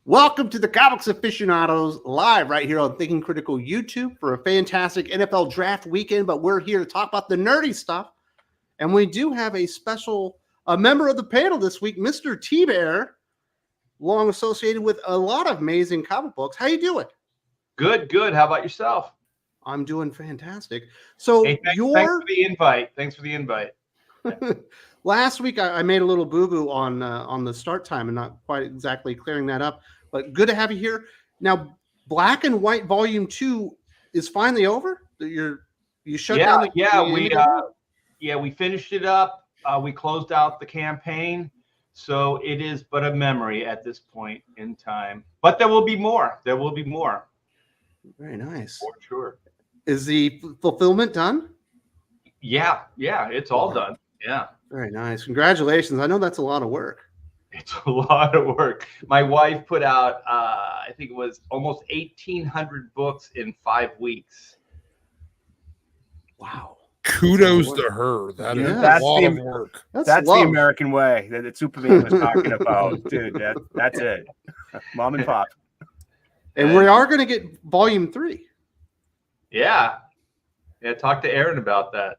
Welcome to the Comics Aficionados live right here on Thinking Critical YouTube for a fantastic NFL draft weekend. But we're here to talk about the nerdy stuff. And we do have a special member of the panel this week, Mr. Thibert, long associated with a lot of amazing comic books. How you doing? Good. How about yourself? I'm doing fantastic. So hey, thanks for the invite. Thanks for the invite. Last week I made a little boo-boo on the start time and not quite exactly clearing that up. But good to have you here. Now, Black and White Volume 2 is finally over? You shut down the we finished it up. We closed out the campaign. So it is but a memory at this point in time. But there will be more. Very nice. For sure. Is the fulfillment done? Yeah, it's all done. Yeah. Very nice. Congratulations. I know that's a lot of work. It's a lot of work. My wife put out, I think it was almost 1,800 books in 5 weeks. Wow. Kudos to her. That's a lot of work. That's the American way that Superman was talking about, dude. That's it. Mom and pop. And we are going to get Volume 3. Yeah. Talk to Aaron about that.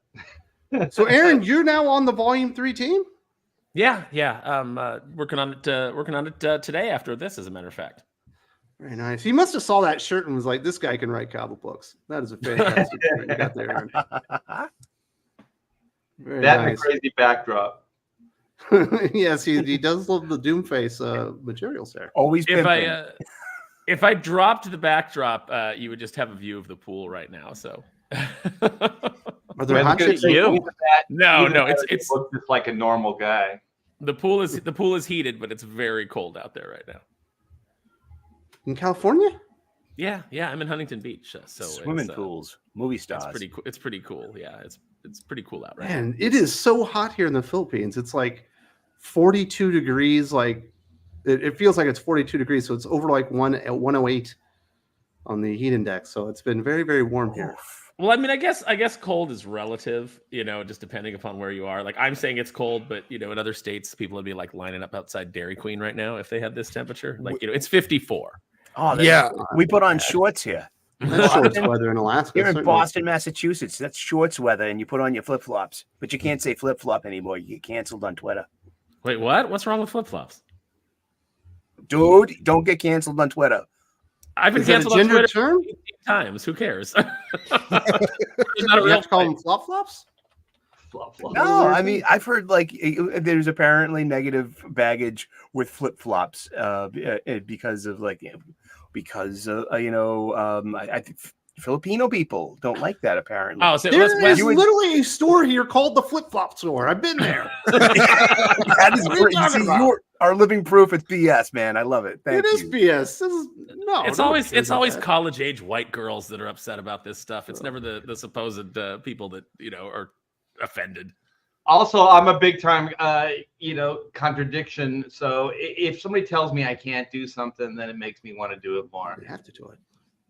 So, Aaron, you're now on the Volume 3 team? Yeah. Working on it today after this, as a matter of fact. Very nice. He must have saw that shirt and was like, "This guy can write comic books." That is a fantastic shirt you got there, Aaron. Very nice. And a crazy backdrop. Yes, he does love the Doomface materials there. Always. If I dropped the backdrop, you would just have a view of the pool right now. So. Are there hot chicks? No, it's just like a normal guy. The pool is heated, but it's very cold out there right now. In California? Yeah, I'm in Huntington Beach. So swimming pools, movie stars. It's pretty cool. Yeah, it's pretty cool out right now. It is so hot here in the Philippines. It's like 42 degrees. Like it feels like it's 42 degrees. So it's over like 108 on the heat index. So it's been very, very warm here. Well, I mean, I guess cold is relative, just depending upon where you are. Like I'm saying it's cold, but in other states, people would be like lining up outside Dairy Queen right now if they had this temperature. Like, it's 54. Oh, yeah. We put on shorts here. That's shorts weather in Alaska. You're in Boston, Massachusetts. That's shorts weather, and you put on your flip-flops. But you can't say flip-flop anymore. You get canceled on Twitter. Wait, what? What's wrong with flip-flops? Dude, don't get canceled on Twitter. I've been canceled on Twitter term? 18 times. Who cares? You have to call them flop-flops? No, I mean, I've heard like there's apparently negative baggage with flip-flops because of I think Filipino people don't like that apparently. Oh, so there is literally a store here called the Flip Flop Store. I've been there. That is great. You are living proof it's BS, man. I love it. Thank you. It is BS. It's always college age white girls that are upset about this stuff. It's never the supposed people that are offended. Also, I'm a big time contradiction. So if somebody tells me I can't do something, then it makes me want to do it more. You have to do it.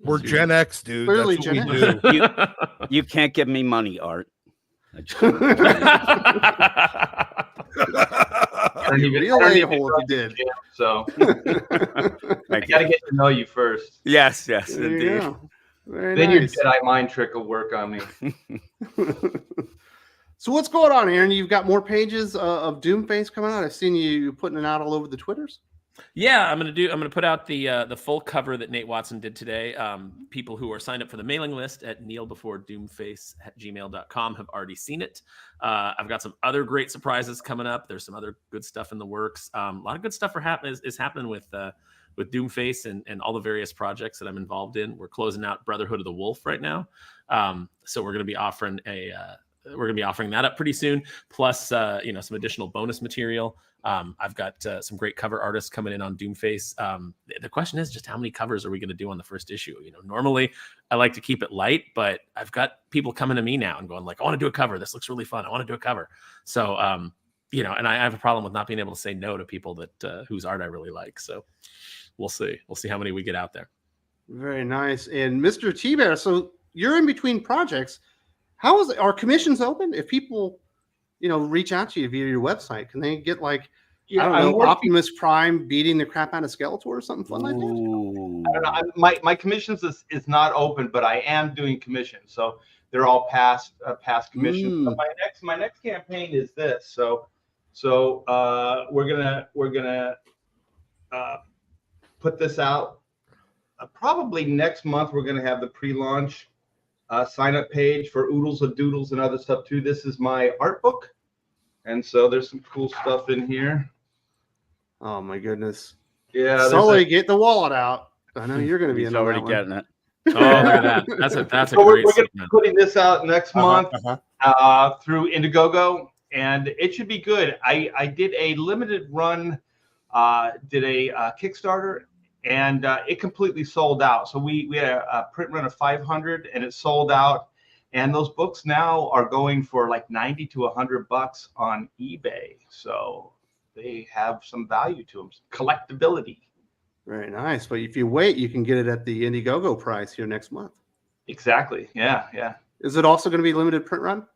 We're Gen X, dude. Clearly That's what Gen we do. You can't give me money, Art. Real a-hole if you did. So I got to get to know you first. Yes, there indeed. Then your Jedi mind trick will work on me. So what's going on, Aaron? You've got more pages of Doomface coming out. I've seen you putting it out all over the Twitters. Yeah, I'm gonna put out the full cover that Nate Watson did today. People who are signed up for the mailing list at kneelbeforedoomface@gmail.com have already seen it. I've got some other great surprises coming up. There's some other good stuff in the works. A lot of good stuff is happening with Doomface and all the various projects that I'm involved in. We're closing out Brotherhood of the Wolf right now, so we're gonna be offering that up pretty soon. Plus, some additional bonus material. I've got some great cover artists coming in on Doomface. The question is just how many covers are we going to do on the first issue? Normally I like to keep it light, but I've got people coming to me now and going like, I want to do a cover. This looks really fun. I want to do a cover. So, and I have a problem with not being able to say no to people that whose art I really like. So we'll see. We'll see how many we get out there. Very nice. And Mr. Thibert, so you're in between projects. How is it? Are commissions open? If people, reach out to you via your website, can they get like Yeah, I don't I'm know, working- Optimus Prime beating the crap out of Skeletor or something fun like that. Ooh. I don't know. My commissions is not open, but I am doing commissions, so they're all past commissions. So my next campaign is this. So we're gonna put this out probably next month. We're gonna have the pre-launch sign up page for Oodles and Doodles and other stuff too. This is my art book, and so there's some cool stuff in here. Oh my goodness. Yeah, Sully, get the wallet out. I know you're going to be He's in already that one. getting it. Oh, look at that. That's a So we're great going to be segment. putting this out next month Uh-huh. through Indiegogo, and it should be good. I did a limited run, did a Kickstarter, and it completely sold out. So we had a print run of 500, and it sold out. And those books now are going for like $90 to $100 on eBay. So they have some value to them, collectability. Very nice. But if you wait, you can get it at the Indiegogo price here next month. Exactly. Yeah. Is it also going to be limited print run?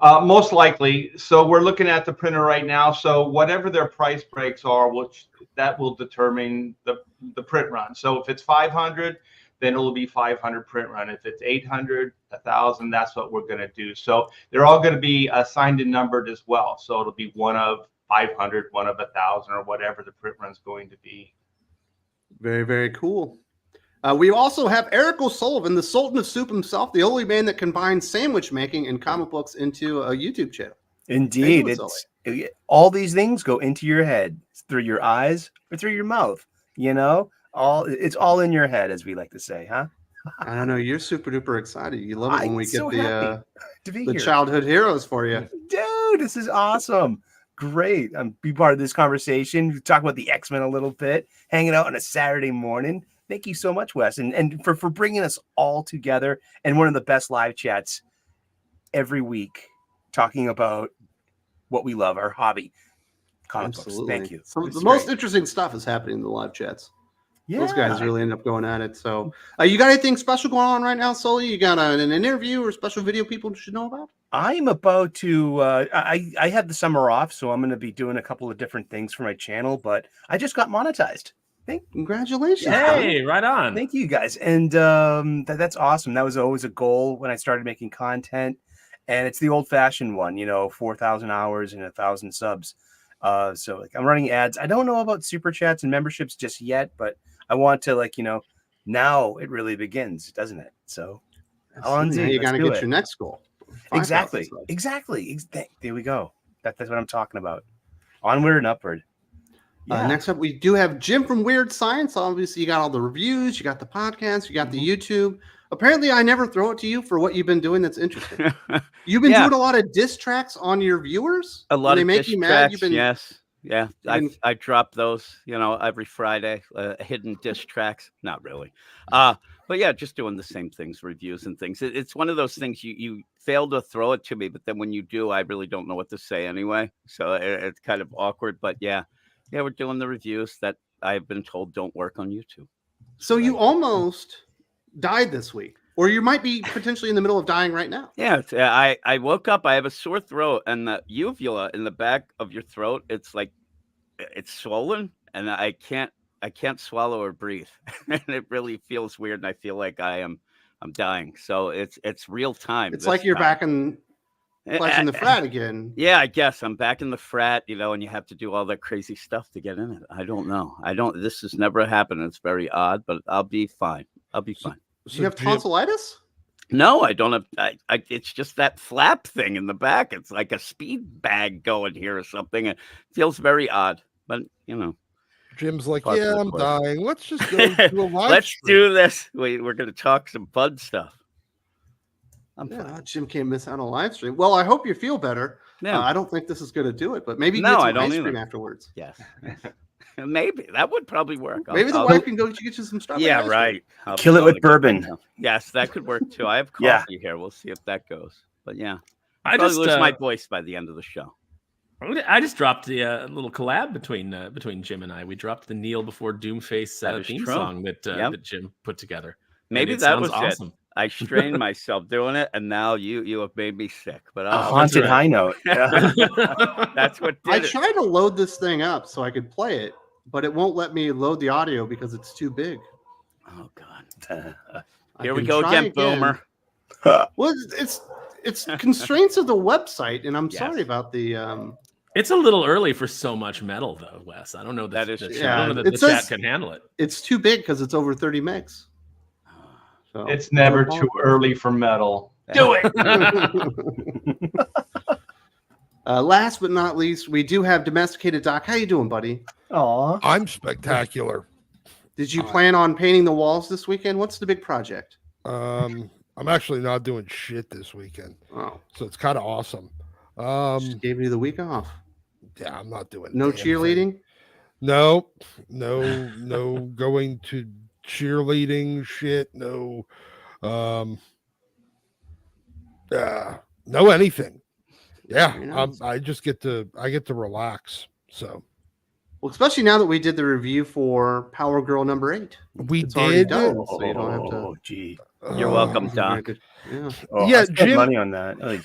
Most likely. So we're looking at the printer right now. So whatever their price breaks are, which that will determine the print run. So if it's 500, then it'll be 500 print run. If it's 800, 1,000, that's what we're going to do. So they're all going to be assigned and numbered as well. So it'll be one of 500, one of 1,000, or whatever the print run's going to be. Very, very cool. We also have Eric O'Sullivan, the Sultan of Soup himself, the only man that combines sandwich making and comic books into a YouTube channel. Indeed. Thank you, All these things go into your head through your eyes or through your mouth. You know, it's all in your head, as we like to say, huh? I don't know. You're super duper excited. You love it when we get so happy to be the here. childhood heroes for you. Dude, this is awesome. Great. Be part of this conversation. We talk about the X-Men a little bit, hanging out on a Saturday morning. Thank you so much, Wes, and for bringing us all together and one of the best live chats every week, talking about what we love, our hobby, comic books. Thank you. The most interesting stuff is happening in the live chats. Yeah. Those guys really end up going at it. So, you got anything special going on right now, Sully? You got an interview or special video people should know about? I'm about to. I had the summer off, so I'm going to be doing a couple of different things for my channel. But I just got monetized. Congratulations! Hey, right on. Thank you, guys, and that's awesome. That was always a goal when I started making content, and it's the old-fashioned one, 4,000 hours and 1,000 subs. So like I'm running ads. I don't know about super chats and memberships just yet, but I want to now it really begins, doesn't it? So now you got to get your next goal. Exactly. There we go. That's what I'm talking about. Onward and upward. Yeah. Next up, we do have Jim from Weird Science. Obviously, you got all the reviews, you got the podcast, you got the YouTube. Apparently, I never throw it to you for what you've been doing. That's interesting. You've been doing a lot of diss tracks on your viewers. A lot when of they make diss you tracks. mad. Yes. Yeah, I drop those, every Friday, hidden diss tracks. Not really. But yeah, just doing the same things, reviews and things. It's one of those things you fail to throw it to me, but then when you do, I really don't know what to say anyway. So it's kind of awkward. But yeah, we're doing the reviews that I've been told don't work on YouTube. So you almost died this week, or you might be potentially in the middle of dying right now. Yeah, I woke up. I have a sore throat, and the uvula in the back of your throat, it's like it's swollen, and I can't swallow or breathe, and it really feels weird. And I feel like I'm dying. So it's real time. It's like you're back in fleshing the frat again. Yeah, I guess I'm back in the frat, and you have to do all that crazy stuff to get in it. I don't know. This has never happened. It's very odd, but I'll be fine. I'll be fine. Do you have tonsillitis? No, I don't have. It's just that flap thing in the back. It's like a speed bag going here or something. It feels very odd, but Jim's like, Part of yeah, the I'm course. dying. Let's just go to a live Let's stream. do this. We're going to talk some fun stuff. I'm fine. Jim can't miss out on a live stream. Well, I hope you feel better. Yeah. I don't think this is going to do it, but maybe No, get I some don't ice either. cream afterwards. Yes. Maybe that would probably work. Maybe the wife can go get you some stuff. Yeah, right. I'll Kill it with totally get bourbon. that. Yes, that could work too. I have coffee Yeah. here. We'll see if that goes. But yeah, I probably just lose my voice by the end of the show. I just dropped the little collab between Jim and I. We dropped the Kneel Before Doomface That is theme true. song that Yep. that Jim put together. Maybe And it that sounds was awesome. it. I strained myself doing it, and now you have made me sick. But A haunted right. high note. Yeah. that's what I did it. tried to load this thing up so I could play it, but it won't let me load the audio because it's too big. Oh God! I Here we can go try again, Boomer. Well, it's constraints of the website, and I'm Yes. sorry about the. It's a little early for so much metal, though, Wes. I don't know That is the true. chat, I don't know that It the says- chat can handle it. It's too big because it's over 30 megs. So, It's never too early for metal. Do it. Last but not least, we do have Domesticated Doc. How you doing, buddy? Aw. I'm spectacular. Did you plan on painting the walls this weekend? What's the big project? I'm actually not doing shit this weekend, Oh, so it's kind of awesome. just gave you the week off. Yeah, I'm not doing No damn thing. cheerleading. No going to cheerleading shit. No, no anything. Yeah, Very nice. I get to relax. So Well, especially now that we did the review for Power Girl number 8. we It's already did. done, so you don't have to. Oh, gee. You're welcome, Doc. Yeah. Oh, Yeah, I spent Jim- money on that. Like,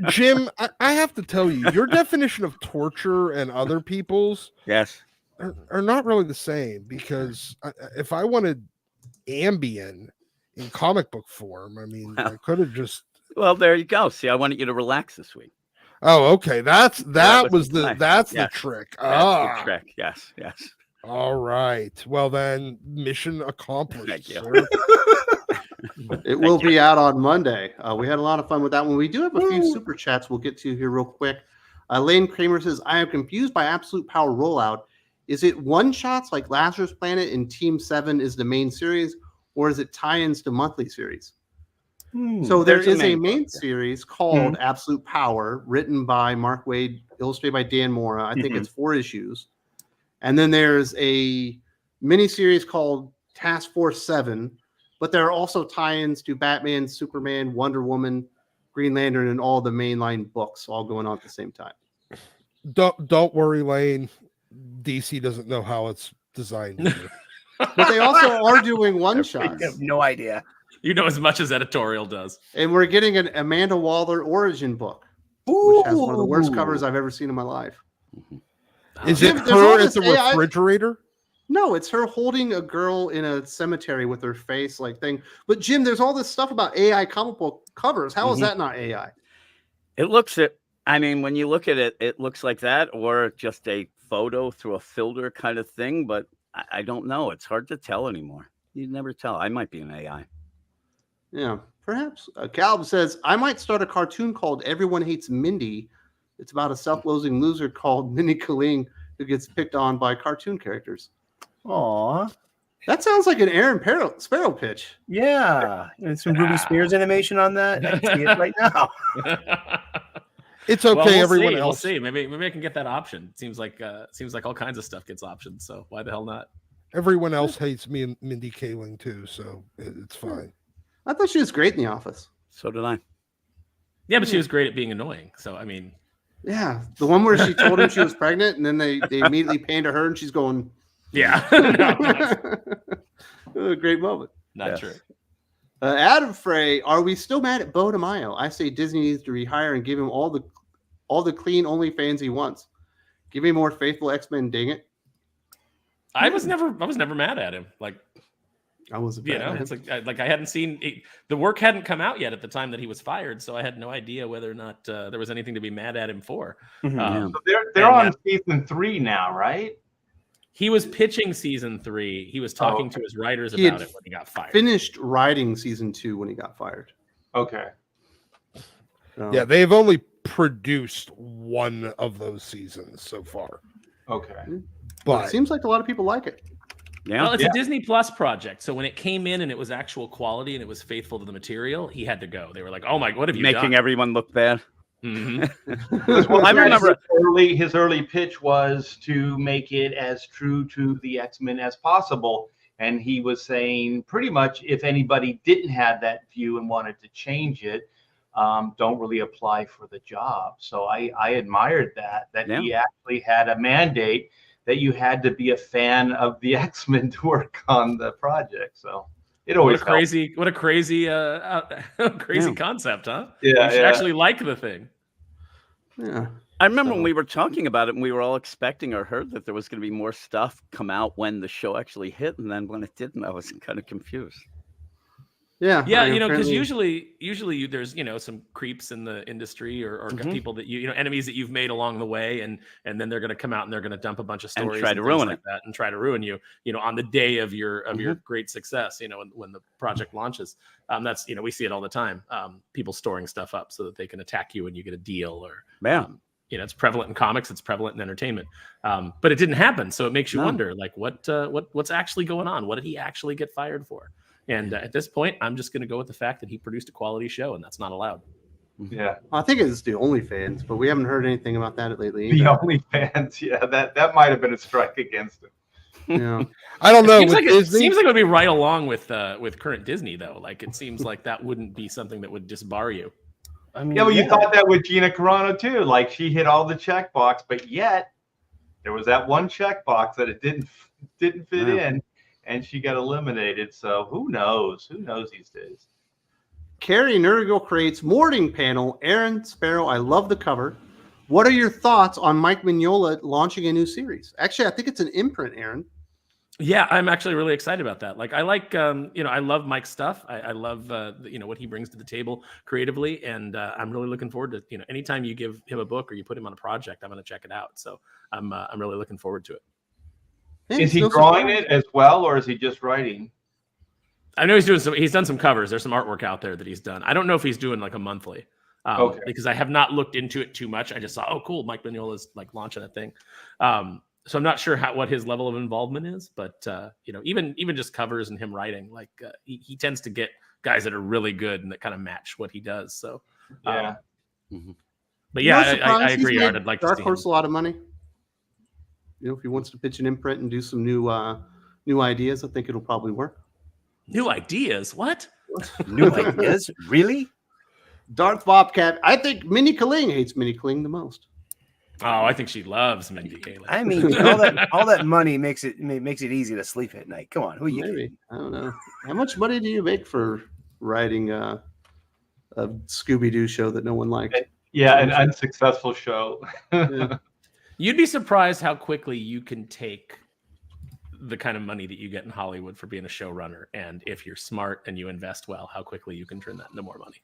Jim, I have to tell you, your definition of torture and other people's Yes. are not really the same, because if I wanted Ambien in comic book form, I mean, I could have just. Well, there you go. See, I wanted you to relax this week. Oh, okay. That was the the plan. that's Yes. the trick. That's the trick. Yes. Yes. All right. Well then, mission accomplished. Thank you. Sir. It will be out on Monday. We had a lot of fun with that one. We do have a few super chats we'll get to here real quick. Lane Kramer says, I am confused by Absolute Power rollout. Is it one shots like Lazarus Planet and Team 7 is the main series, or is it tie-ins to monthly series? So there There's a is a main main book, yeah. series called Absolute Power, written by Mark Waid, illustrated by Dan Mora. I think it's 4 issues. And then there's a mini series called Task Force 7, but there are also tie-ins to Batman, Superman, Wonder Woman, Green Lantern, and all the mainline books all going on at the same time. Don't worry, Lane. DC doesn't know how it's designed either. But they also are doing one I shots. have no idea. You know as much as editorial does. And we're getting an Amanda Waller origin book, which has one of the worst covers I've ever seen in my life. Is Jim, it there's all her this at the AI refrigerator? No, it's her holding a girl in a cemetery with her face like thing. But Jim, there's all this stuff about AI comic book covers. How is that not AI? It looks at. I mean, when you look at it, it looks like that, or just a photo through a filter kind of thing. But I don't know. It's hard to tell anymore. You never tell. I might be an AI. Yeah, perhaps. Caleb says, I might start a cartoon called Everyone Hates Mindy. It's about a self-loathing loser called Mindy Kaling who gets picked on by cartoon characters. Aw. That sounds like an Aaron Sparrow pitch. Yeah. And some Ruby Spears animation on that. I can see it right now. It's okay. Well, we'll Everyone see. else. We'll see. Maybe I can get that option. Seems like all kinds of stuff gets options. So why the hell not? Everyone else hates me and Mindy Kaling too, so it's fine. I thought she was great in The Office. So did I. Yeah, but she was great at being annoying. So I mean, Yeah, the one where she told him she was pregnant, and then they immediately panned to her, and she's going, yeah, no, a great moment. not Yes. true. Adam Frey, are we still mad at Bo DeMaio? I say Disney needs to rehire and give him all the clean OnlyFans he wants. Give me more faithful X-Men, dang it. I was never mad at him. Like, I wasn't. you know, it's like I hadn't seen it, the work hadn't come out yet at the time that he was fired, so I had no idea whether or not there was anything to be mad at him for. Yeah. So they're on season 3 now, right? He was pitching season 3. He was talking to his writers He had about it when he got fired. finished writing season 2 when he got fired. Okay. So, Yeah, they've only produced one of those seasons so far, Okay. but it but seems like a lot of people like it. Yeah. Well, it's Yeah. a Disney Plus project, so when it came in and it was actual quality and it was faithful to the material, he had to go. They were like, "Oh my, what have you Making done?" everyone look bad. Mhm. Well, I remember. his early pitch was to make it as true to the X-Men as possible. And he was saying pretty much if anybody didn't have that view and wanted to change it, don't really apply for the job. So I admired that he actually had a mandate that you had to be a fan of the X-Men to work on the project. So It always what a crazy crazy concept, huh? Yeah, You should actually like the thing. Yeah. I remember when we were talking about it and we were all expecting or heard that there was going to be more stuff come out when the show actually hit. And then when it didn't, I was kind of confused. Yeah. Yeah, I mean, because apparently- usually there's some creeps in the industry or people that enemies that you've made along the way, and then they're going to come out and they're going to dump a bunch of stories And try to things ruin like it. that and try to ruin you, on the day of your great success, when the project launches. That's we see it all the time. People storing stuff up so that they can attack you when you get a deal, or it's prevalent in comics, it's prevalent in entertainment, but it didn't happen, so it makes you wonder, like, what's actually going on? What did he actually get fired for? And at this point, I'm just going to go with the fact that he produced a quality show, and that's not allowed. Yeah, I think it's the OnlyFans, but we haven't heard anything about that lately. The OnlyFans, yeah, that might have been a strike against him. Yeah, I don't know. It seems like it would be right along with current Disney, though. Like, it seems like that wouldn't be something that would disbar you. I mean, Yeah, well, you thought that with Gina Carano too. Like, she hit all the check box, but yet there was that one check box that it didn't fit in, and she got eliminated. So who knows? Who knows these days? Carrie Nergal creates morning panel. Aaron Sparrow, I love the cover. What are your thoughts on Mike Mignola launching a new series? Actually, I think it's an imprint, Aaron. Yeah, I'm actually really excited about that. Like, I like, I love Mike's stuff. I love, what he brings to the table creatively, and I'm really looking forward to, anytime you give him a book or you put him on a project, I'm going to check it out. So I'm really looking forward to it. Yeah, Is he drawing it as well, or is he just writing? I know he's done some covers. There's some artwork out there that he's done. I don't know if he's doing like a monthly, because I have not looked into it too much. I just saw, oh, cool, Mike Mignola's like launching a thing. So I'm not sure what his level of involvement is, but even just covers and him writing, like he tends to get guys that are really good and that kind of match what he does. So Yeah. But yeah, I agree, Art. I'd like to Dark see Horse him. a lot of money. If he wants to pitch an imprint and do some new ideas, I think it'll probably work. New ideas? What? New ideas? Really? Darth Bobcat. I think Minnie Kaling hates Minnie Kaling the most. Oh, I think she loves Mindy Kaling. I mean, all that money makes it easy to sleep at night. Come on, who are you? Maybe. I don't know. How much money do you make for writing a Scooby-Doo show that no one liked? Yeah, an unsuccessful show. Yeah. You'd be surprised how quickly you can take the kind of money that you get in Hollywood for being a showrunner, and if you're smart and you invest well, how quickly you can turn that into more money.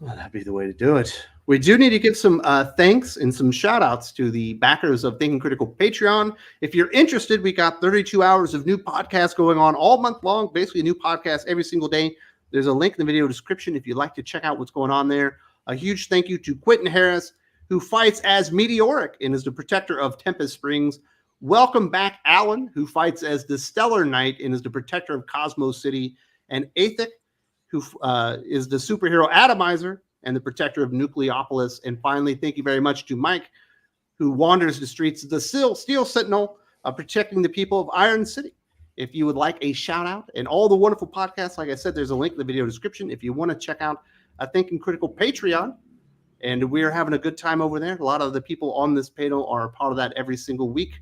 Well, that'd be the way to do it. We do need to give some thanks and some shout outs to the backers of Thinking Critical Patreon. If you're interested, we got 32 hours of new podcasts going on all month long, basically a new podcast every single day. There's a link in the video description if you'd like to check out what's going on there. A huge thank you to Quentin Harris, who fights as Meteoric and is the protector of Tempest Springs. Welcome back, Alan, who fights as the Stellar Knight and is the protector of Cosmos City. And Athik, who is the superhero atomizer and the protector of Nucleopolis. And finally, thank you very much to Mike, who wanders the streets of the Steel Sentinel, protecting the people of Iron City. If you would like a shout out and all the wonderful podcasts, like I said, there's a link in the video description. If you want to check out Thinking Critical Patreon, and we're having a good time over there. A lot of the people on this panel are a part of that every single week.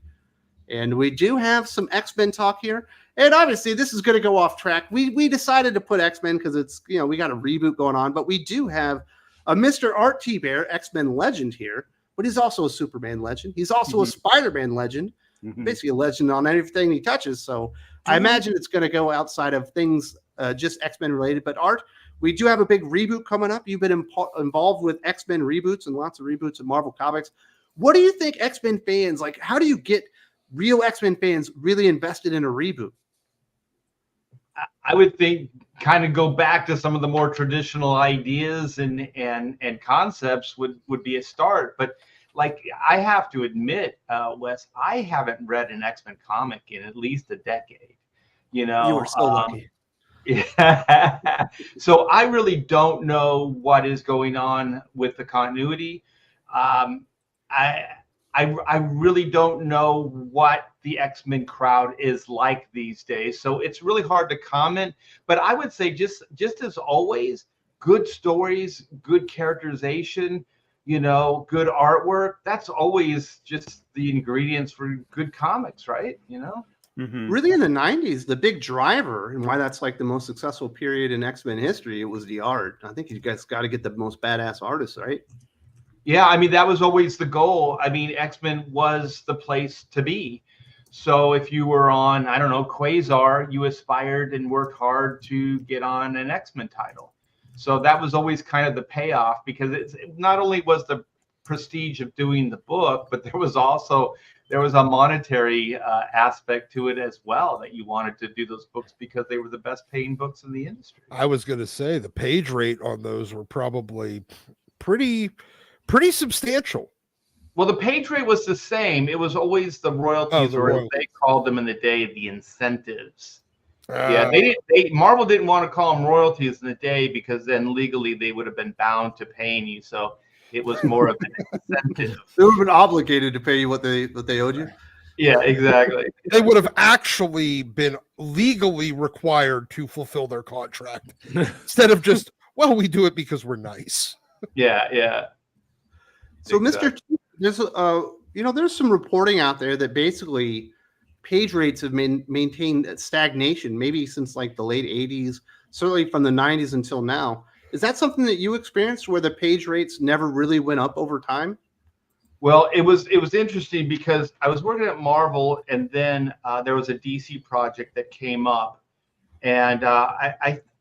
And we do have some X-Men talk here. And obviously, this is going to go off track. We decided to put X-Men because it's, we got a reboot going on. But we do have a Mr. Art Thibert, X-Men legend here. But he's also a Superman legend. He's also a Spider-Man legend. Basically a legend on everything he touches. So I imagine it's going to go outside of things just X-Men related. But Art, we do have a big reboot coming up. You've been involved with X-Men reboots and lots of reboots in Marvel Comics. What do you think X-Men fans, like, how do you get real X-Men fans really invested in a reboot? I would think kind of go back to some of the more traditional ideas and concepts would be a start. But like, I have to admit, Wes, I haven't read an X-Men comic in at least a decade. You were so lucky. Yeah. So I really don't know what is going on with the continuity. I really don't know what the X-Men crowd is like these days. So it's really hard to comment. But I would say just as always, good stories, good characterization, good artwork. That's always just the ingredients for good comics, right? really in the 90s, the big driver and why that's like the most successful period in X-Men history, it was the art. I think you guys got to get the most badass artists, right? Yeah, I mean, that was always the goal. I mean, X-Men was the place to be. So if you were on, I don't know, Quasar, you aspired and worked hard to get on an X-Men title. So that was always kind of the payoff, because it not only was the prestige of doing the book, but there was a monetary aspect to it as well, that you wanted to do those books because they were the best paying books in the industry. I was going to say the page rate on those were probably pretty substantial. Well, the page rate was the same. It was always the royalties, or as they called them in the day, the incentives. Yeah, Marvel didn't want to call them royalties in the day, because then legally they would have been bound to paying you. So it was more of an incentive. They would have been obligated to pay you what they owed you. Yeah, exactly. They would have actually been legally required to fulfill their contract instead of just, well, we do it because we're nice. Yeah. So, Mr. T, there's some reporting out there that basically page rates have maintained stagnation, maybe since like the late 80s, certainly from the 90s until now. Is that something that you experienced, where the page rates never really went up over time? Well, it was interesting, because I was working at Marvel, and then there was a DC project that came up, and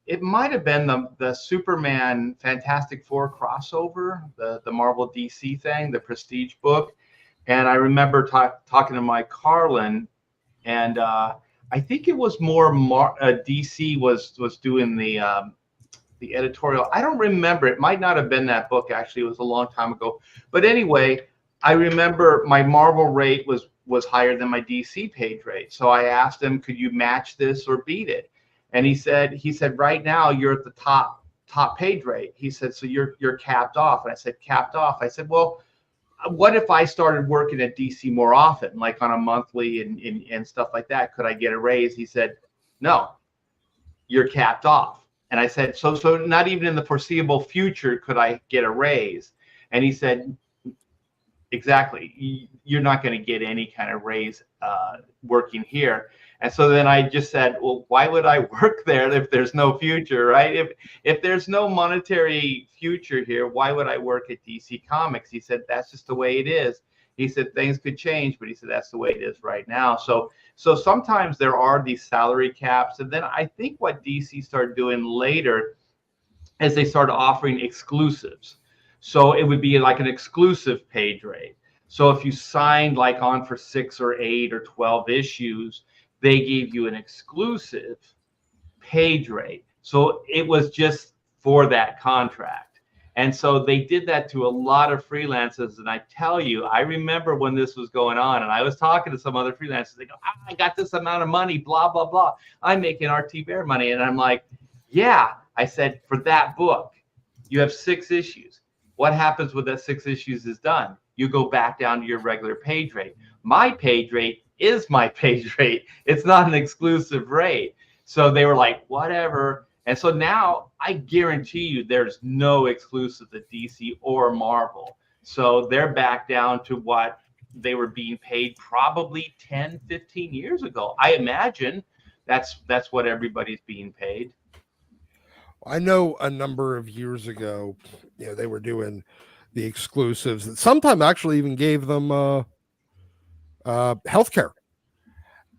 it might have been the Superman Fantastic Four crossover, the Marvel DC thing, the Prestige book. And I remember talking to Mike Carlin, and I think it was more DC was doing the editorial. I don't remember. It might not have been that book, actually. It was a long time ago. But anyway, I remember my Marvel rate was higher than my DC page rate. So I asked him, could you match this or beat it? And he said, right now you're at the top page rate. He said, so you're capped off. And I said, capped off. I said, well, what if I started working at DC more often, like on a monthly and stuff like that? Could I get a raise? He said, no, you're capped off. And I said, so not even in the foreseeable future could I get a raise? And he said, exactly. You're not going to get any kind of raise working here. And so then I just said, well, why would I work there if there's no future, right? If there's no monetary future here, why would I work at DC Comics? He said, that's just the way it is. He said, things could change, but he said, that's the way it is right now. So sometimes there are these salary caps. And then I think what DC started doing later is they started offering exclusives. So it would be like an exclusive page rate. So if you signed like on for 6 or 8 or 12 issues, they gave you an exclusive page rate. So it was just for that contract. And so they did that to a lot of freelancers. And I tell you, I remember when this was going on, and I was talking to some other freelancers. They go, I got this amount of money, blah, blah, blah. I'm making Art Thibert money. And I'm like, yeah. I said, for that book, you have 6 issues. What happens when that 6 issues is done? You go back down to your regular page rate. My page rate is my page rate. It's not an exclusive rate. So they were like, whatever. And so now I guarantee you there's no exclusive at DC or Marvel. So they're back down to what they were being paid probably 10, 15 years ago. I imagine that's what everybody's being paid. I know a number of years ago, they were doing the exclusives that sometimes actually even gave them healthcare.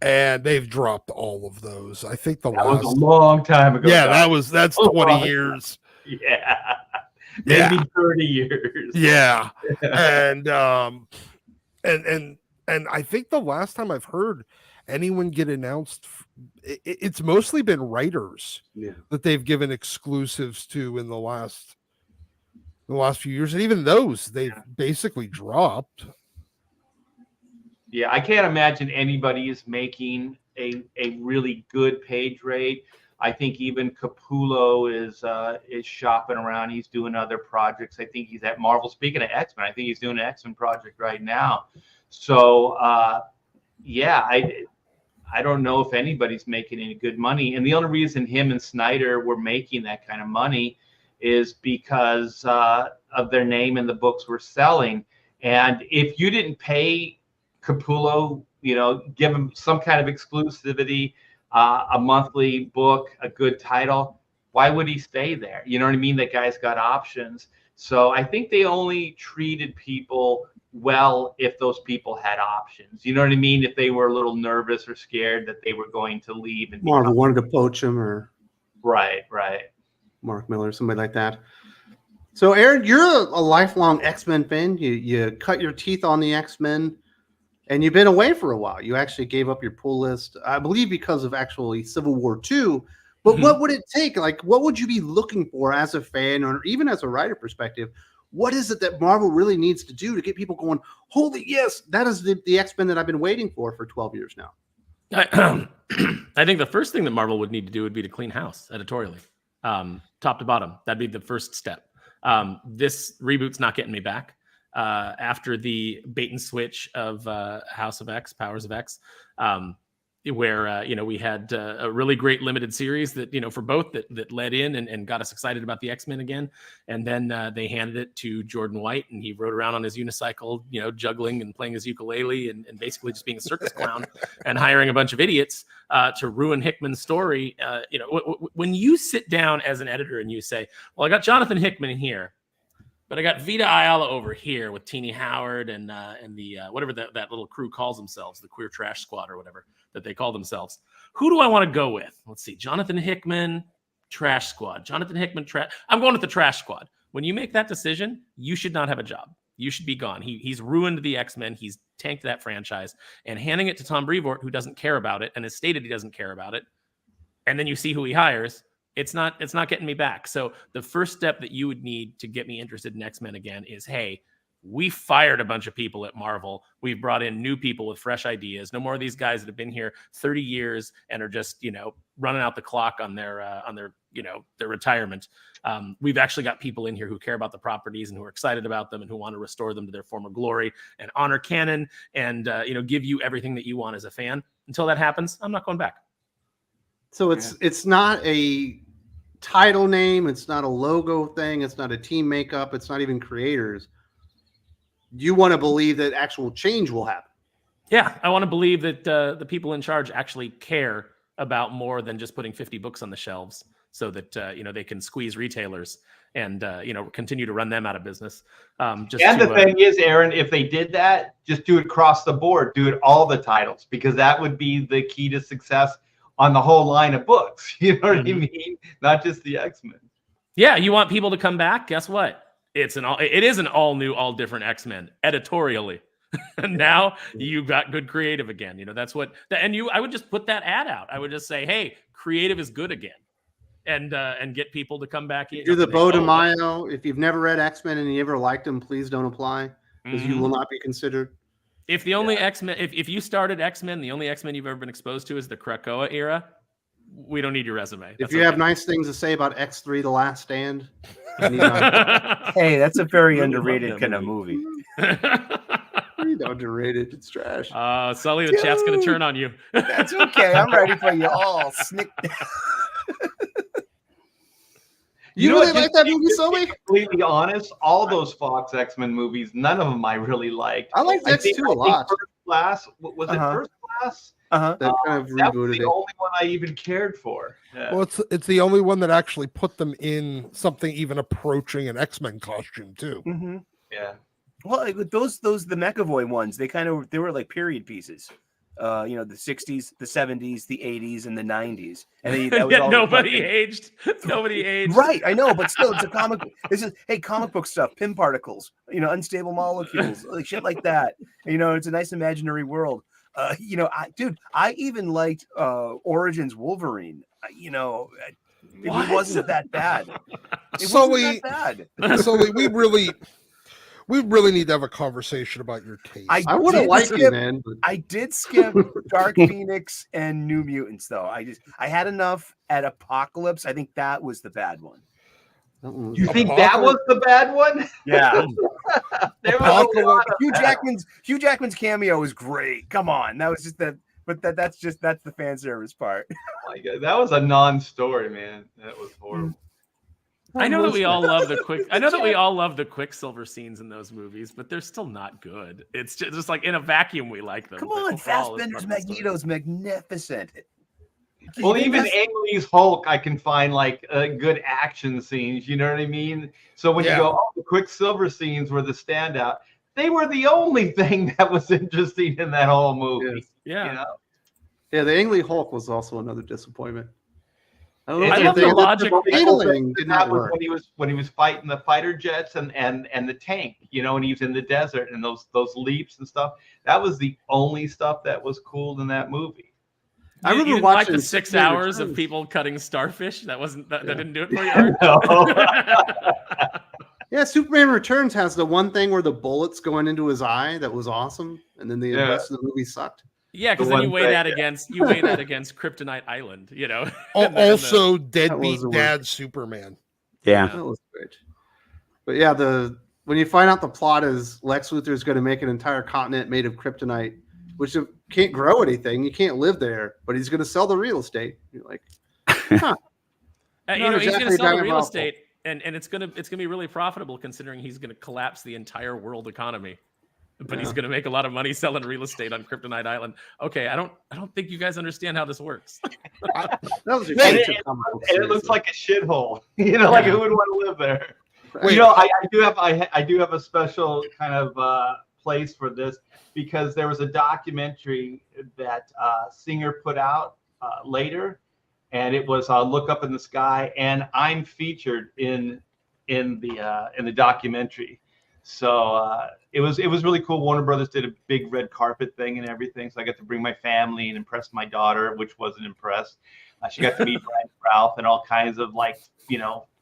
And they've dropped all of those. I think that was a long time ago. Yeah, that's 20 years. Yeah. Maybe 30 years. Yeah. And I think the last time I've heard anyone get announced, it's mostly been writers that they've given exclusives to in the last few years. And even those they've basically dropped. Yeah, I can't imagine anybody is making a really good page rate. I think even Capullo is shopping around. He's doing other projects. I think he's at Marvel. Speaking of X-Men, I think he's doing an X-Men project right now. So I don't know if anybody's making any good money. And the only reason him and Snyder were making that kind of money is because of their name and the books were selling. And if you didn't pay Capullo give him some kind of exclusivity, a monthly book, a good title. Why would he stay there? You know what I mean? That guy's got options. So I think they only treated people well if those people had options. You know what I mean? If they were a little nervous or scared that they were going to leave and Marvel wanted to poach him, or right. Mark Miller, somebody like that. So, Aaron, you're a lifelong X-Men fan. You cut your teeth on the X-Men, and you've been away for a while. You actually gave up your pull list, I believe, because of actually Civil War II. But what would it take? Like, what would you be looking for as a fan, or even as a writer perspective? What is it that Marvel really needs to do to get people going, holy yes, that is the X-Men that I've been waiting for 12 years now? I think the first thing that Marvel would need to do would be to clean house editorially, top to bottom. That'd be the first step. This reboot's not getting me back. After the bait and switch of House of X, Powers of X, where we had a really great limited series that for both that led in and got us excited about the X-Men again, and then they handed it to Jordan White, and he rode around on his unicycle, juggling and playing his ukulele and basically just being a circus clown and hiring a bunch of idiots to ruin Hickman's story. When you sit down as an editor and you say, well, I got Jonathan Hickman here, but I got Vita Ayala over here with Teenie Howard and the whatever that little crew calls themselves, the Queer Trash Squad or whatever that they call themselves. Who do I want to go with? Let's see. Jonathan Hickman, Trash Squad. Jonathan Hickman, I'm going with the Trash Squad. When you make that decision, you should not have a job. You should be gone. He's ruined the X-Men. He's tanked that franchise. And handing it to Tom Brevoort, who doesn't care about it and has stated he doesn't care about it, and then you see who he hires, it's not getting me back. So the first step that you would need to get me interested in X-Men again is, hey, we fired a bunch of people at Marvel. We've brought in new people with fresh ideas. No more of these guys that have been here 30 years and are just, running out the clock on their their retirement. We've actually got people in here who care about the properties and who are excited about them and who want to restore them to their former glory and honor canon and, give you everything that you want as a fan. Until that happens, I'm not going back. So it's not a title name. It's not a logo thing. It's not a team makeup. It's not even creators. You want to believe that actual change will happen. Yeah, I want to believe that the people in charge actually care about more than just putting 50 books on the shelves so that, they can squeeze retailers and, continue to run them out of business. The thing is, Aaron, if they did that, just do it across the board. Do it all the titles, because that would be the key to success on the whole line of books. You know what I mean? Not just the X-Men. Yeah, you want people to come back? Guess what? It is an all new, all different X-Men editorially. And now you've got good creative again. That's what, I would just put that ad out. I would just say, hey, creative is good again. And get people to come back in. Do the Bo DeMaio. If you've never read X-Men and you ever liked them, please don't apply, because you will not be considered. If the only X-Men, if you started X-Men, the only X-Men you've ever been exposed to is the Krakoa era, we don't need your resume. If you have nice things to say about X3, The Last Stand. Hey, that's a very underrated kind of movie. Underrated. It's trash. Sully, the chat's going to turn on you. That's okay. I'm ready for you all. You really like that movie, Sully? Completely honest, all those Fox X-Men movies, none of them I really liked. I liked X2 a lot. First Class, was it First Class? That kind of that rebooted was the only one I even cared for. Yeah. Well, it's the only one that actually put them in something even approaching an X-Men costume too. Mm-hmm. Yeah. Well, those the McAvoy ones, they were like period pieces. The 60s, the 70s, the 80s, and the 90s. And that was all nobody aged. Nobody aged. Right, I know, but still, it's a comic. This is comic book stuff, Pym particles, unstable molecules, like shit like that. It's a nice imaginary world. I even liked Origins Wolverine. It wasn't that bad. Sully, we really need to have a conversation about your taste. I would have liked it, man. I did skip Dark Phoenix and New Mutants, though. I had enough at Apocalypse. I think that was the bad one. You think that was the bad one? Yeah. Hugh Jackman's cameo was great. Come on, that was just that's the fan service part. Oh my God, that was a non-story, man. That was horrible. I know that we all love the quick. I know that we all love the Quicksilver scenes in those movies, but they're still not good. It's just like in a vacuum, we like them. Come but on, overall, it's Fassbender's part of the story. Magneto's magnificent. Well, even Ang Lee's Hulk, I can find like good action scenes. You know what I mean? So when you go, oh, the Quicksilver scenes were the standout. They were the only thing that was interesting in that whole movie. Yeah. You know? Yeah, the Ang Lee Hulk was also another disappointment. I love the logic. Did not was work. when he was fighting the fighter jets and the tank, you know, and he was in the desert and those leaps and stuff. That was the only stuff that was cool in that movie. I remember you didn't watching like the 6 Superman hours of Returns. people cutting starfish. That didn't do it for you. Art? Yeah, Superman Returns has the one thing where the bullets going into his eye that was awesome, and then the rest of the movie sucked. Yeah, because then you weigh that against Kryptonite Island, you know. Also, Deadbeat the Dad Superman. Yeah. That was great. But yeah, when you find out the plot is Lex Luthor is going to make an entire continent made of kryptonite, which can't grow anything, you can't live there, but he's going to sell the real estate. You're like, huh. He's going to sell the real estate, and it's going to be really profitable considering he's going to collapse the entire world economy. But he's going to make a lot of money selling real estate on Kryptonite Island. Okay, I don't think you guys understand how this works. That was a And it looks like a shithole. You know, like who would want to live there? Wait, you know, I do have a special kind of place for this because there was a documentary that Singer put out later, and it was Look Up in the Sky, and I'm featured in the documentary. So it was really cool. Warner Brothers did a big red carpet thing and everything. So I got to bring my family and impress my daughter, which wasn't impressed. She got to meet Brian Ralph and all kinds of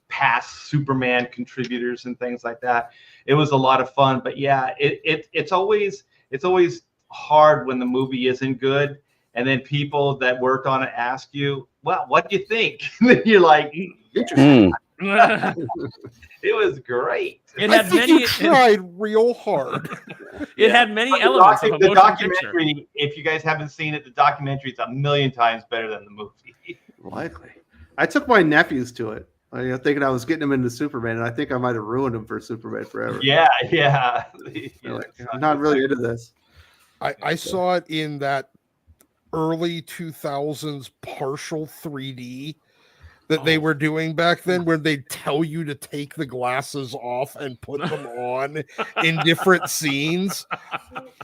past Superman contributors and things like that. It was a lot of fun. But yeah, it's always hard when the movie isn't good, and then people that worked on it ask you, "Well, what do you think?" And then you're like, "Interesting." It was great. You tried real hard. It had many elements of a motion documentary. picture. If you guys haven't seen it, the documentary is a million times better than the movie. Likely. I took my nephews to it. Thinking I was getting them into Superman, and I think I might have ruined them for Superman Forever. Yeah. I'm not really into this. I saw it in that early 2000s partial 3D that they were doing back then, where they'd tell you to take the glasses off and put them on in different scenes.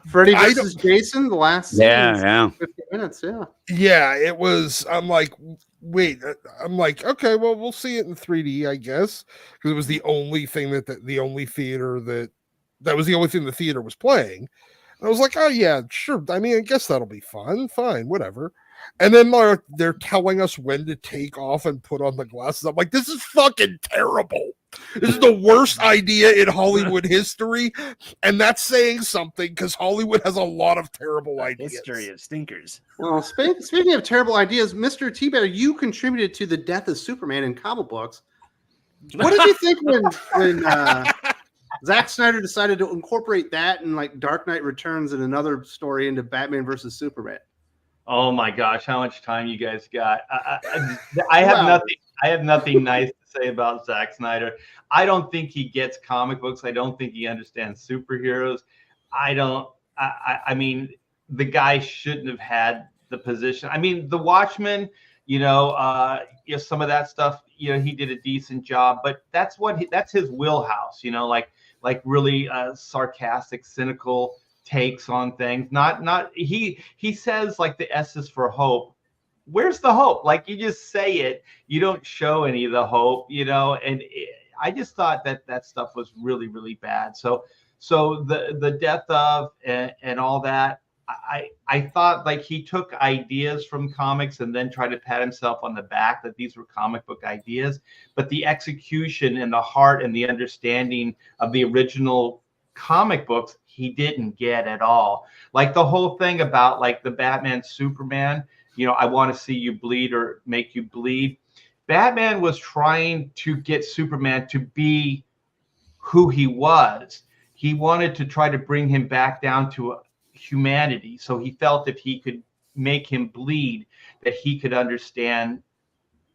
Freddy versus Jason, the last 50 minutes, Yeah, it was. I'm like, wait, okay, well, we'll see it in 3D, I guess, because it was the only thing the only theater that was the only thing the theater was playing. And I was like, oh yeah, sure. I mean, I guess that'll be fun. Fine, whatever. And then they're telling us when to take off and put on the glasses. I'm like, this is fucking terrible. This is the worst idea in Hollywood history. And that's saying something because Hollywood has a lot of terrible ideas. History of stinkers. Well, speaking of terrible ideas, Mr. Thibert, you contributed to the death of Superman in comic books. What did you think when Zack Snyder decided to incorporate that and like Dark Knight Returns and another story into Batman versus Superman? Oh my gosh, how much time you guys got? I have nothing nice to say about Zack Snyder. I don't think he gets comic books. I don't think he understands superheroes. I mean, the guy shouldn't have had the position. I mean, The Watchmen, some of that stuff, he did a decent job, but that's his wheelhouse, like really sarcastic, cynical takes on things. He says like the S is for hope. Where's the hope? Like you just say it, you don't show any of the hope, and I just thought that stuff was really, really bad. So the death of and all that, I thought like he took ideas from comics and then tried to pat himself on the back that these were comic book ideas, but the execution and the heart and the understanding of the original comic books he didn't get at all. Like the whole thing about like the Batman Superman, I want to see you bleed or make you bleed. Batman was trying to get Superman to be who he was. He wanted to try to bring him back down to humanity. So he felt if he could make him bleed, that he could understand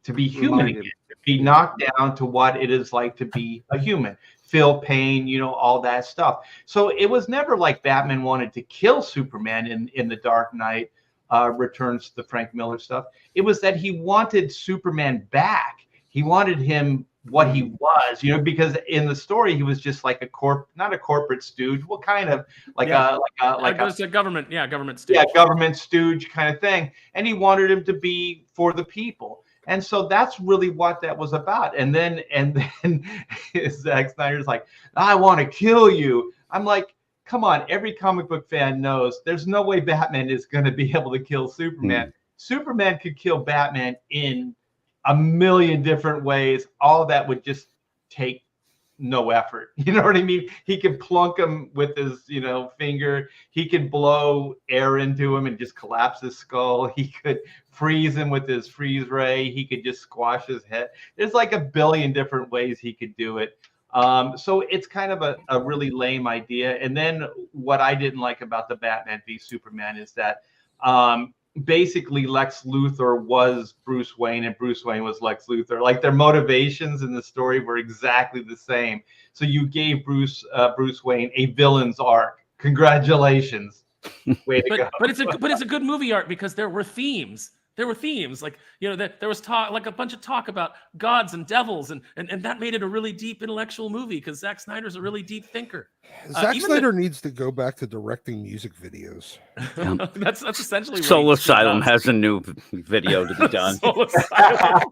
to be human again, to be knocked down to what it is like to be a human, feel pain, you know, all that stuff. So it was never like Batman wanted to kill Superman in the Dark Knight Returns, the Frank Miller stuff. It was that he wanted Superman back. He wanted him what he was, you know, because in the story he was just like not a corporate stooge, well, kind of like a government, government stooge. Yeah, government stooge kind of thing. And he wanted him to be for the people. And so that's really what that was about. And then Zack Snyder's like, I want to kill you. I'm like, come on, every comic book fan knows there's no way Batman is going to be able to kill Superman. Superman could kill Batman in a million different ways. All that would just take no effort. You know what I mean? He could plunk him with his, you know, finger. He could blow air into him and just collapse his skull. He could freeze him with his freeze ray. He could just squash his head. There's like a billion different ways he could do it. So it's kind of a really lame idea. And then what I didn't like about the Batman v Superman is that basically Lex Luthor was Bruce Wayne and Bruce Wayne was Lex Luthor. Like their motivations in the story were exactly the same. So you gave Bruce Wayne a villain's arc. Congratulations. Way to go. But it's a good movie art because there were themes. There were themes, like, you know, there was talk, like a bunch of talk about gods and devils, and that made it a really deep intellectual movie because Zack Snyder's a really deep thinker. Zack Snyder needs to go back to directing music videos. That's essentially what Soul Asylum has a new video to be done. Soul Asylum.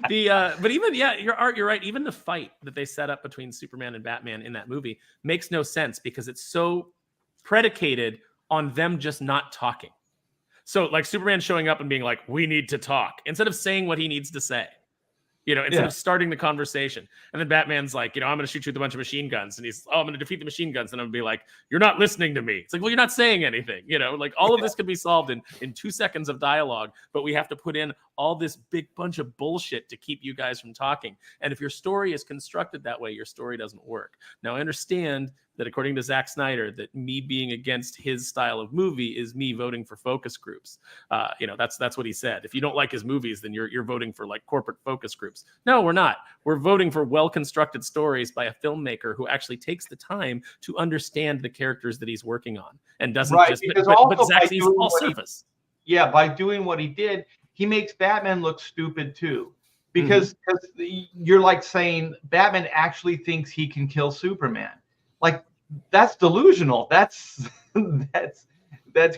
But even you're right. Even the fight that they set up between Superman and Batman in that movie makes no sense because it's so predicated on them just not talking. So like Superman showing up and being like, we need to talk, instead of saying what he needs to say, you know, instead of starting the conversation. And then Batman's like, you know, I'm going to shoot you with a bunch of machine guns. And he's, I'm going to defeat the machine guns. And I'm going to be like, you're not listening to me. It's like, well, you're not saying anything, you know, like all of this could be solved in 2 seconds of dialogue, but we have to put in all this big bunch of bullshit to keep you guys from talking. And if your story is constructed that way, your story doesn't work. Now I understand that according to Zack Snyder, that me being against his style of movie is me voting for focus groups. You know, that's what he said. If you don't like his movies, then you're voting for like corporate focus groups. No, we're not. We're voting for well-constructed stories by a filmmaker who actually takes the time to understand the characters that he's working on and doesn't just. But Zack sees all surface. Yeah, by doing what he did, he makes Batman look stupid too. Because you're like saying Batman actually thinks he can kill Superman. Like that's delusional. That's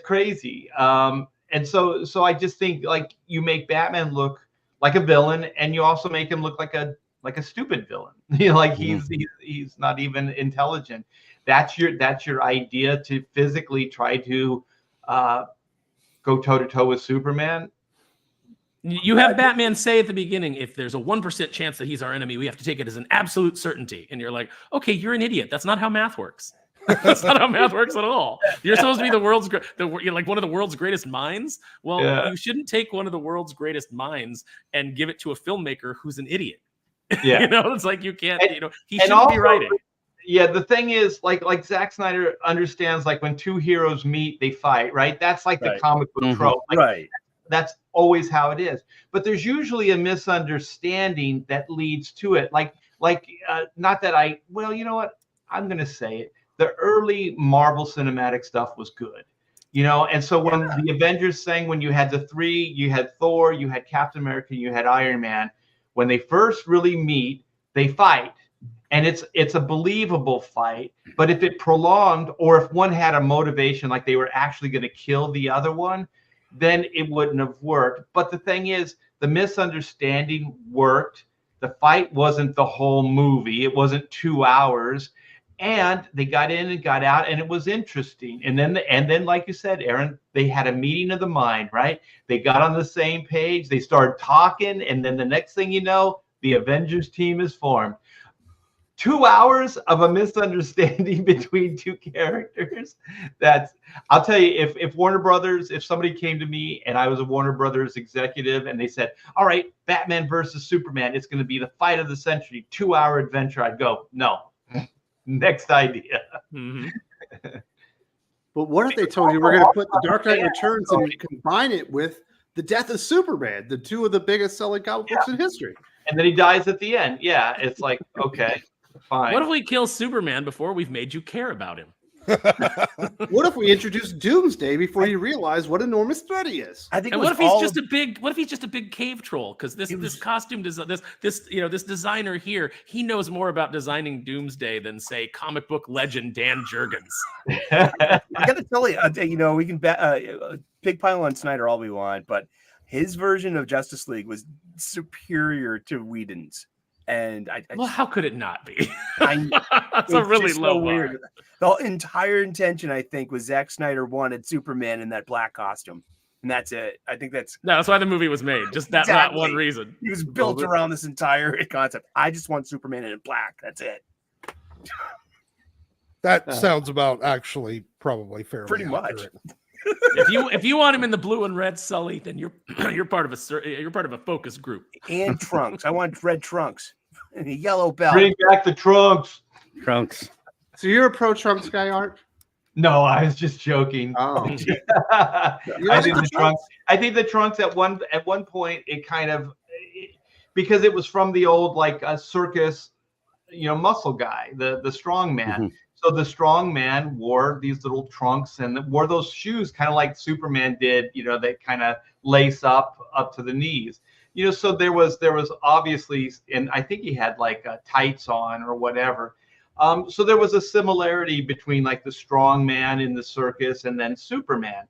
crazy. And so I just think like you make Batman look like a villain, and you also make him look like a stupid villain. You know, like he's not even intelligent. That's your idea to physically try to go toe to toe with Superman. You have Batman say at the beginning, if there's a 1% chance that he's our enemy, we have to take it as an absolute certainty. And you're like, okay, you're an idiot. That's not how math works. That's not how math works at all. You're supposed to be like one of the world's greatest minds. Well, you shouldn't take one of the world's greatest minds and give it to a filmmaker who's an idiot. Yeah. You know, it's like you can't, you know, he shouldn't be writing. Yeah, the thing is, like Zack Snyder understands, like when two heroes meet, they fight, right? That's like the comic book trope. Like, Right. That's always how it is. But there's usually a misunderstanding that leads to it. Not that well, you know what? I'm going to say it. The early Marvel cinematic stuff was good, you know? And so when the Avengers sang, when you had the three, you had Thor, you had Captain America, you had Iron Man, when they first really meet, they fight. And it's a believable fight. But if it prolonged, or if one had a motivation, like they were actually going to kill the other one, then it wouldn't have worked. But the thing is, the misunderstanding worked. The fight wasn't the whole movie. It wasn't 2 hours. And they got in and got out, and it was interesting. And then, like you said, Aaron, they had a meeting of the mind, right? They got on the same page. They started talking, and then the next thing you know, the Avengers team is formed. 2 hours of a misunderstanding between two characters. I'll tell you, if Warner Brothers, if somebody came to me and I was a Warner Brothers executive and they said, all right, Batman versus Superman, it's going to be the fight of the century, 2 hour adventure, I'd go, no. Next idea. But what if they told you we're going to put the Dark Knight Returns and combine it with the death of Superman, the two of the biggest selling comic books in history. And then he dies at the end. Yeah, it's like, okay, fine. What if we kill Superman before we've made you care about him? What if we introduce Doomsday before you realize what enormous threat he is? I think. And what if he's just a big? What if he's just a big cave troll? Because this costume design, this designer here, he knows more about designing Doomsday than say comic book legend Dan Jurgens. I got to tell you, we can big pile on Snyder all we want, but his version of Justice League was superior to Whedon's. And well, how could it not be? That's a really low bar. The entire intention, I think, was Zack Snyder wanted Superman in that black costume, and that's it. I think that's why the movie was made. Just that one reason. He was built around this entire concept. I just want Superman in black. That's it. That sounds about actually probably fairly pretty accurate. much. If you want him in the blue and red Sully, then you're part of a focus group. And trunks. I want red trunks and a yellow belt. Bring back the trunks. Trunks. So you're a pro Trunks guy, Art? No, I was just joking. Oh, I think the trunks at one point it kind of because it was from the old like circus, muscle guy, the strong man. Mm-hmm. So the strong man wore these little trunks and wore those shoes, kind of like Superman did. That kind of lace up to the knees. So there was obviously, and I think he had like tights on or whatever. So there was a similarity between like the strong man in the circus and then Superman.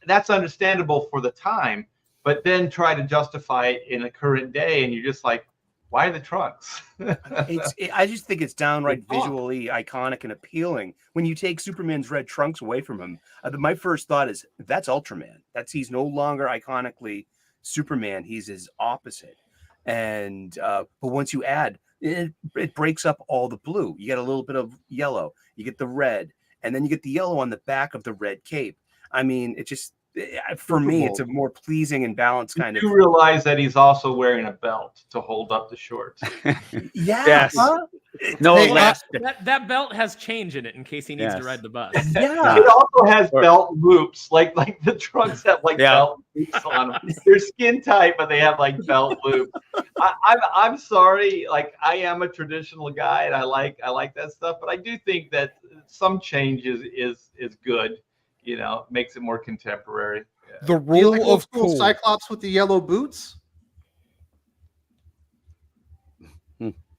That's understandable for the time, but then try to justify it in a current day, and you're just like, why the trunks? I just think it's downright visually iconic and appealing. When you take Superman's red trunks away from him, my first thought is that's Ultraman. He's no longer iconically Superman. He's his opposite. And but once you add, it breaks up all the blue. You get a little bit of yellow. You get the red, and then you get the yellow on the back of the red cape. I mean, it just. For me, it's a more pleasing and balanced kind of. You realize that he's also wearing a belt to hold up the shorts. Yeah. Yes. Huh? No elastic. That belt has change in it in case he needs to ride the bus. Yeah. It also has belt loops, like the trunks have like belt loops on them. They're skin tight, but they have like belt loops. I'm sorry, like I am a traditional guy and I like that stuff, but I do think that some change is good. Makes it more contemporary. Yeah. The role of cool Cyclops with the yellow boots.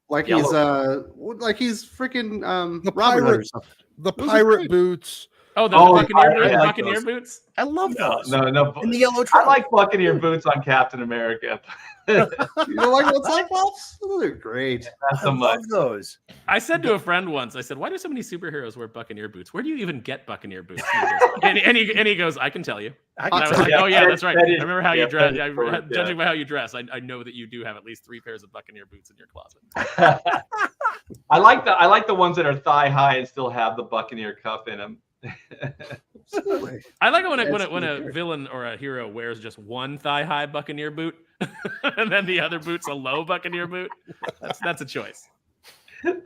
Like he's freaking the Robin Hood or pirate, something. the pirate boots. Oh, the Buccaneer boots. I love those. No. And the yellow I trunk. like Buccaneer boots on Captain America. You don't like what Cyclops? Oh, they're great. Not so I much. love those. I said to a friend once, I said, why do so many superheroes wear Buccaneer boots? Where do you even get Buccaneer boots? And he goes, I can tell you. I I was can like, tell oh yeah, that's right. I remember how you dress. correct, Judging by how you dress, I know that you do have at least 3 pairs of Buccaneer boots in your closet. I like the ones that are thigh high and still have the Buccaneer cuff in them. I like it when a villain or a hero wears just one thigh-high Buccaneer boot, and then the other boot's a low Buccaneer boot. That's a choice.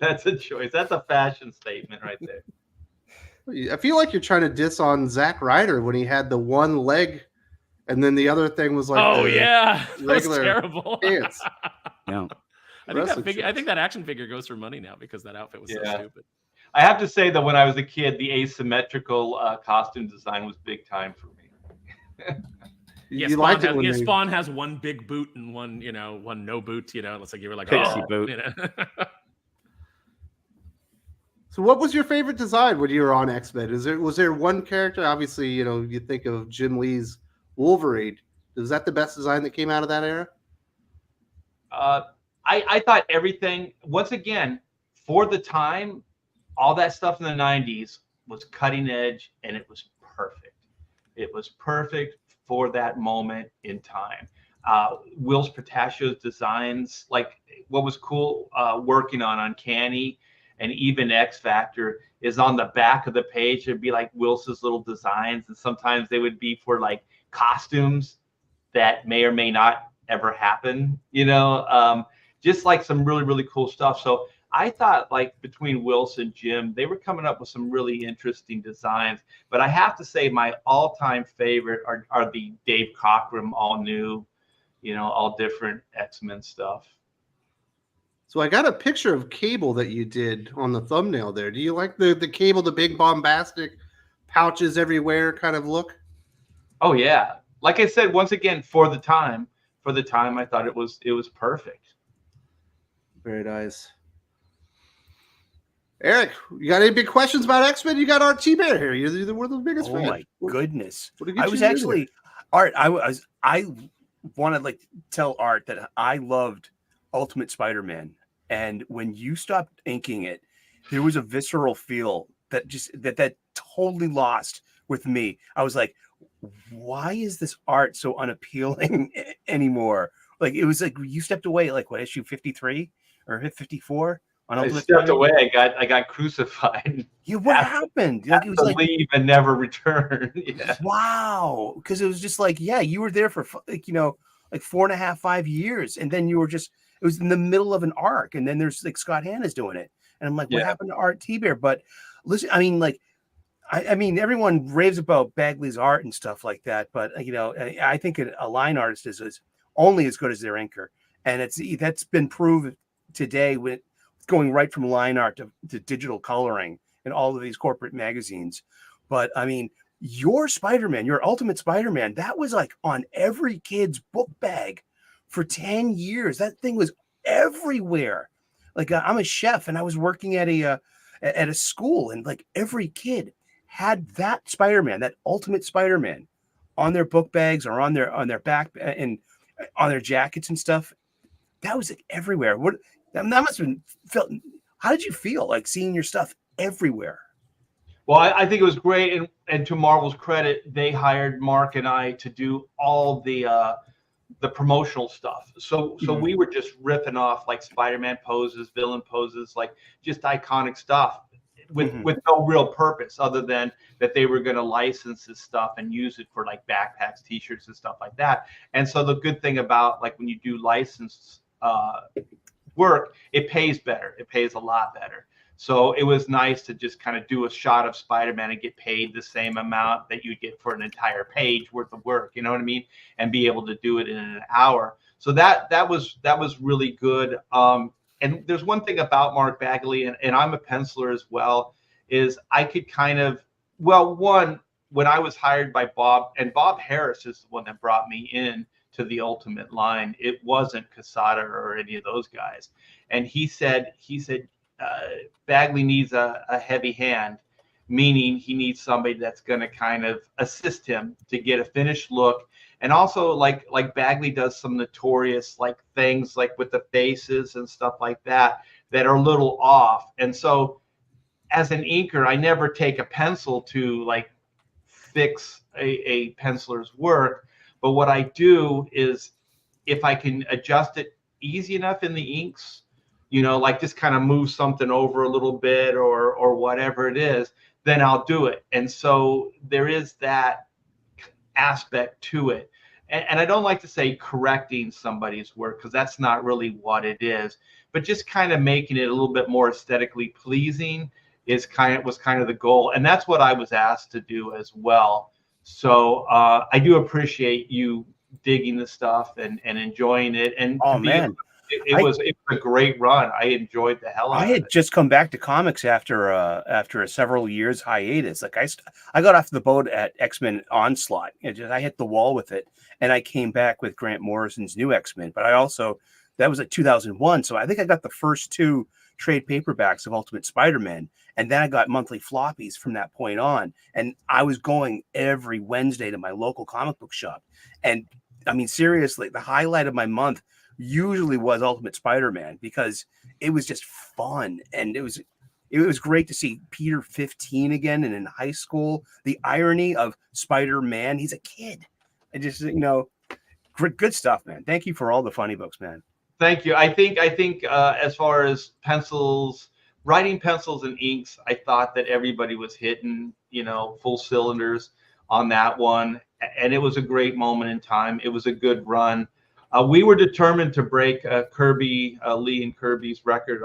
That's a choice. That's a fashion statement right there. I feel like you're trying to diss on Zack Ryder when he had the one leg, and then the other thing was like, regular terrible pants. Yeah. I think that action figure goes for money now because that outfit was so stupid. I have to say that when I was a kid, the asymmetrical costume design was big time for me. Yeah, Spawn has one big boot and one no boot. It's like you were like, Pixie boot. So what was your favorite design when you were on X-Men? Was there one character? Obviously, you think of Jim Lee's Wolverine. Is that the best design that came out of that era? I thought everything, once again, for the time, all that stuff in the 90s was cutting edge and it was perfect. It was perfect for that moment in time. Will's Patashio's designs, like what was cool working on Uncanny and even X Factor is on the back of the page. It'd be like Wilson's little designs, and sometimes they would be for like costumes that may or may not ever happen, just like some really, really cool stuff. So I thought like between Wilson, Jim, they were coming up with some really interesting designs. But I have to say my all-time favorite are the Dave Cockrum all new, all different X-Men stuff. So I got a picture of Cable that you did on the thumbnail there. Do you like the Cable, the big bombastic pouches everywhere kind of look? Oh yeah. Like I said, once again, for the time, I thought it was perfect. Very nice. Eric, you got any big questions about X-Men? You got Art Thibert here. You're one of the biggest fans. Oh my goodness! What did you I was choose actually Art. I want to like tell Art that I loved Ultimate Spider-Man, and when you stopped inking it, there was a visceral feel that just that totally lost with me. I was like, why is this art so unappealing anymore? Like it was like you stepped away. Like what, issue 53 or 54? I stepped away. I got crucified. Yeah, what happened? Like it was like leave and never return. Yeah. Wow, because it was just like, yeah, you were there for like 4.5, 5 years, and then you were just it was in the middle of an arc, and then there's like Scott Hanna's doing it, and I'm like, what happened to Art Thibert? But listen, I mean, like, I mean, everyone raves about Bagley's art and stuff like that, but I think a line artist is only as good as their inker, and that's been proven today with going right from line art to digital coloring in all of these corporate magazines. But I mean, your Spider-Man, your Ultimate Spider-Man, that was like on every kid's book bag for 10 years. That thing was everywhere. Like I'm a chef and I was working at a school, and like every kid had that Spider-Man, that Ultimate Spider-Man on their book bags or on their back and on their jackets and stuff. That was like everywhere. That must have been felt. How did you feel like seeing your stuff everywhere? Well, I think it was great, and to Marvel's credit, they hired Mark and I to do all the promotional stuff. So we were just ripping off like Spider-Man poses, villain poses, like just iconic stuff with no real purpose other than that they were going to license this stuff and use it for like backpacks, T-shirts, and stuff like that. And so the good thing about like when you do licensed work, it pays better. It pays a lot better. So it was nice to just kind of do a shot of Spider-Man and get paid the same amount that you'd get for an entire page worth of work, you know what I mean? And be able to do it in an hour. So that was really good. And there's one thing about Mark Bagley, and I'm a penciler as well, is I could kind of, when I was hired by Bob, and Bob Harris is the one that brought me in to the Ultimate line. It wasn't Quesada or any of those guys. And he said, Bagley needs a heavy hand, meaning he needs somebody that's going to kind of assist him to get a finished look. And also like Bagley does some notorious like things like with the faces and stuff like that are a little off. And so as an inker, I never take a pencil to like fix a penciler's work. But what I do is if I can adjust it easy enough in the inks, like just kind of move something over a little bit or whatever it is, then I'll do it. And so there is that aspect to it. And I don't like to say correcting somebody's work because that's not really what it is, but just kind of making it a little bit more aesthetically pleasing was kind of the goal. And that's what I was asked to do as well. So I do appreciate you digging the stuff and enjoying it. And man, it was a great run. I enjoyed the hell out of it. I had just come back to comics after a several years hiatus. Like I got off the boat at X-Men Onslaught. I hit the wall with it, and I came back with Grant Morrison's new X-Men. But that was like 2001. So I think I got the first 2 trade paperbacks of Ultimate Spider-Man, and then I got monthly floppies from that point on. And I was going every Wednesday to my local comic book shop. And I mean, seriously, the highlight of my month usually was Ultimate Spider-Man because it was just fun, and it was great to see Peter 15 again and in high school. The irony of Spider-Man, he's a kid, and just good stuff, man. Thank you for all the funny books, man. Thank you. I think as far as writing pencils and inks, I thought that everybody was hitting full cylinders on that one, and it was a great moment in time. It was a good run. We were determined to break Lee and Kirby's record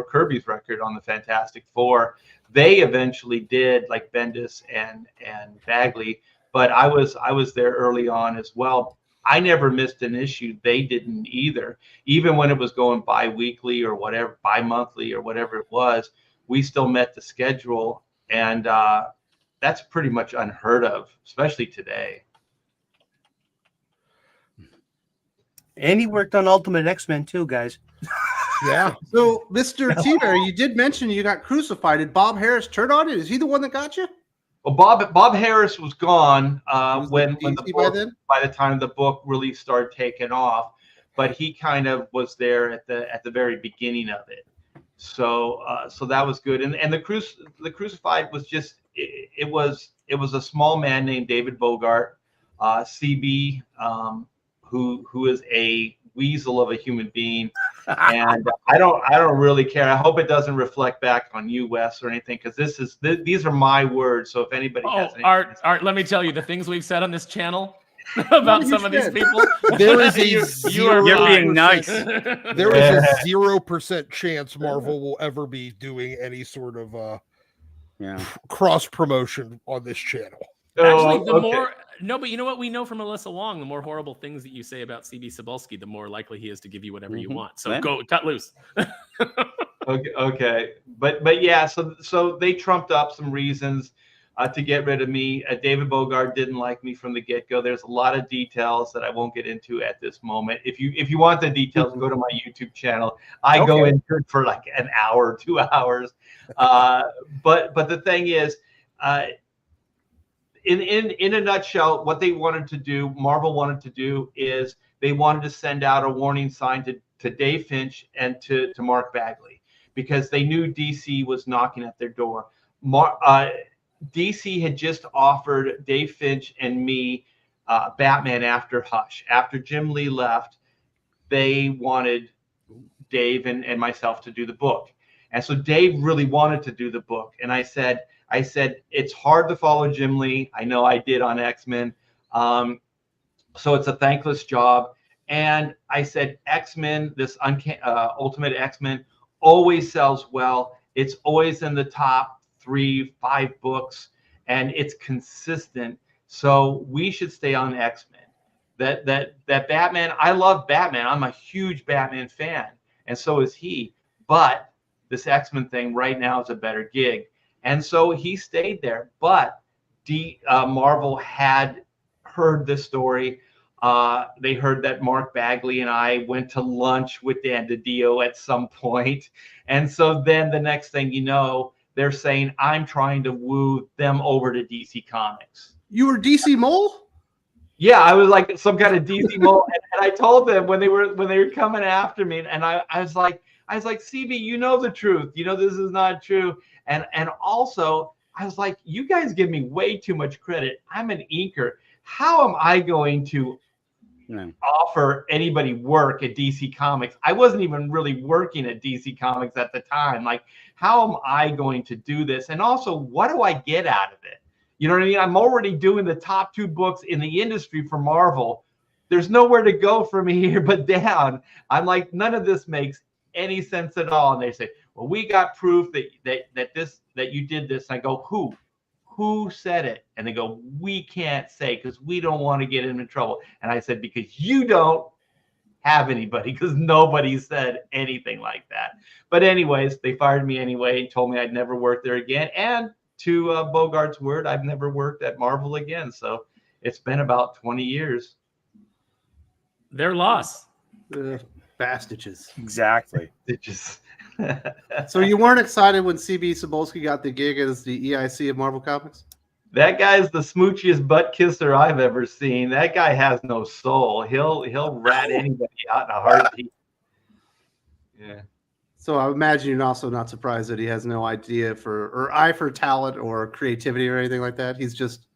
Kirby's record on the Fantastic Four. They eventually did, like Bendis and Bagley, but I was there early on as well. I never missed an issue. They didn't either. Even when it was going bi-weekly or whatever, bi-monthly or whatever it was, we still met the schedule, and that's pretty much unheard of, especially today. And he worked on Ultimate X-Men too, guys. Yeah. So, Mr. Thibert, you did mention you got crucified. Did Bob Harris turn on it? Is he the one that got you? Well, Bob Harris was gone when DC the by book, then? by the time the book really started taking off, but he kind of was there at the very beginning of it. So that was good. And the Crucified was just it was a small man named David Bogart, CB, who is a weasel of a human being. And I don't really care. I hope it doesn't reflect back on you, Wes, or anything, because these are my words. So if anybody has anything, Art, let me tell you the things we've said on this channel about some of these people. There is a You're being nice. There is a 0% chance Marvel will ever be doing any sort of cross promotion on this channel. Actually, the okay. more but you know what we know from Alyssa Wong, the more horrible things that you say about CB Cebulski, the more likely he is to give you whatever you want. So go cut loose. Okay. But yeah, so they trumped up some reasons to get rid of me. David Bogart didn't like me from the get-go. There's a lot of details that I won't get into at this moment. If you want the details, go to my YouTube channel. I go into it for like an hour, 2 hours. But the thing is, in a nutshell, what they wanted to do, Marvel wanted to do, is they wanted to send out a warning sign to Dave Finch and to Mark Bagley, because they knew DC was knocking at their door. DC had just offered Dave Finch and me Batman after Hush. After Jim Lee left, they wanted Dave and myself to do the book. And so Dave really wanted to do the book. And I said, it's hard to follow Jim Lee. I know I did on X-Men. So it's a thankless job. And I said, X-Men, this Ultimate X-Men always sells well. It's always in the top 3-5 books, and it's consistent. So we should stay on X-Men. That Batman, I love Batman. I'm a huge Batman fan, and so is he. But this X-Men thing right now is a better gig. And so he stayed there. But Marvel had heard this story. They heard that Mark Bagley and I went to lunch with Dan DiDio at some point. And so then the next thing you know, they're saying I'm trying to woo them over to DC Comics. You were DC Mole? Yeah, I was like some kind of DC Mole. And I told them when they were coming after me, and I was like, CB, you know the truth. You know this is not true. And also, I was like, you guys give me way too much credit. I'm an inker. How am I going to offer anybody work at DC Comics? I wasn't even really working at DC Comics at the time. Like, how am I going to do this? And also, what do I get out of it? You know what I mean? I'm already doing the top 2 books in the industry for Marvel. There's nowhere to go for me here but down. I'm like, none of this makes any sense at all. And they say, well, we got proof that you did this. And I go, who said it? And they go, we can't say because we don't want to get him in trouble. And I said, because you don't have anybody, because nobody said anything like that. But anyways, they fired me anyway and told me I'd never work there again. And to Bogart's word, I've never worked at Marvel again. So it's been about 20 years. Their loss. Bastages. Exactly. It just So you weren't excited when CB Cebulski got the gig as the EIC of Marvel Comics? That guy's the smoochiest butt kisser I've ever seen. That guy has no soul. He'll rat anybody out in a heartbeat. Yeah. So I imagine you're also not surprised that he has no idea or eye for talent or creativity or anything like that. He's just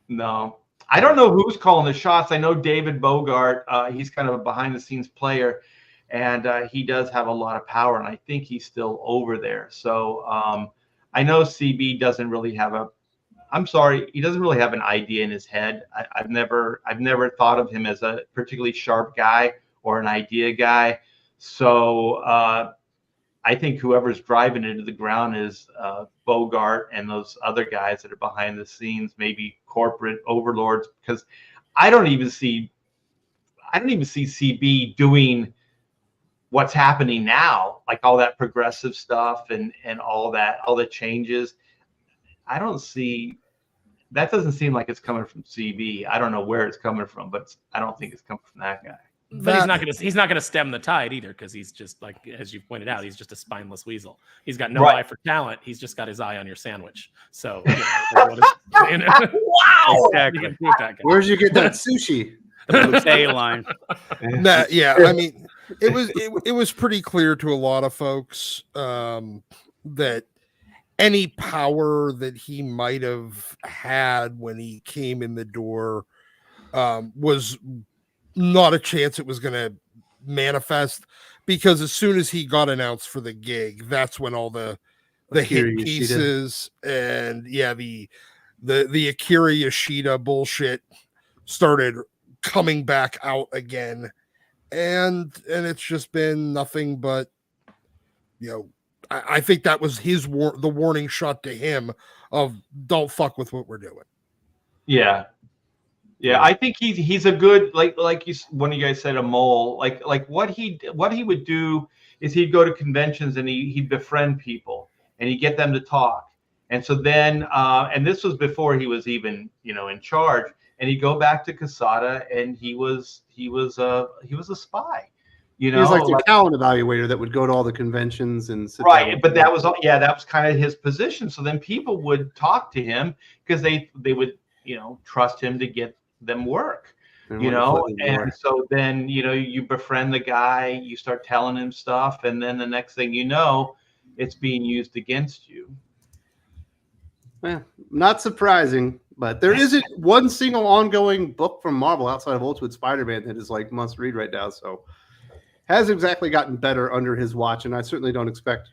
No. I don't know who's calling the shots. I know David Bogart. He's kind of a behind-the-scenes player, and he does have a lot of power, and I think he's still over there. So I know CB doesn't really have he doesn't really have an idea in his head. I've never thought of him as a particularly sharp guy or an idea guy. So I think whoever's driving it to the ground is Bogart and those other guys that are behind the scenes, maybe corporate overlords, because I don't even see CB doing what's happening now, like all that progressive stuff and all the changes. I don't see that. Doesn't seem like it's coming from CB. I don't know where it's coming from, but I don't think it's coming from that guy. But he's not gonna stem the tide either, because he's just, like, as you pointed out, he's just a spineless weasel. He's got no eye for talent. He's just got his eye on your sandwich. So wow, exactly. Where'd you get that sushi? A-line. Yeah, I mean, it was pretty clear to a lot of folks that any power that he might have had when he came in the door was not a chance it was going to manifest, because as soon as he got announced for the gig, that's when all the hit pieces and the Akira Yoshida bullshit started coming back out again, and it's just been nothing but, I think that was the warning shot to him of don't fuck with what we're doing. Yeah, I think he's a good, like one of you guys said, a mole. Like what he would do is he'd go to conventions and he'd befriend people and he'd get them to talk. And so then, and this was before he was even in charge. And he'd go back to Casada and he was a spy. He was like the talent evaluator that would go to all the conventions and sit right. But that was kind of his position. So then people would talk to him because they would trust him to get them work, and so then you befriend the guy, you start telling him stuff, and then the next thing you know, it's being used against you. Well, not surprising, but there isn't one single ongoing book from Marvel outside of Ultimate Spider-Man that is like must read right now. So hasn't exactly gotten better under his watch, and I certainly don't expect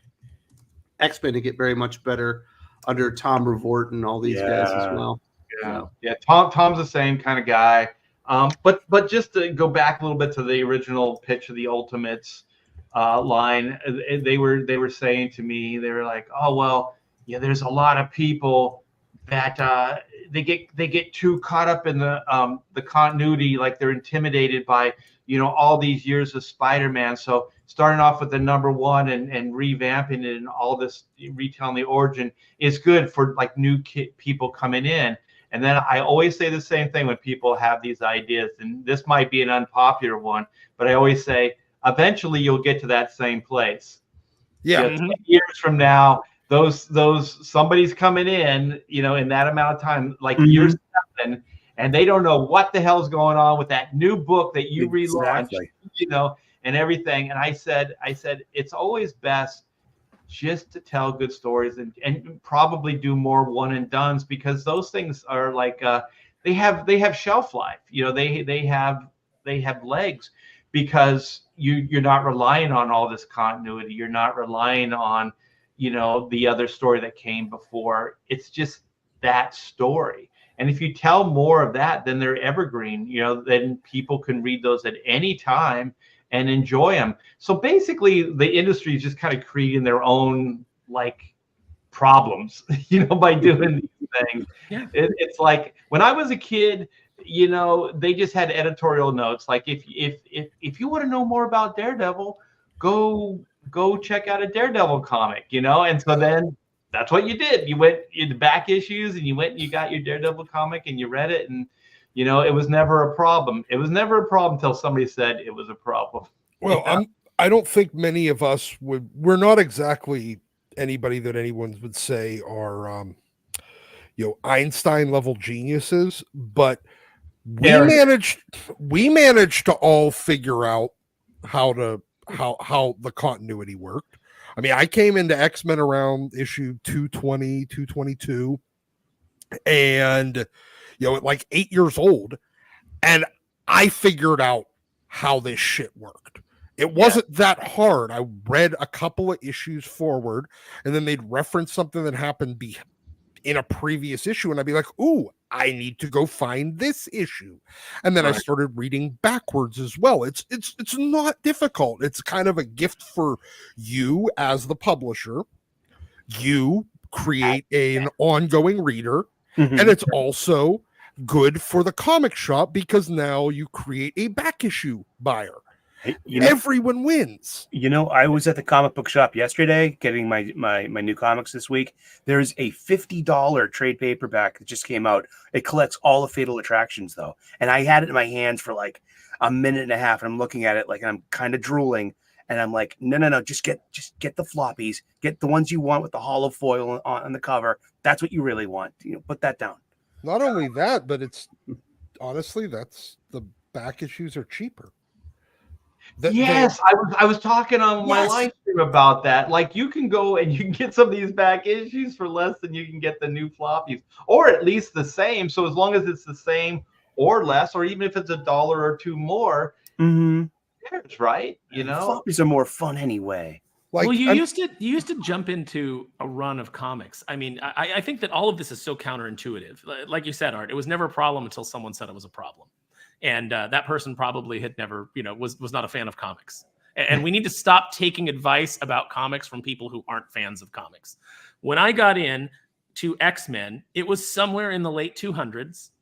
X-Men to get very much better under Tom Revort and all these guys as well. Yeah. Tom's the same kind of guy. But just to go back a little bit to the original pitch of the Ultimates line, they were saying to me, they were like, oh well, there's a lot of people that they get too caught up in the continuity, like they're intimidated by all these years of Spider-Man. So starting off with the number one and revamping it and all this, retelling the origin is good for like new people coming in. And then I always say the same thing when people have these ideas, and this might be an unpopular one, but I always say, eventually you'll get to that same place. Yeah. 10 years from now, those somebody's coming in, in that amount of time, like year 7, and they don't know what the hell's going on with that new book that you relaunched, and everything. And I said, it's always best just to tell good stories and probably do more one and dones, because those things are like they have shelf life. They have legs, because you're not relying on all this continuity. You're not relying on the other story that came before. It's just that story. And if you tell more of that, then they're evergreen. Then people can read those at any time and enjoy them. So basically, the industry is just kind of creating their own problems, by doing these things. Yeah. It's like when I was a kid, they just had editorial notes like, if you want to know more about Daredevil, go check out a Daredevil comic, and so then that's what you did. You went in the back issues and you got your Daredevil comic and you read it, and it was never a problem. It was never a problem until somebody said it was a problem. Well, I don't think many of us we're not exactly anybody that anyone would say are Einstein level geniuses, but we managed to all figure out how the continuity worked. I mean, I came into X-Men around issue 220, 222, and at like 8 years old, and I figured out how this shit worked. It wasn't that hard. I read a couple of issues forward, and then they'd reference something that happened in a previous issue, and I'd be like, ooh, I need to go find this issue. And then I started reading backwards as well. It's not difficult. It's kind of a gift for you as the publisher. You create an ongoing reader, and it's also good for the comic shop because now you create a back issue buyer. Everyone wins. I was at the comic book shop yesterday getting my new comics this week. There's a $50 trade paperback that just came out. It collects all the Fatal Attractions, though. And I had it in my hands for like a minute and a half, and I'm looking at it like I'm kind of drooling. And I'm like, no, just get the floppies. Get the ones you want with the hollow foil on the cover. That's what you really want. Put that down. Not only that, but it's honestly, that's the back issues are cheaper. I was talking on my live stream about that. Like, you can go and you can get some of these back issues for less than you can get the new floppies, or at least the same. So as long as it's the same or less, or even if it's $1 or $2 more, cares, right? Floppies are more fun anyway. Well, you used to jump into a run of comics. I mean, I think that all of this is so counterintuitive. Like you said, Art, it was never a problem until someone said it was a problem. And that person probably had never, was not a fan of comics. And we need to stop taking advice about comics from people who aren't fans of comics. When I got in to X-Men, it was somewhere in the late 200s.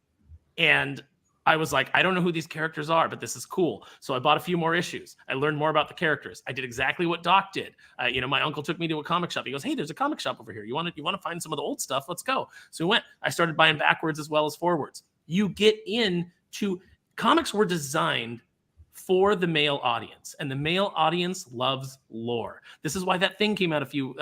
And I was like, I don't know who these characters are, but this is cool. So I bought a few more issues. I learned more about the characters. I did exactly what Doc did. My uncle took me to a comic shop. He goes, hey, there's a comic shop over here. You want to find some of the old stuff? Let's go. So we went. I started buying backwards as well as forwards. You get into... Comics were designed for the male audience, and the male audience loves lore. This is why that thing came out a few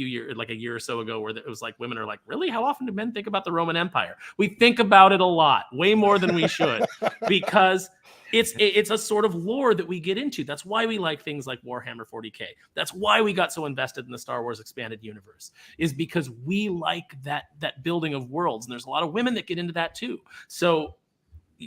years, like a year or so ago, where it was like women are like, really? How often do men think about the Roman Empire? We think about it a lot, way more than we should, because it's a sort of lore that we get into. That's why we like things like Warhammer 40K. That's why we got so invested in the Star Wars expanded universe, is because we like that building of worlds, and there's a lot of women that get into that too. So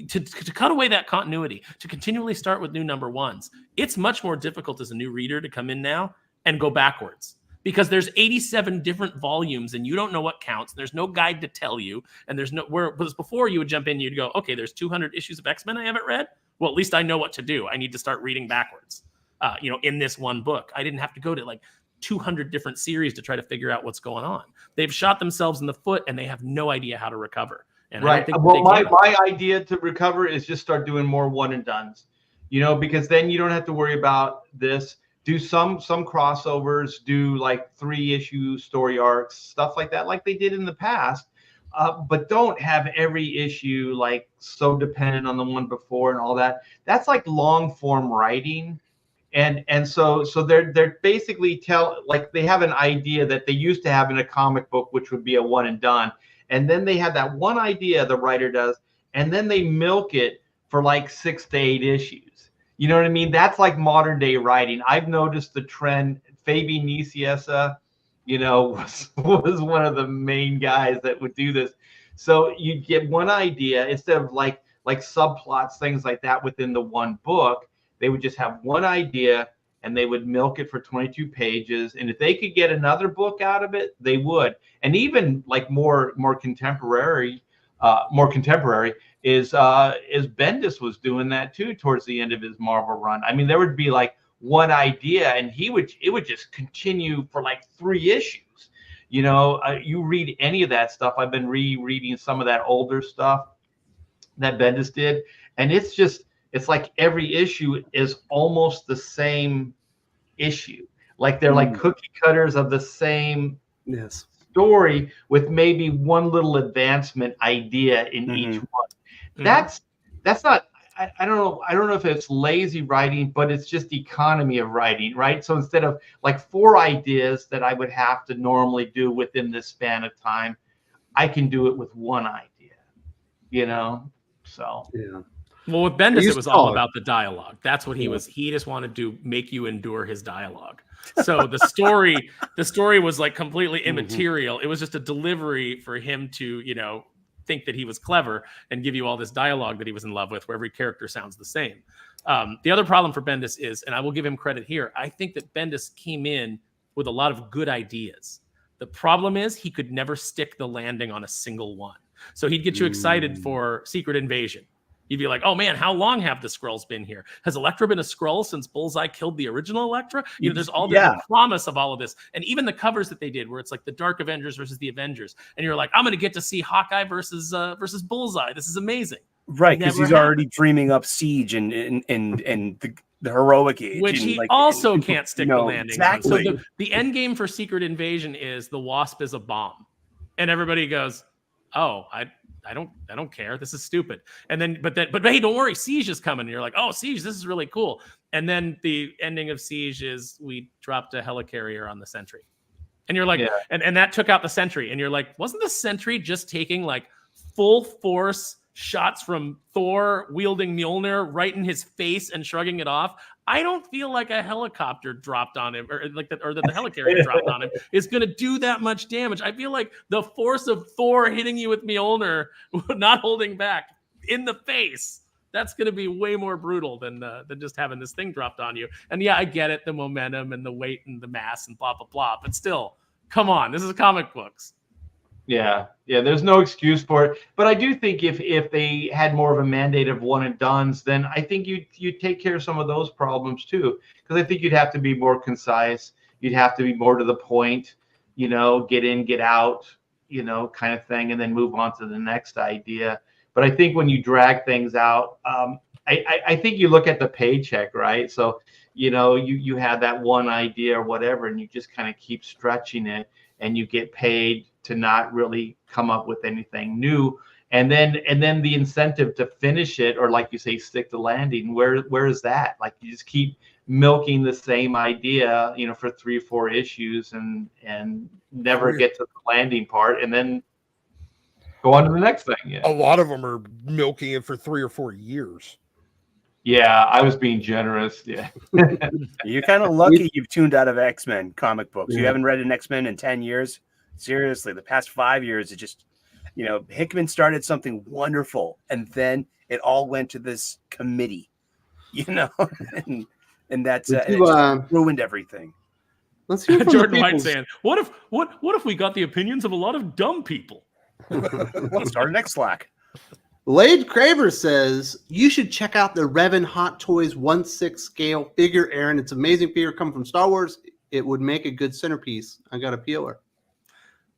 to cut away that continuity, to continually start with new number ones, it's much more difficult as a new reader to come in now and go backwards, because there's 87 different volumes and you don't know what counts. There's no guide to tell you. And there's because before you would jump in, you'd go, okay, there's 200 issues of X-Men I haven't read. Well, at least I know what to do. I need to start reading backwards, in this one book. I didn't have to go to like 200 different series to try to figure out what's going on. They've shot themselves in the foot and they have no idea how to recover. And right. Well, my idea to recover is just start doing more one and dones, because then you don't have to worry about this. Do some crossovers, do like 3-issue story arcs, stuff like that, like they did in the past. But don't have every issue like so dependent on the one before and all that. That's like long form writing. And so they're basically they have an idea that they used to have in a comic book, which would be a one and done. And then they have that one idea the writer does, and then they milk it for like 6 to 8 issues. You know what I mean? That's like modern day writing. I've noticed the trend. Fabi Nicieza, was one of the main guys that would do this. So you get one idea instead of like subplots, things like that within the one book. They would just have one idea and they would milk it for 22 pages. And if they could get another book out of it, they would. And even like more contemporary is Bendis was doing that too towards the end of his Marvel run. I mean, there would be like one idea and it would just continue for like 3 issues. You read any of that stuff. I've been rereading some of that older stuff that Bendis did, and it's like every issue is almost the same issue. Like they're like cookie cutters of the same story with maybe one little advancement idea in each one. That's not, I don't know if it's lazy writing, but it's just economy of writing, right? So instead of like 4 ideas that I would have to normally do within this span of time, I can do it with one idea, so. Yeah. Well, with Bendis, it was all about the dialogue. That's what he was. He just wanted to make you endure his dialogue. So the story was like completely immaterial. It was just a delivery for him to, think that he was clever and give you all this dialogue that he was in love with, where every character sounds the same. The other problem for Bendis is, and I will give him credit here, I think that Bendis came in with a lot of good ideas, The problem is he could never stick the landing on a single one. So he'd get you excited for Secret Invasion. You'd be like, oh man, how long have the Skrulls been here? Has Elektra been a Skrull since Bullseye killed the original Elektra? You know, there's all the promise of all of this. And even the covers that they did where it's like the Dark Avengers versus the Avengers. And you're like, I'm going to get to see Hawkeye versus Bullseye. This is amazing. Right, because he's already dreaming up Siege and the heroic age. Which he also can't stick the landing exactly. on. So the end game for Secret Invasion is the Wasp is a bomb. And everybody goes, oh, I don't care. This is stupid. And then, but hey, don't worry, Siege is coming. And you're like, oh, Siege, this is really cool. And then the ending of Siege is we dropped a helicarrier on the Sentry. And you're like, and that took out the Sentry. And you're like, wasn't the Sentry just taking like full force shots from Thor wielding Mjolnir right in his face and shrugging it off? I don't feel like a helicopter dropped on him or that the helicarrier dropped on him is going to do that much damage. I feel like the force of Thor hitting you with Mjolnir, not holding back in the face, that's going to be way more brutal than just having this thing dropped on you. And yeah, I get it, the momentum and the weight and the mass and blah, blah, blah. But still, come on, this is comic books. Yeah, there's no excuse for it. But I do think if they had more of a mandate of one and dones, then I think you'd take care of some of those problems too. Because I think you'd have to be more concise. You'd have to be more to the point, you know, get in, get out, you know, kind of thing, and then move on to the next idea. But I think when you drag things out, I think you look at the paycheck, right? So, you know, you have that one idea or whatever, and you just kind of keep stretching it, and you get paid to not really come up with anything new. And then the incentive to finish it, or like you say, stick the landing, where is that? Like you just keep milking the same idea, you know, for 3 or 4 issues and never get to the landing part, and then go on to the next thing. Yeah. A lot of them are milking it for 3 or 4 years. Yeah, I was being generous. Yeah. You're kind of lucky you've tuned out of X-Men comic books. You haven't read an X-Men in 10 years. Seriously, the past 5 years, it just, you know, Hickman started something wonderful, and then it all went to this committee, you know, and that's it ruined everything. Let's hear from Jordan White saying, "What if we got the opinions of a lot of dumb people?" Let's start an X-Slack. Lade Craver says you should check out the Revan Hot Toys 1/6 scale figure, Aaron. It's an amazing figure coming from Star Wars. It would make a good centerpiece. I got a peeler.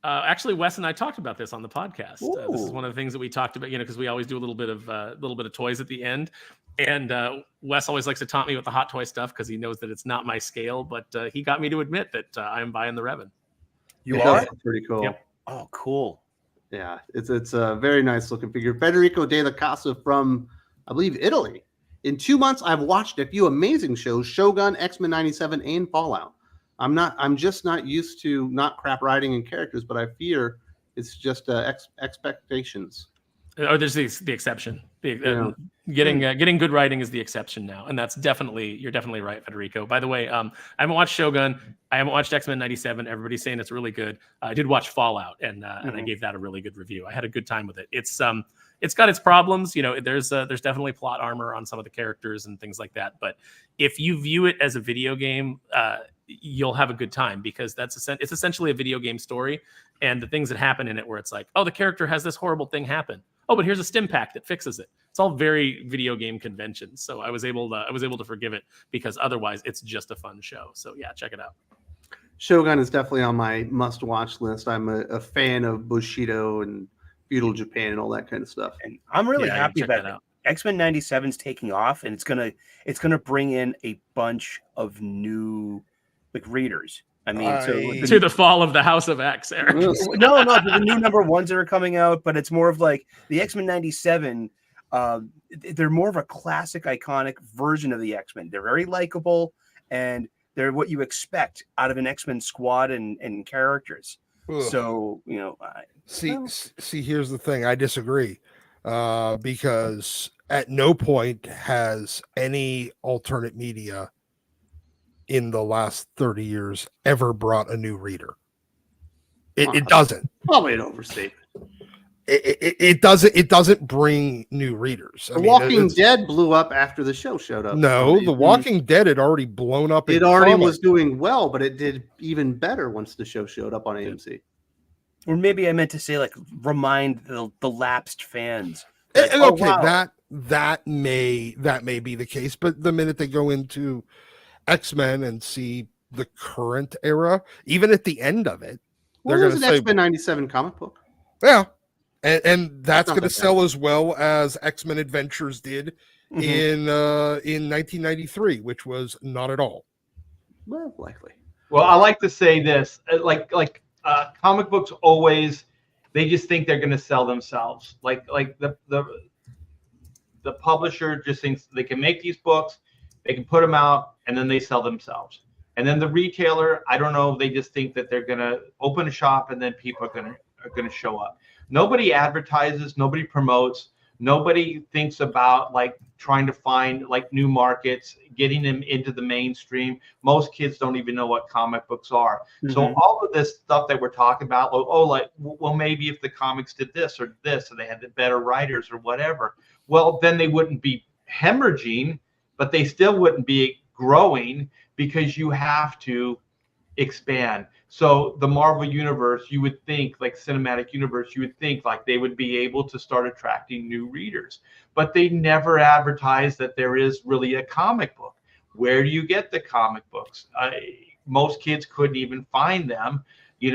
Actually, Wes and I talked about this on the podcast. This is one of the things that we talked about, you know, because we always do a little bit of toys at the end. And Wes always likes to taunt me with the Hot Toy stuff because he knows that it's not my scale. But he got me to admit that I'm buying the Revan. You are? Pretty cool. Yep. Oh, cool. Yeah, it's a very nice looking figure. Federico De La Casa from, I believe, Italy. In 2 months, I've watched a few amazing shows: Shogun, X-Men '97, and Fallout. I'm just not used to not crap writing and characters, but I fear it's just expectations. Or there's the exception. Getting good writing is the exception now, and you're definitely right, Federico. By the way, I haven't watched Shogun. I haven't watched X-Men '97. Everybody's saying it's really good. I did watch Fallout, and I gave that a really good review. I had a good time with it. It's got its problems. You know, there's definitely plot armor on some of the characters and things like that. But if you view it as a video game, you'll have a good time because it's essentially a video game story, and the things that happen in it where it's like, oh, the character has this horrible thing happen. Oh, but here's a stim pack that fixes it. It's all very video game conventions. So I was able to forgive it because otherwise it's just a fun show. So yeah, check it out. Shogun is definitely on my must-watch list. I'm a fan of Bushido and feudal Japan and all that kind of stuff. And I'm really happy that X-Men '97 is taking off, and it's gonna bring in a bunch of new readers. I mean, to the fall of the House of X, Eric. No, the new number ones that are coming out, but it's more of like the X-Men '97. They're more of a classic, iconic version of the X-Men. They're very likable, and they're what you expect out of an X-Men squad and characters. Ugh. So, you know, see, here's the thing. I disagree because at no point has any alternate media in the last 30 years ever brought a new reader. It doesn't. Probably an overstatement. it doesn't bring new readers. The Walking Dead blew up after the show showed up. No, The Walking Dead had already blown up. It already was doing well, but it did even better once the show showed up on AMC. Or maybe I meant to say, like, remind the lapsed fans. Like, okay, wow. that may be the case, but the minute they go into X-Men and see the current era, even at the end of it, they're going to say X-Men 97 comic book. Yeah. And that's going to sell as well as X-Men Adventures did in 1993, which was not at all. Well, likely. Well, I like to say this, comic books always, they just think they're going to sell themselves. Like the publisher just thinks they can make these books, they can put them out, and then they sell themselves. And then the retailer, I don't know, they just think that they're going to open a shop and then people are going to show up. Nobody advertises, nobody promotes, nobody thinks about like trying to find like new markets, getting them into the mainstream. Most kids don't even know what comic books are. So all of this stuff that we're talking about, well, maybe if the comics did this or they had the better writers or whatever, well, then they wouldn't be hemorrhaging, but they still wouldn't be growing because you have to expand. So the Marvel universe, you would think, like cinematic universe, you would think like they would be able to start attracting new readers, but they never advertise that there is really a comic book. Where do you get the comic books? Most kids couldn't even find them. They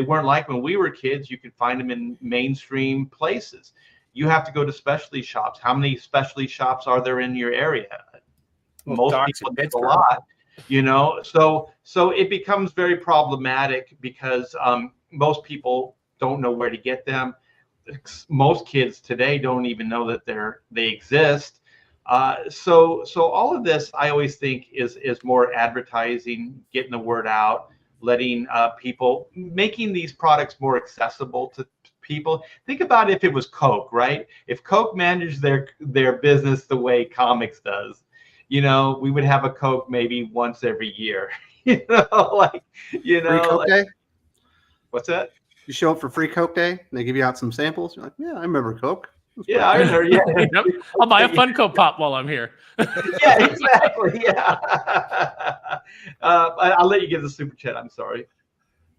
weren't like when we were kids. You could find them in mainstream places. You have to go to specialty shops. How many specialty shops are there in your area? Most people, it's a lot. So it becomes very problematic because most people don't know where to get them. Most kids today don't even know that they exist. So all of this, I always think, is more advertising, getting the word out, letting people, making these products more accessible to people. Think about if it was Coke, right? If Coke managed their business the way comics does, we would have a Coke maybe once every year. Free Coke Day? What's that? You show up for Free Coke Day, and they give you out some samples. You're like, yeah, I remember Coke. Yeah, I remember. Yeah, Yep. I'll buy a Funko Pop while I'm here. Yeah, exactly. Yeah. I'll let you give the super chat. I'm sorry.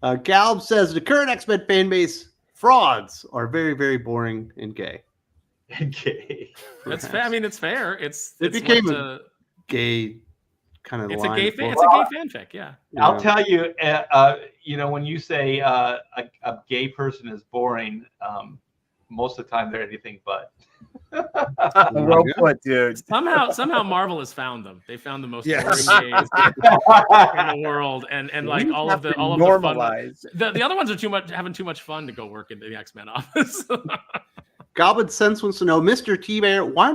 Galb says the current X-Men fan base frauds are very, very boring and gay. Gay. That's fair. I mean, it's fair. It became a gay kind of. It's a gay fanfic. Yeah. I'll tell you. When you say a gay person is boring, most of the time they're anything but. Well put, dude. Somehow Marvel has found them. They found the most boring gays in the world, and like all of the fun. The other ones are having too much fun to go work in the X-Men office. Goblin Sense wants to know, Mr. Thibert, why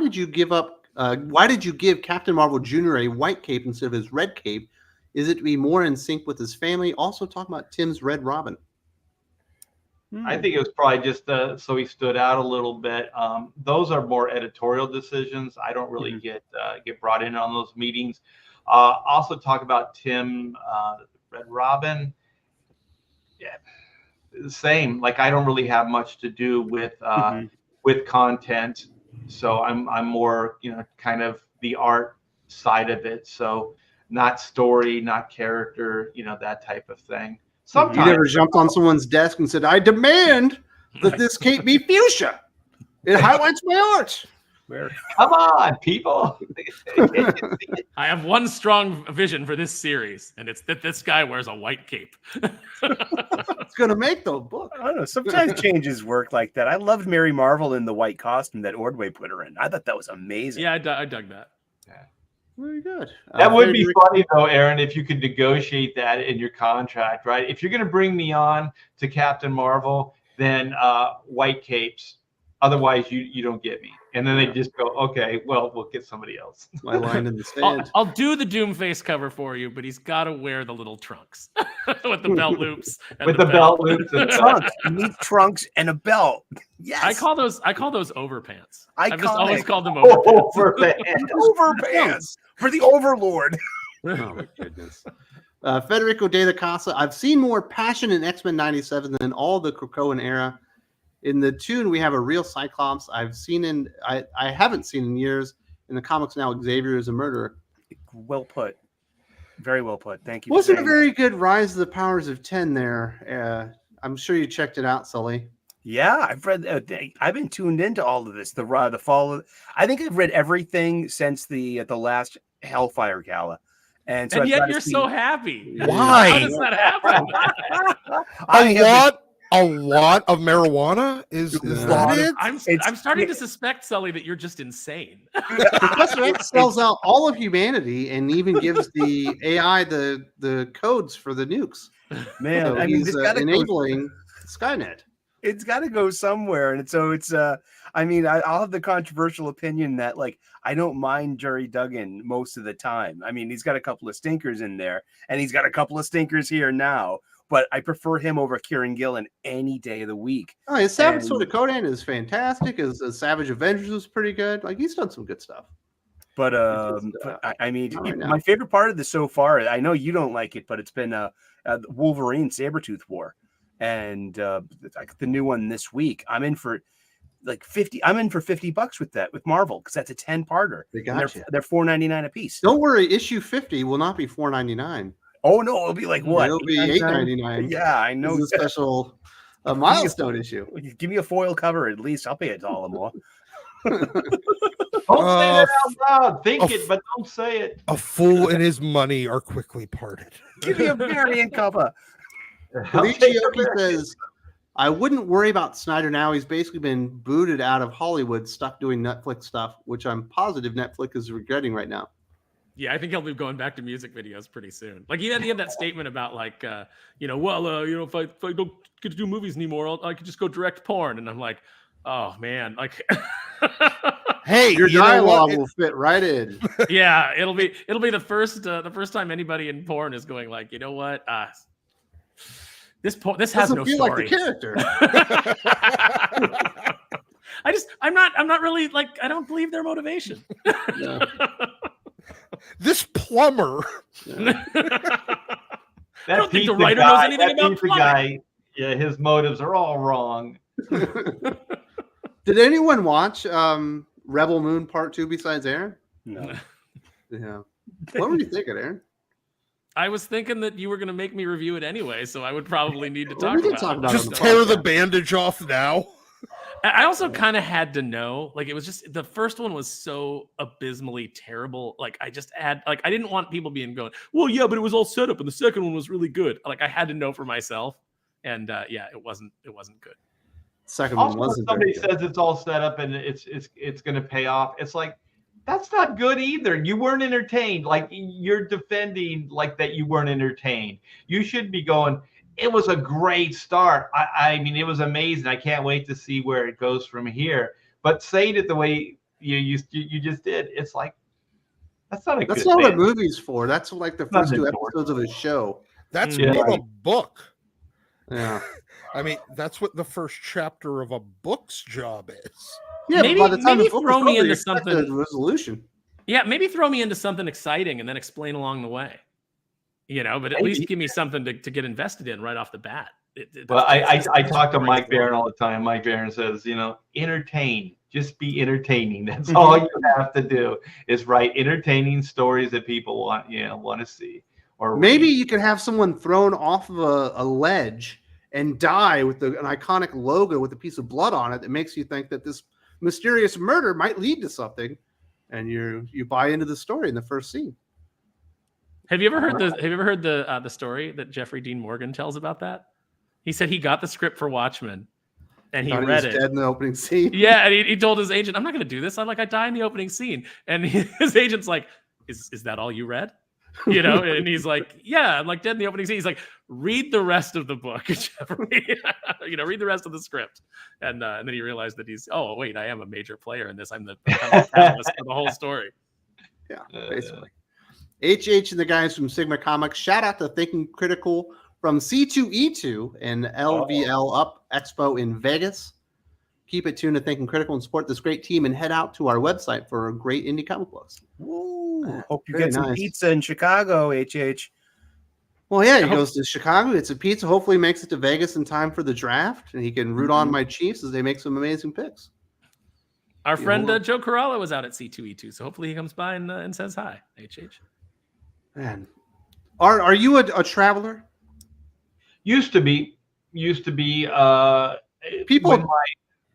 did you give Captain Marvel Jr. a white cape instead of his red cape? Is it to be more in sync with his family? Also talking about Tim's Red Robin. I think it was probably just so he stood out a little bit. Those are more editorial decisions. I don't really get brought in on those meetings. Also talk about Tim Red Robin. Yeah, the same. Like I don't really have much to do with content, so I'm more kind of the art side of it. So not story, not character, that type of thing. Sometimes you never jumped on someone's desk and said, "I demand that this cape be fuchsia. It highlights my art." Come on, people. I have one strong vision for this series, and it's that this guy wears a white cape. It's going to make the book. I don't know. Sometimes changes work like that. I loved Mary Marvel in the white costume that Ordway put her in. I thought that was amazing. Yeah, I dug that. Yeah. Very good. That would be funny, though, Aaron, if you could negotiate that in your contract, right? If you're going to bring me on to Captain Marvel, then white capes. Otherwise, you don't get me. And then they just go, okay, well, we'll get somebody else. My line in the sand. I'll do the Doomface cover for you, but he's got to wear the little trunks with the belt loops. With the belt loops and trunks. You need trunks and a belt. Yes. I call those overpants. I've just always called them overpants. Overpants for the Overlord. Oh my goodness. Federico de la Casa. I've seen more passion in X-Men 97 than all the Krakoan era. In the Toon, we have a real Cyclops. I haven't seen in years. In the comics now, Xavier is a murderer. Well put. Very well put. Thank you. Wasn't a very good Rise of the Powers of 10 there. I'm sure you checked it out, Sully. Yeah, I've read. I've been tuned into all of this. The fall. I think I've read everything since the last Hellfire Gala, and so yet you're so happy. Why? How does that happen? A lot of marijuana is that it? I'm starting to suspect, Sully, that you're just insane. Professor X sells out all of humanity and even gives the AI the codes for the nukes. Man, so he's enabling Skynet. It's got to go somewhere, and so it's. I mean, I'll have the controversial opinion that like I don't mind Jerry Duggan most of the time. I mean, he's got a couple of stinkers in there, and he's got a couple of stinkers here now. But I prefer him over Kieran Gillen any day of the week. Oh, his Savage Sword of Conan is fantastic. His Savage Avengers was pretty good. Like he's done some good stuff. But I mean, my favorite part of this so far, I know you don't like it, but it's been Wolverine Sabretooth War, and like the new one this week. I'm in for like $50. I'm in for $50 with Marvel because that's a 10-parter. They're $4.99 a piece. Don't worry, issue 50 will not be $4.99. Oh no, it'll be like what? It'll be $8.99. Yeah, I know. It's a special milestone issue. Give me a foil cover at least. I'll pay $1 more. Don't say that out loud. Think it, but don't say it. A fool and his money are quickly parted. Give me a variant cover. Yoki says, I wouldn't worry about Snyder now. He's basically been booted out of Hollywood, stuck doing Netflix stuff, which I'm positive Netflix is regretting right now. Yeah, I think he'll be going back to music videos pretty soon. Like he had that statement about like, if I don't get to do movies anymore, I could just go direct porn. And I'm like, oh man, like, hey, your dialogue will fit right in. Yeah, it'll be the first time anybody in porn is going like, you know what, this has no story. Like the character. I'm not really like, I don't believe their motivation. Yeah. This plumber. I don't think the writer knows anything about plumbing. Yeah, his motives are all wrong. Did anyone watch Rebel Moon Part 2 besides Aaron? No. Yeah. What were you thinking, Aaron? I was thinking that you were going to make me review it anyway, so I would probably need to talk about it. Just tear the bandage off now. I also kind of had to know, like, it was just the first one was so abysmally terrible. Like, I didn't want people going, well, yeah, but it was all set up, and the second one was really good. Like, I had to know for myself, and it wasn't good. Second also, one wasn't. Somebody says it's all set up and it's going to pay off. It's like that's not good either. You weren't entertained. Like you're defending like that you weren't entertained. You should be going. It was a great start. I mean, it was amazing. I can't wait to see where it goes from here. But saying it the way you just did, it's like that's not a good thing. That's not what a movie's for. That's like the first 2 episodes of a show. That's what a book. Yeah. I mean, that's what the first chapter of a book's job is. Yeah, maybe, by the time maybe the book throw me over, into something resolution. Yeah, maybe throw me into something exciting and then explain along the way. But at least give me something to get invested in right off the bat. I talk to Mike Barron all the time. Mike Barron says, entertain. Just be entertaining. That's all you have to do is write entertaining stories that people want to see. Or maybe you could have someone thrown off of a ledge and die with an iconic logo with a piece of blood on it that makes you think that this mysterious murder might lead to something, and you buy into the story in the first scene. Have you ever heard the story that Jeffrey Dean Morgan tells about that? He said he got the script for Watchmen and he read it. Dead in the opening scene. Yeah, and he told his agent, "I'm not going to do this. I die in the opening scene." And his agent's like, "Is that all you read?" And he's like, "Yeah, I'm like dead in the opening scene." He's like, "Read the rest of the book, Jeffrey. Read the rest of the script." And then he realized that oh wait, I am a major player in this. I'm the catalyst for the whole story. Yeah, basically. HH and the guys from Sigma Comics. Shout out to Thinking Critical from C2E2 and LVL Up Expo in Vegas. Keep it tuned to Thinking Critical and support this great team and head out to our website for great indie comic books. Woo. Hope you get some pizza in Chicago, HH. Well, yeah, he goes to Chicago, gets a pizza, hopefully makes it to Vegas in time for the draft, and he can root on my Chiefs as they make some amazing picks. Our friend Joe Coralla was out at C2E2, so hopefully he comes by and says hi. HH. Man, are you a traveler? Used to be. People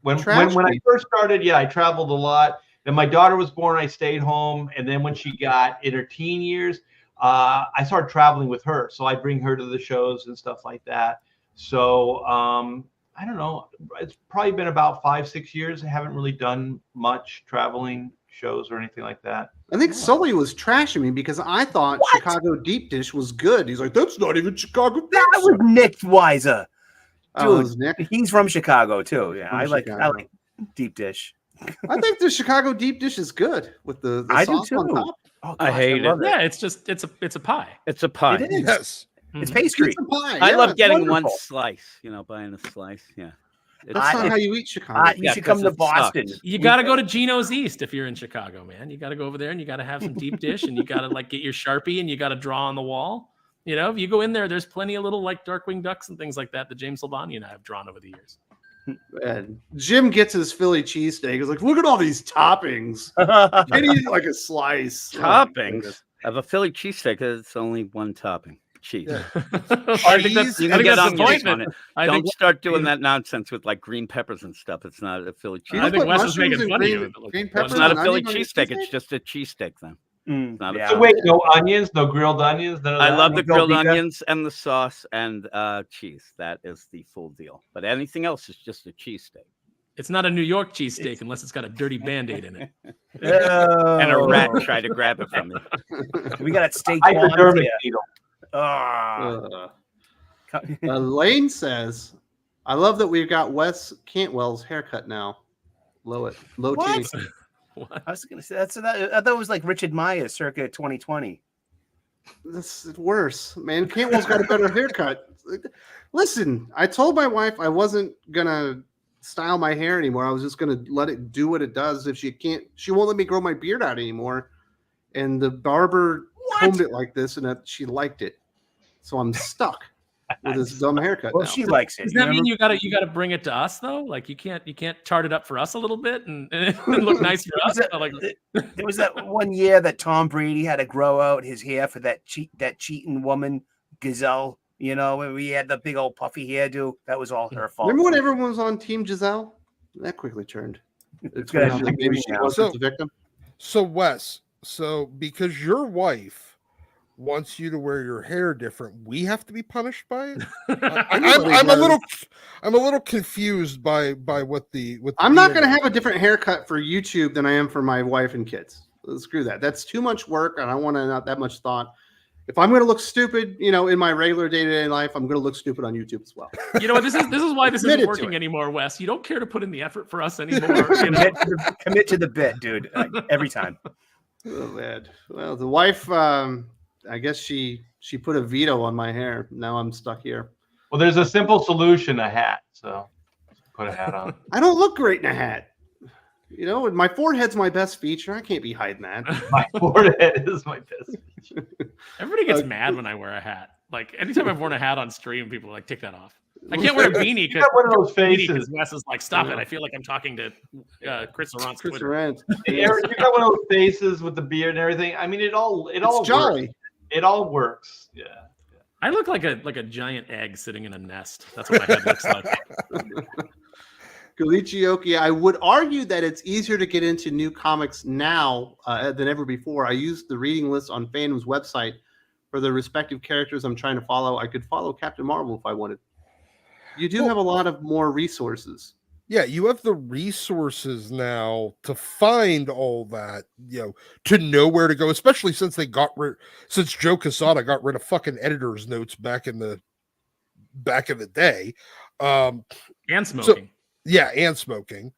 when I first started, I traveled a lot. Then my daughter was born, I stayed home, and then when she got in her teen years, I started traveling with her. So I bring her to the shows and stuff like that. So I don't know. It's probably been about 5-6 years. I haven't really done much traveling shows or anything like that. I think Sully was trashing me because I thought Chicago Deep Dish was good. He's like, that's not even Chicago pizza. That was Nick Weiser. Dude, Nick? He's from Chicago too. Yeah, I like deep dish. I think the Chicago Deep Dish is good with the I sauce do on too. top. Oh, I hate it. Yeah, it's a pie. It's a pie. It is. Yes. It's pastry. Pizza pie. I yeah, love it's getting wonderful. one slice, buying a slice. Yeah. That's not how you eat Chicago. You should come to 'cause it Boston. sucks. You got to go to Geno's East if you're in Chicago, man. You got to go over there and you got to have some deep dish and you got to get your Sharpie and you got to draw on the wall. If you go in there, there's plenty of little Darkwing Ducks and things like that James Silvani and I have drawn over the years. And Jim gets his Philly cheesesteak. He's like, look at all these toppings. And eat it like a slice. Toppings of a Philly cheesesteak. It's only one topping. Cheese. Yeah. I think that's You I can think get that's the onions point. on it. I Don't think start doing that nonsense with green peppers and stuff. It's not a Philly You I don't cheesesteak. think put Wes is mushrooms making and fun of you. green It's peppers not and a Philly onion on your cheesesteak. cheesesteak? It's just a cheesesteak then. Mm, Not a yeah. So wait, no onions, no grilled onions. None of I that? love the No grilled Velveeta? onions and the sauce and cheese. That is the full deal. But anything else is just a cheesesteak. It's not a New York cheesesteak unless it's got a dirty Band-Aid in it. And a rat Oh. tried to grab it from me. We got a steak. Hypodermic needle. Lane says, I love that we've got Wes Cantwell's haircut now. Low T. What? What? I was gonna say I thought it was like Richard Myers circa 2020. This is worse, man. Cantwell's got a better haircut. Listen, I told my wife I wasn't gonna style my hair anymore. I was just gonna let it do what it does. If she won't let me grow my beard out anymore. And the barber combed it like this, and she liked it. So I'm stuck with this dumb haircut. Well, now. she likes it. Does that mean you gotta bring it to us though? Like you can't chart it up for us a little bit and look nice for us? There was that one year that Tom Brady had to grow out his hair for that cheating woman Gazelle. When we had the big old puffy hairdo. That was all her fault. Remember when everyone was on Team Giselle? That quickly turned. It's gonna have to Maybe be she now. wasn't the victim. So Wes, because your wife wants you to wear your hair different, we have to be punished by it. I'm a little confused by what the. I'm not going to have a different haircut for YouTube than I am for my wife and kids. Screw that. That's too much work, and I want to not that much thought. If I'm going to look stupid, in my regular day-to-day life, I'm going to look stupid on YouTube as well. You know what? This is why this isn't Committed to working it. anymore, Wes. You don't care to put in the effort for us anymore. Commit to the bit, dude. Every time. Oh man. Well, the wife, I guess she put a veto on my hair. Now I'm stuck here. Well, there's a simple solution: a hat. So put a hat on. I don't look great in a hat. My forehead's my best feature. I can't be hiding that. My forehead is my best. Everybody gets mad when I wear a hat. Like anytime I've worn a hat on stream, people are like, take that off. I can't wear a beanie You got one of those faces. Wes is like, stop it. I feel like I'm talking to Chris Laurent's Chris Twitter. Laurent. Hey, Eric, you got one of those faces with the beard and everything. I mean, it all It's jolly. works. It all works. Yeah. I look like a giant egg sitting in a nest. That's what my head looks like. Galichioki, I would argue that it's easier to get into new comics now than ever before. I used the reading list on Fandom's website for the respective characters I'm trying to follow. I could follow Captain Marvel if I wanted. You do have a lot of more resources. Yeah, you have the resources now to find all that, to know where to go, especially since since Joe Quesada got rid of fucking editor's notes back in the day. And smoking. And smoking.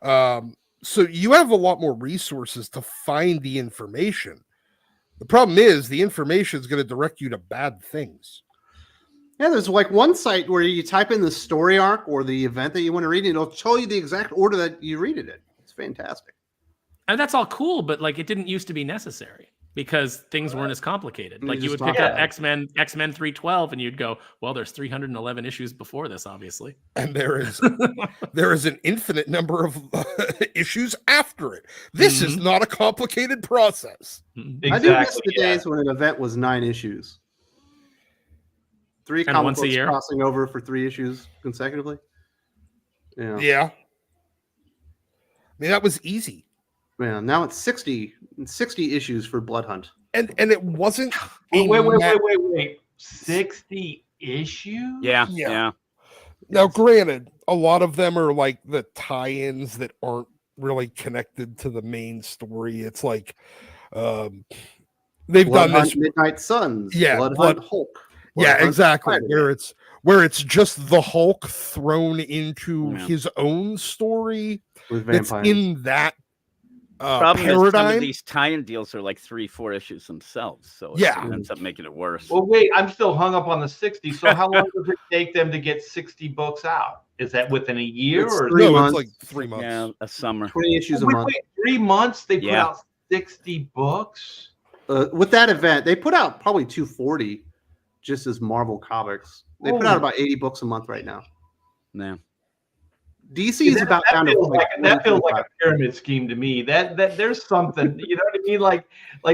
So you have a lot more resources to find the information. The problem is the information is going to direct you to bad things. Yeah, there's like one site where you type in the story arc or the event that you want to read, and it'll show you the exact order that you read it in. It's fantastic. And that's all cool, but like it didn't used to be necessary. because things weren't as complicated. Like you would just pick up not- X-Men 312 and you'd go, well, there's 311 issues before this, obviously. And there is an infinite number of issues after it. This is not a complicated process. Exactly, I do miss the yeah. days when an event was 9 issues. 3 And comic once a books year? crossing over for 3 issues consecutively. Yeah. Yeah. I mean, that was easy. Man, now it's 60 issues for Blood Hunt. And it wasn't Wait. 60 issues? Yeah. Yeah. Now, granted, a lot of them are like the tie-ins that aren't really connected to the main story. It's like they've Blood done Hunt, this. Midnight Suns. Yeah, Blood Blood- Hunt Hulk. Blood Yeah, Hunt exactly. Spider-Man. Where it's just the Hulk thrown into Yeah. his own story with that's vampires. in that Problem is some of paradigm. these tie-in deals are like 3-4 issues themselves, so Yeah. it ends up making it worse. Well, wait, I'm still hung up on the 60. So how long does it take them to get 60 books out? Is that within a year It's or 3 No, months. it's like 3 months. Yeah, a summer. 20 issues a Wait, month. 3 months they put Yeah. out 60 books? With that event, they put out probably 240 just as Marvel Comics. They put out Oh. about 80 books a month right now. Yeah. DC is about down to feels like that feels 25. like a pyramid scheme to me. That there's something, you know what I mean? Like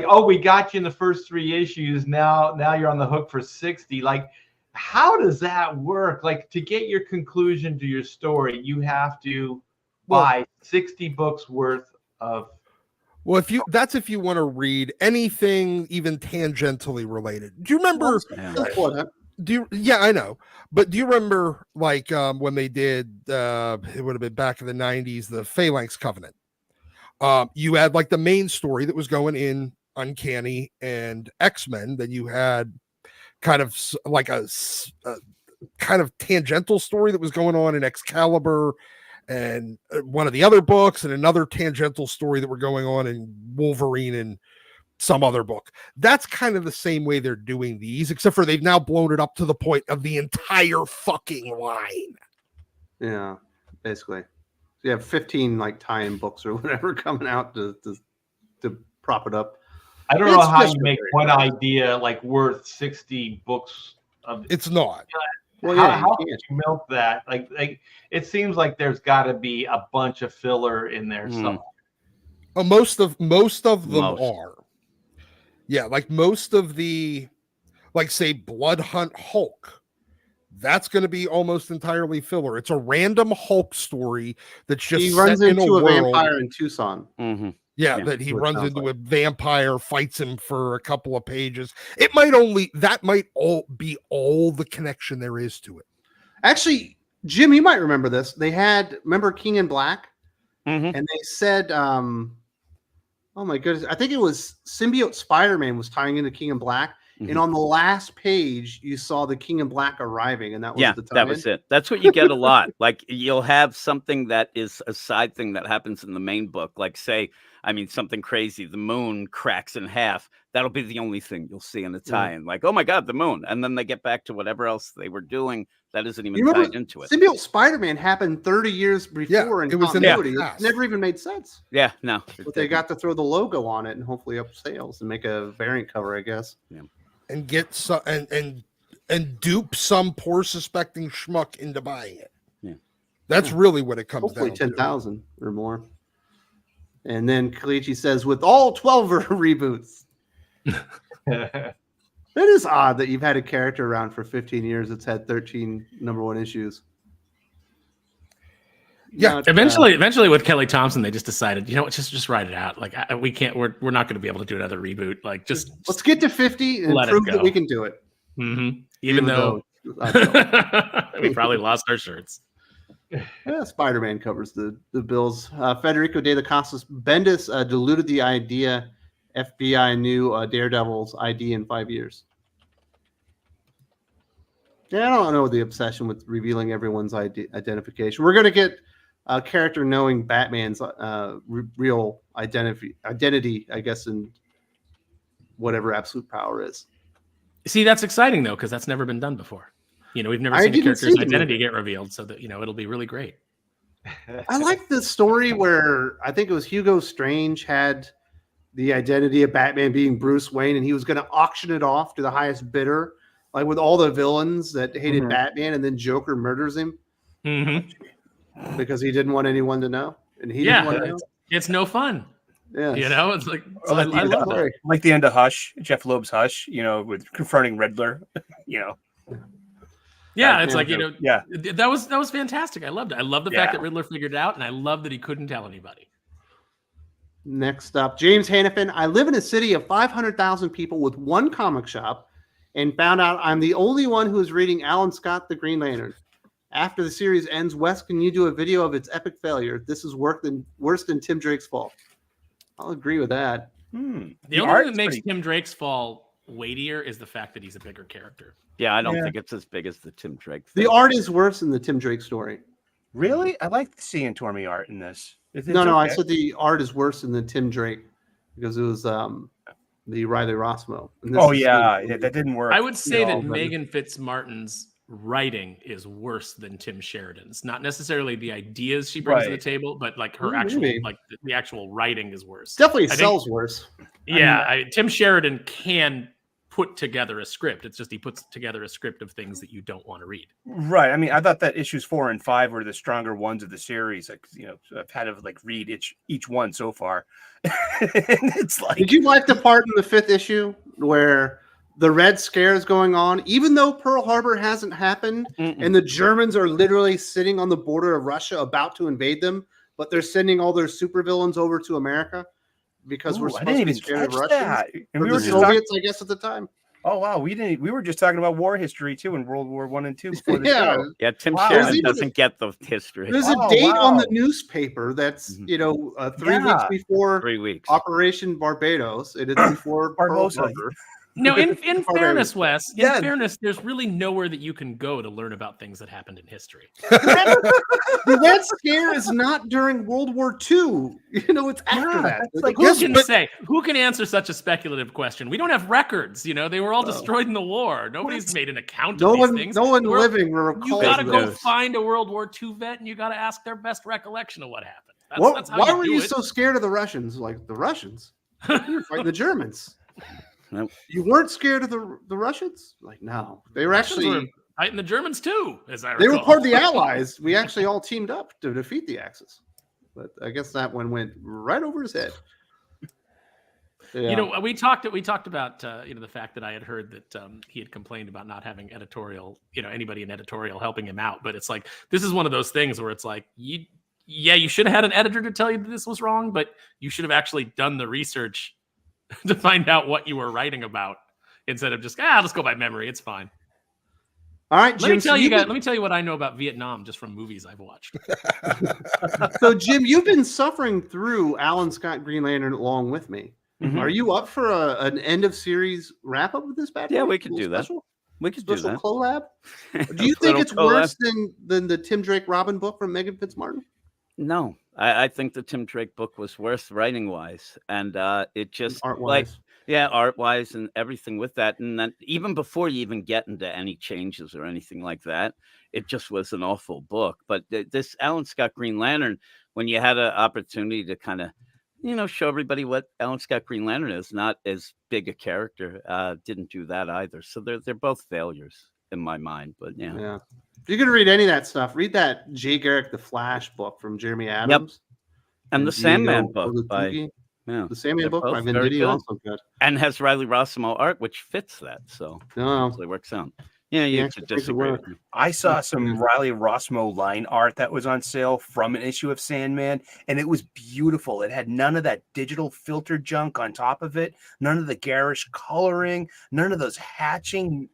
oh, we got you in the first 3 issues. Now you're on the hook for 60. Like, how does that work? Like, to get your conclusion to your story, you have to buy 60 books worth of. Well, if you want to read anything even tangentially related. Do you remember? Yeah. That's Blood Hunt. Yeah, I know. But do you remember like when they did it would have been back in the 90s, the Phalanx Covenant? You had like the main story that was going in Uncanny and X-Men, then you had kind of like a kind of tangential story that was going on in Excalibur and one of the other books, and another tangential story that were going on in Wolverine and some other book. That's kind of the same way they're doing these, except for they've now blown it up to the point of the entire fucking line. Yeah, basically. So you have 15 like tie-in books or whatever coming out to prop it up. I don't know It's how just you make very one idea like worth 60 books of. It's not. Well, how yeah, how you can you milk that? Like it seems like there's got to be a bunch of filler in there somewhere. Most of them Most. are. Yeah, like most of the, like say Blood Hunt Hulk, that's going to be almost entirely filler. It's a random Hulk story that's just he runs set in into a world. vampire in Tucson. Mm-hmm. Yeah, Yeah, that he what it runs sounds into like. a vampire, fights him for a couple of pages. That might all be all the connection there is to it. Actually, Jim, you might remember this. Remember King in Black? Mm-hmm. And they said, oh my goodness, I think it was Symbiote Spider-Man was tying into King in Black. Mhm. And on the last page, you saw the King in Black arriving, and that was Yeah, the time. that was it. That's what you get a lot. Like you'll have something that is a side thing that happens in the main book. Like say, something crazy. The moon cracks in half. That'll be the only thing you'll see in the tie-in. Like, oh my God, the moon. And then they get back to whatever else they were doing that isn't even You remember tied into it. Symbiote Spider-Man happened 30 years before in it was in the continuity. It past. never even made sense. Yeah, no. But they got to throw the logo on it and hopefully up sales and make a variant cover, I guess. And get some and dupe some poor suspecting schmuck into buying it. Yeah. That's really what it comes Hopefully down to. 10,000 or more. And then Kalichi says, with all 12 reboots. It is odd that you've had a character around for 15 years that's had 13 #1 issues. Yeah, Not, Eventually, with Kelly Thompson, they just decided, you know what, just write it out. Like we can't, we're not going to be able to do another reboot. Like just let's get to 50 and let it prove that go. we can do it. Even though we probably lost our shirts. Yeah, Spider-Man covers the bills. Federico de la Casas Bendis diluted the idea FBI knew Daredevil's ID in 5 years. Yeah, I don't know the obsession with revealing everyone's identification. We're going to get a character knowing Batman's real identity, I guess, and whatever absolute power is. See, that's exciting though, because that's never been done before. We've never I seen a didn't character's see the identity movie. get revealed, so that it'll be really great. I like the story where I think it was Hugo Strange had the identity of Batman being Bruce Wayne, and he was going to auction it off to the highest bidder, like with all the villains that hated Batman, and then Joker murders him because he didn't want anyone to know, and he didn't want to know. It's no fun. Yeah, It's like I love that. Like the end of Hush, Jeff Loeb's Hush, with confronting Riddler, Yeah, Batman it's like, yeah, that was fantastic. I loved it. I love the fact that Riddler figured it out, and I love that he couldn't tell anybody. Next up, James Hannafin. I live in a city of 500,000 people with one comic shop and found out I'm the only one who is reading Alan Scott, the Green Lantern. After the series ends, Wes, can you do a video of its epic failure? This is worse than Tim Drake's Fall. I'll agree with that. The only thing that makes Tim Drake's Fall weightier is the fact that he's a bigger character. Yeah, I don't think it's as big as the Tim Drake thing. The art is worse than the Tim Drake story. Really? I like seeing Tormy art in this. No, I said the art is worse than the Tim Drake because it was the Riley Rossmo. That didn't work. I would say that Megan Fitzmartin's writing is worse than Tim Sheridan's. Not necessarily the ideas she brings to the table, but like her actual, like the actual writing is worse. Definitely sells worse. Yeah, Tim Sheridan can put together a script. It's just he puts together a script of things that you don't want to read. Right. I mean, I thought that issues 4 and 5 were the stronger ones of the series. Like, I've had to read each one so far. It's like, did you like the part in the 5th issue where the Red Scare is going on, even though Pearl Harbor hasn't happened, and the Germans are literally sitting on the border of Russia about to invade them, but they're sending all their supervillains over to America because we're supposed to be scared of Russians. And we were the Soviets, I guess, at the time. Oh wow, we were just talking about war history too in World War I and II before the show. Yeah, Tim Sheridan doesn't get the history. There's a date on the newspaper that's 3 weeks before 3 weeks. Operation Barbados. It is before Pearl Harbor. No, in fairness, Wes, fairness, there's really nowhere that you can go to learn about things that happened in history. The Red Scare is not during World War II. It's after that. It's like, who can answer such a speculative question? We don't have records. They were all destroyed in the war. Nobody's made an account of these things. No one living recalls. You got to go find a World War II vet, and you got to ask their best recollection of what happened. That's how why were you so scared of the Russians? Like, the Russians? You're fighting the Germans. Nope. You weren't scared of the Russians? Like, no. They were actually fighting the Germans too, as I recall. They were part of the Allies. We actually all teamed up to defeat the Axis. But I guess that one went right over his head. Yeah. We talked about the fact that I had heard that he had complained about not having editorial, anybody in editorial helping him out. But it's like, this is one of those things where it's like, you should have had an editor to tell you that this was wrong, but you should have actually done the research to find out what you were writing about instead of just let's go by memory. It's fine. All right, Jim. Let me tell you what I know about Vietnam just from movies I've watched. So, Jim, you've been suffering through Alan Scott Green Lantern along with me. Mm-hmm. Are you up for an end of series wrap up with this bad boy? Yeah, we could do that. We could do that. Collab. Do you think it's worse than the Tim Drake Robin book from Megan Fitzmartin? No, I think the Tim Drake book was worse writing wise, and it just art-wise. Art-wise and everything with that. And then even before you even get into any changes or anything like that, it just was an awful book. But this Alan Scott Green Lantern, when you had an opportunity to kind of, show everybody what Alan Scott Green Lantern is, not as big a character, didn't do that either. So they're both failures in my mind. But yeah. If you're going to read any of that stuff, read that Jay Garrick The Flash book from Jeremy Adams. Yep. And the Sandman book by the Sandman book by Venditti also good. And has Riley Rossmo art, which fits that. So it works out. Yeah, you could disagree. I saw some Riley Rossmo line art that was on sale from an issue of Sandman, and it was beautiful. It had none of that digital filter junk on top of it, none of the garish coloring, none of those hatching,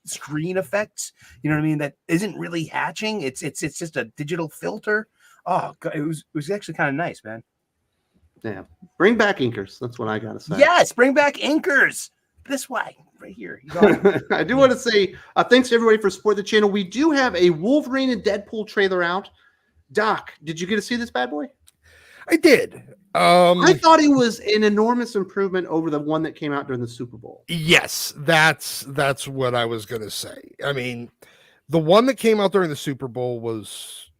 screen effects. You know what I mean? That isn't really hatching. It's just a digital filter. Oh, God, it was actually kind of nice, man. Yeah, bring back inkers. That's what I gotta say. Yes, bring back inkers. This way, right here. I do want to say thanks to everybody for supporting the channel. We do have a Wolverine and Deadpool trailer out. Doc, did you get to see this bad boy? I did. I thought it was an enormous improvement over the one that came out during the Super Bowl. Yes, that's what I was going to say. I mean, the one that came out during the Super Bowl was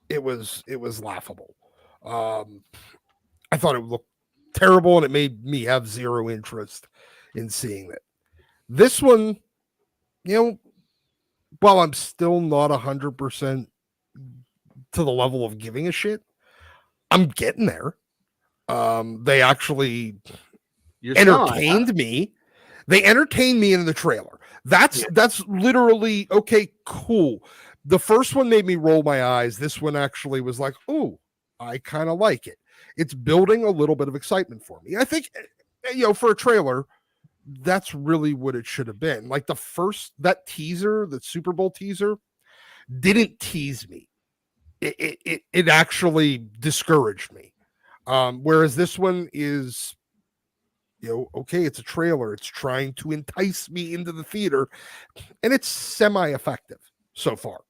laughable. I thought it looked terrible, and it made me have zero interest in seeing it. This one, while I'm still not 100% to the level of giving a shit, I'm getting there. They actually entertained me. They entertained me in the trailer. That's literally okay, cool. The first one made me roll my eyes. This one actually was like, oh, I kind of like it. It's building a little bit of excitement for me. I think, for a trailer, that's really what it should have been. Like that teaser, the Super Bowl teaser, didn't tease me. It actually discouraged me. Whereas this one is, okay, it's a trailer. It's trying to entice me into the theater, and it's semi-effective so far.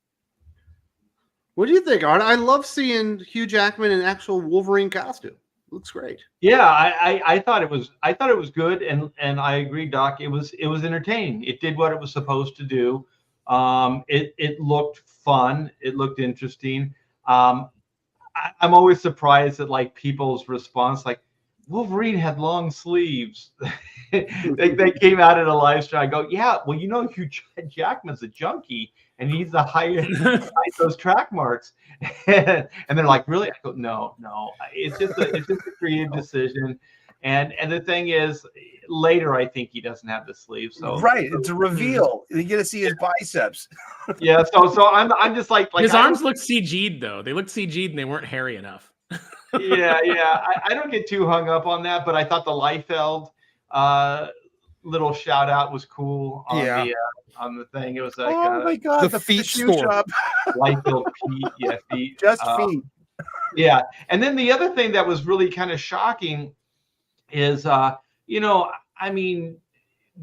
What do you think, Art? I love seeing Hugh Jackman in actual Wolverine costume. Looks great. Yeah, I thought it was good, and I agree, Doc. It was entertaining. It did what it was supposed to do. It looked fun. It looked interesting. I'm always surprised at like people's response, like Wolverine had long sleeves. they came out in a live stream. I go, yeah, well, Hugh Jackman's a junkie and he needs to hide those track marks. And they're like, really? I go, no. It's just a creative decision. And the thing is, later I think he doesn't have the sleeves. So it's a reveal. You get to see his biceps. Yeah. So I'm just like his arms look CG'd though. They looked CG'd and they weren't hairy enough. Yeah. I don't get too hung up on that, but I thought the Liefeld little shout out was cool on the thing. It was like, oh my god, the feet store. Liefeld feet, feet, just feet. Yeah, and then the other thing that was really kind of shocking is,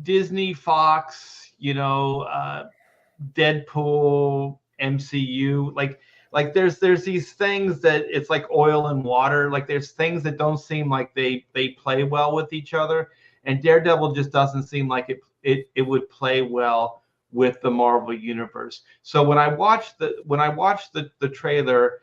Disney, Fox, Deadpool, MCU, like there's these things that it's like oil and water. Like there's things that don't seem like they play well with each other, and Daredevil just doesn't seem like it would play well with the Marvel universe. So when I watched the trailer,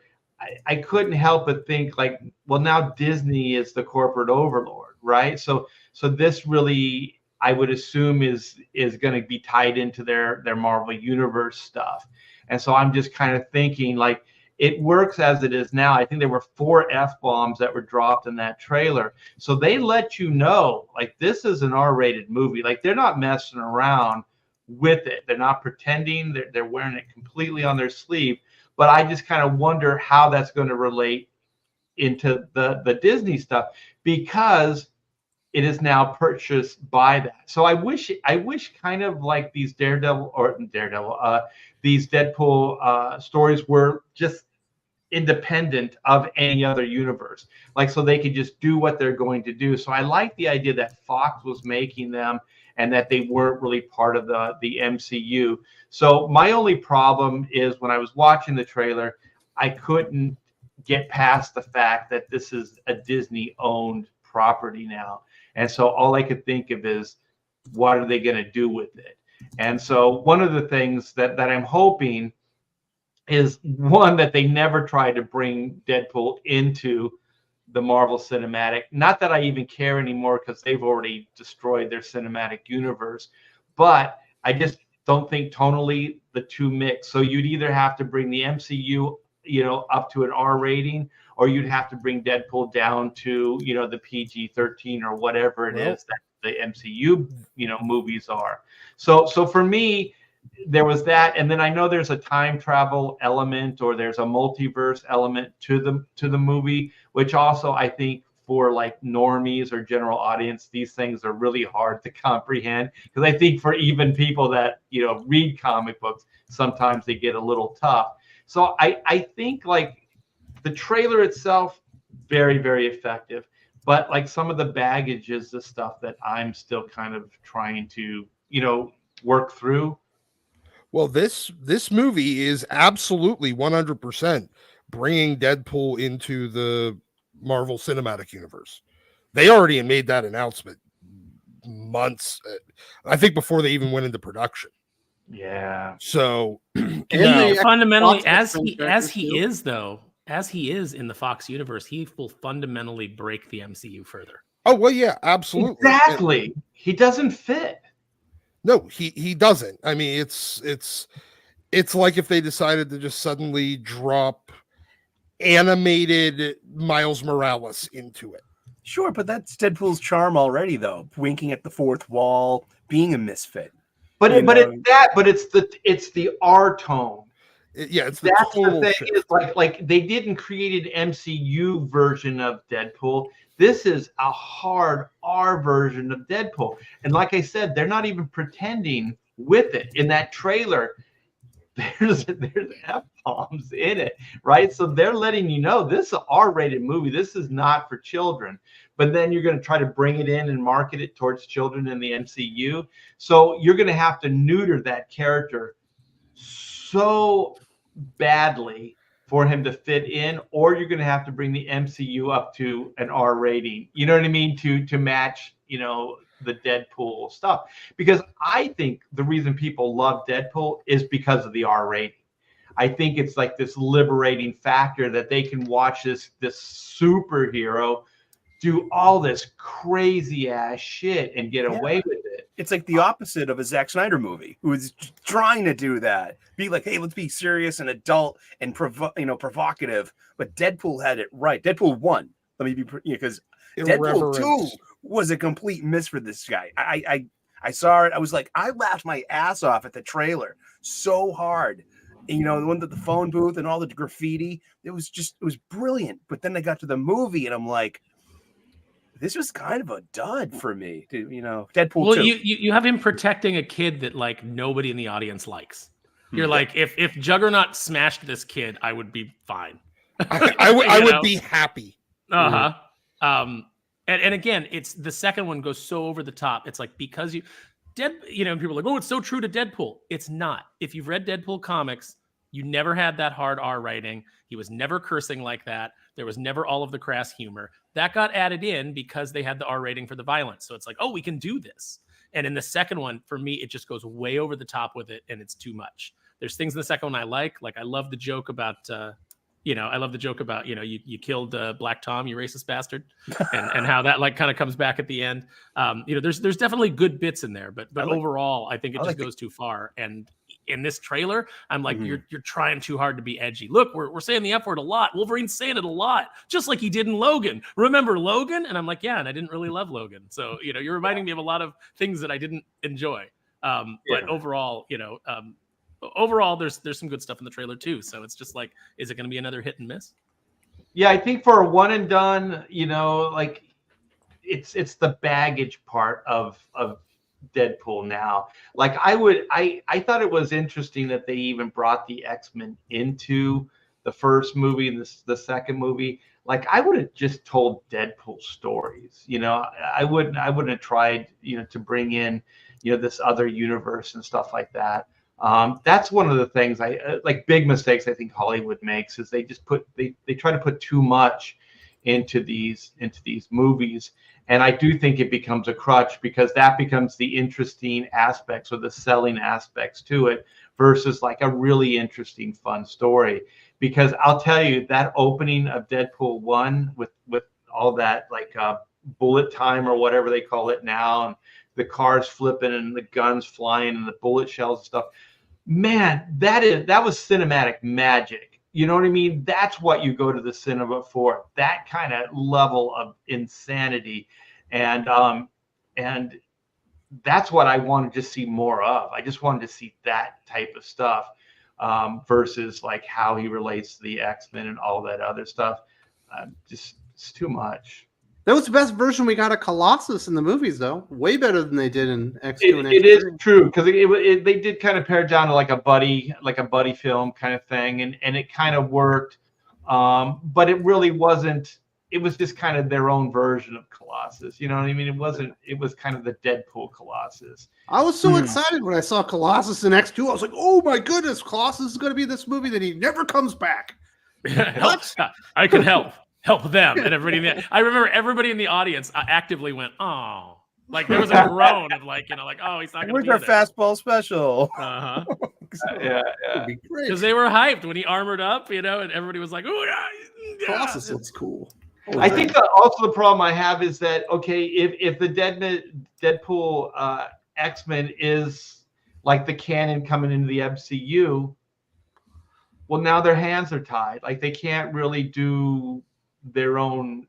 I couldn't help but think like, well, now Disney is the corporate overlord, right? So this really, I would assume, is going to be tied into their Marvel universe stuff. And so I'm just kind of thinking like it works as it is now. I think there were 4 F-bombs that were dropped in that trailer. So they let you know like this is an R-rated movie. Like they're not messing around with it. They're not pretending. They're wearing it completely on their sleeve. But I just kind of wonder how that's going to relate into the Disney stuff, because it is now purchased by that. So I wish kind of like these these Deadpool stories were just independent of any other universe, like so they could just do what they're going to do. So I like the idea that Fox was making them and that they weren't really part of the MCU. So my only problem is when I was watching the trailer, I couldn't get past the fact that this is a Disney-owned property now. And so all I could think of is, what are they going to do with it? And so one of the things that I'm hoping is, one, that they never try to bring Deadpool into the Marvel cinematic. Not that I even care anymore, because they've already destroyed their cinematic universe. But I just don't think tonally the two mix. So you'd either have to bring the MCU, up to an R rating, or you'd have to bring Deadpool down to, the PG-13 or whatever it is that the MCU, movies are. So for me, there was that. And then I know there's a time travel element, or there's a multiverse element to the movie, which also I think for like normies or general audience, these things are really hard to comprehend, because I think for even people that, read comic books, sometimes they get a little tough. So I think like the trailer itself, very, very effective. But like some of the baggage is the stuff that I'm still kind of trying to, work through. Well, this movie is absolutely 100% bringing Deadpool into the Marvel Cinematic Universe. They already made that announcement months, I think, before they even went into production. Yeah. So fundamentally, as he is though, as he is in the Fox universe, he will fundamentally break the MCU further. Oh well, yeah, absolutely. Exactly. He doesn't fit. No, he doesn't. I mean, it's like if they decided to just suddenly drop animated Miles Morales into it. Sure, but that's Deadpool's charm already, though. Winking at the fourth wall, being a misfit. But it's the R tone. It's the That's the total thing. shift. Is like they didn't create an MCU version of Deadpool. This is a hard R version of Deadpool. And like I said, they're not even pretending with it. In that trailer, there's F-bombs in it, right? So they're letting you know this is an R-rated movie. This is not for children. But then you're going to try to bring it in and market it towards children in the MCU. So you're going to have to neuter that character so badly for him to fit in, or you're going to have to bring the MCU up to an R rating. You know what I mean? To match, the Deadpool stuff. Because I think the reason people love Deadpool is because of the R rating. I think it's like this liberating factor that they can watch this superhero do all this crazy ass shit and get away with it. It's like the opposite of a Zack Snyder movie, who is trying to do that. Be like, hey, let's be serious and adult and provocative. But Deadpool had it right. Deadpool 1. Let me be because Deadpool 2 was a complete miss for this guy. I saw it. I was like, I laughed my ass off at the trailer so hard. And, the one that the phone booth and all the graffiti. It was brilliant. But then I got to the movie and I'm like, this was kind of a dud for me. Deadpool. Well, 2. you have him protecting a kid that like nobody in the audience likes. You're like, if Juggernaut smashed this kid, I would be fine. I would be happy. And again, it's the second one goes so over the top. It's like because people are like, oh, it's so true to Deadpool. It's not. If you've read Deadpool comics, you never had that hard R writing. He was never cursing like that. There was never all of the crass humor. That got added in because they had the R rating for the violence. So it's like, oh, we can do this. And in the second one, for me, it just goes way over the top with it, and it's too much. There's things in the second one I like. Like I love the joke about, you killed Black Tom, you racist bastard, and how that like kind of comes back at the end. There's definitely good bits in there, but overall, I think it just goes too far. And in this trailer, I'm like, you're trying too hard to be edgy. Look, we're saying the F word a lot. Wolverine's saying it a lot, just like he did in Logan. Remember Logan? And I'm like, yeah, and I didn't really love Logan. So you're reminding me of a lot of things that I didn't enjoy. But overall, there's some good stuff in the trailer too. So it's just like, is it going to be another hit and miss? Yeah, I think for a one and done, like it's the baggage part of Deadpool now. Like I thought it was interesting that they even brought the X-Men into the first movie and the second movie. Like I would have just told Deadpool stories. I wouldn't have tried, to bring in, this other universe and stuff like that. That's one of the things I like big mistakes I think Hollywood makes is they just they try to put too much into these movies. And I do think it becomes a crutch because that becomes the interesting aspects or the selling aspects to it versus like a really interesting, fun story. Because I'll tell you that opening of Deadpool 1 with all that like bullet time or whatever they call it now, and the cars flipping and the guns flying and the bullet shells and stuff, man, that was cinematic magic. You know what I mean? That's what you go to the cinema for, that kind of level of insanity. And that's what I wanted to see more of. I just wanted to see that type of stuff versus like how he relates to the X-Men and all that other stuff. Just it's too much. That was the best version we got of Colossus in the movies, though. Way better than they did in X2 and X3. It is true because they did kind of pare it down to like a buddy film kind of thing, and it kind of worked. But it really wasn't. It was just kind of their own version of Colossus. You know what I mean? It wasn't. It was kind of the Deadpool Colossus. I was so excited when I saw Colossus in X2. I was like, oh my goodness, Colossus is going to be this movie that he never comes back. What? I can help them. And I remember everybody in the audience actively went, oh, like there was a groan of like, oh, he's not going to be Where's our fastball special? Yeah, That'd be great. Because they were hyped when he armored up, and everybody was like, "Oh yeah, Colossus looks cool. I think that also the problem I have is that, okay, if the Deadpool X-Men is like the canon coming into the MCU, well, now their hands are tied. Like, they can't really do their own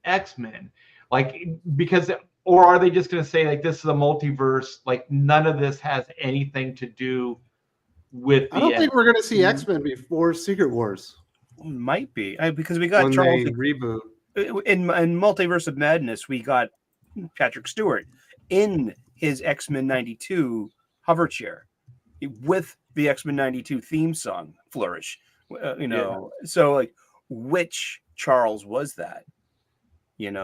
X-Men. Like, because, or are they just going to say, like, this is a multiverse, like, none of this has anything to do with the I don't think we're going to see X-Men before Secret Wars. Might be because we got when Charles they reboot. in Multiverse of Madness. We got Patrick Stewart in his X-Men 92 hover chair with the X-Men 92 theme song flourish. So like, which Charles was that? And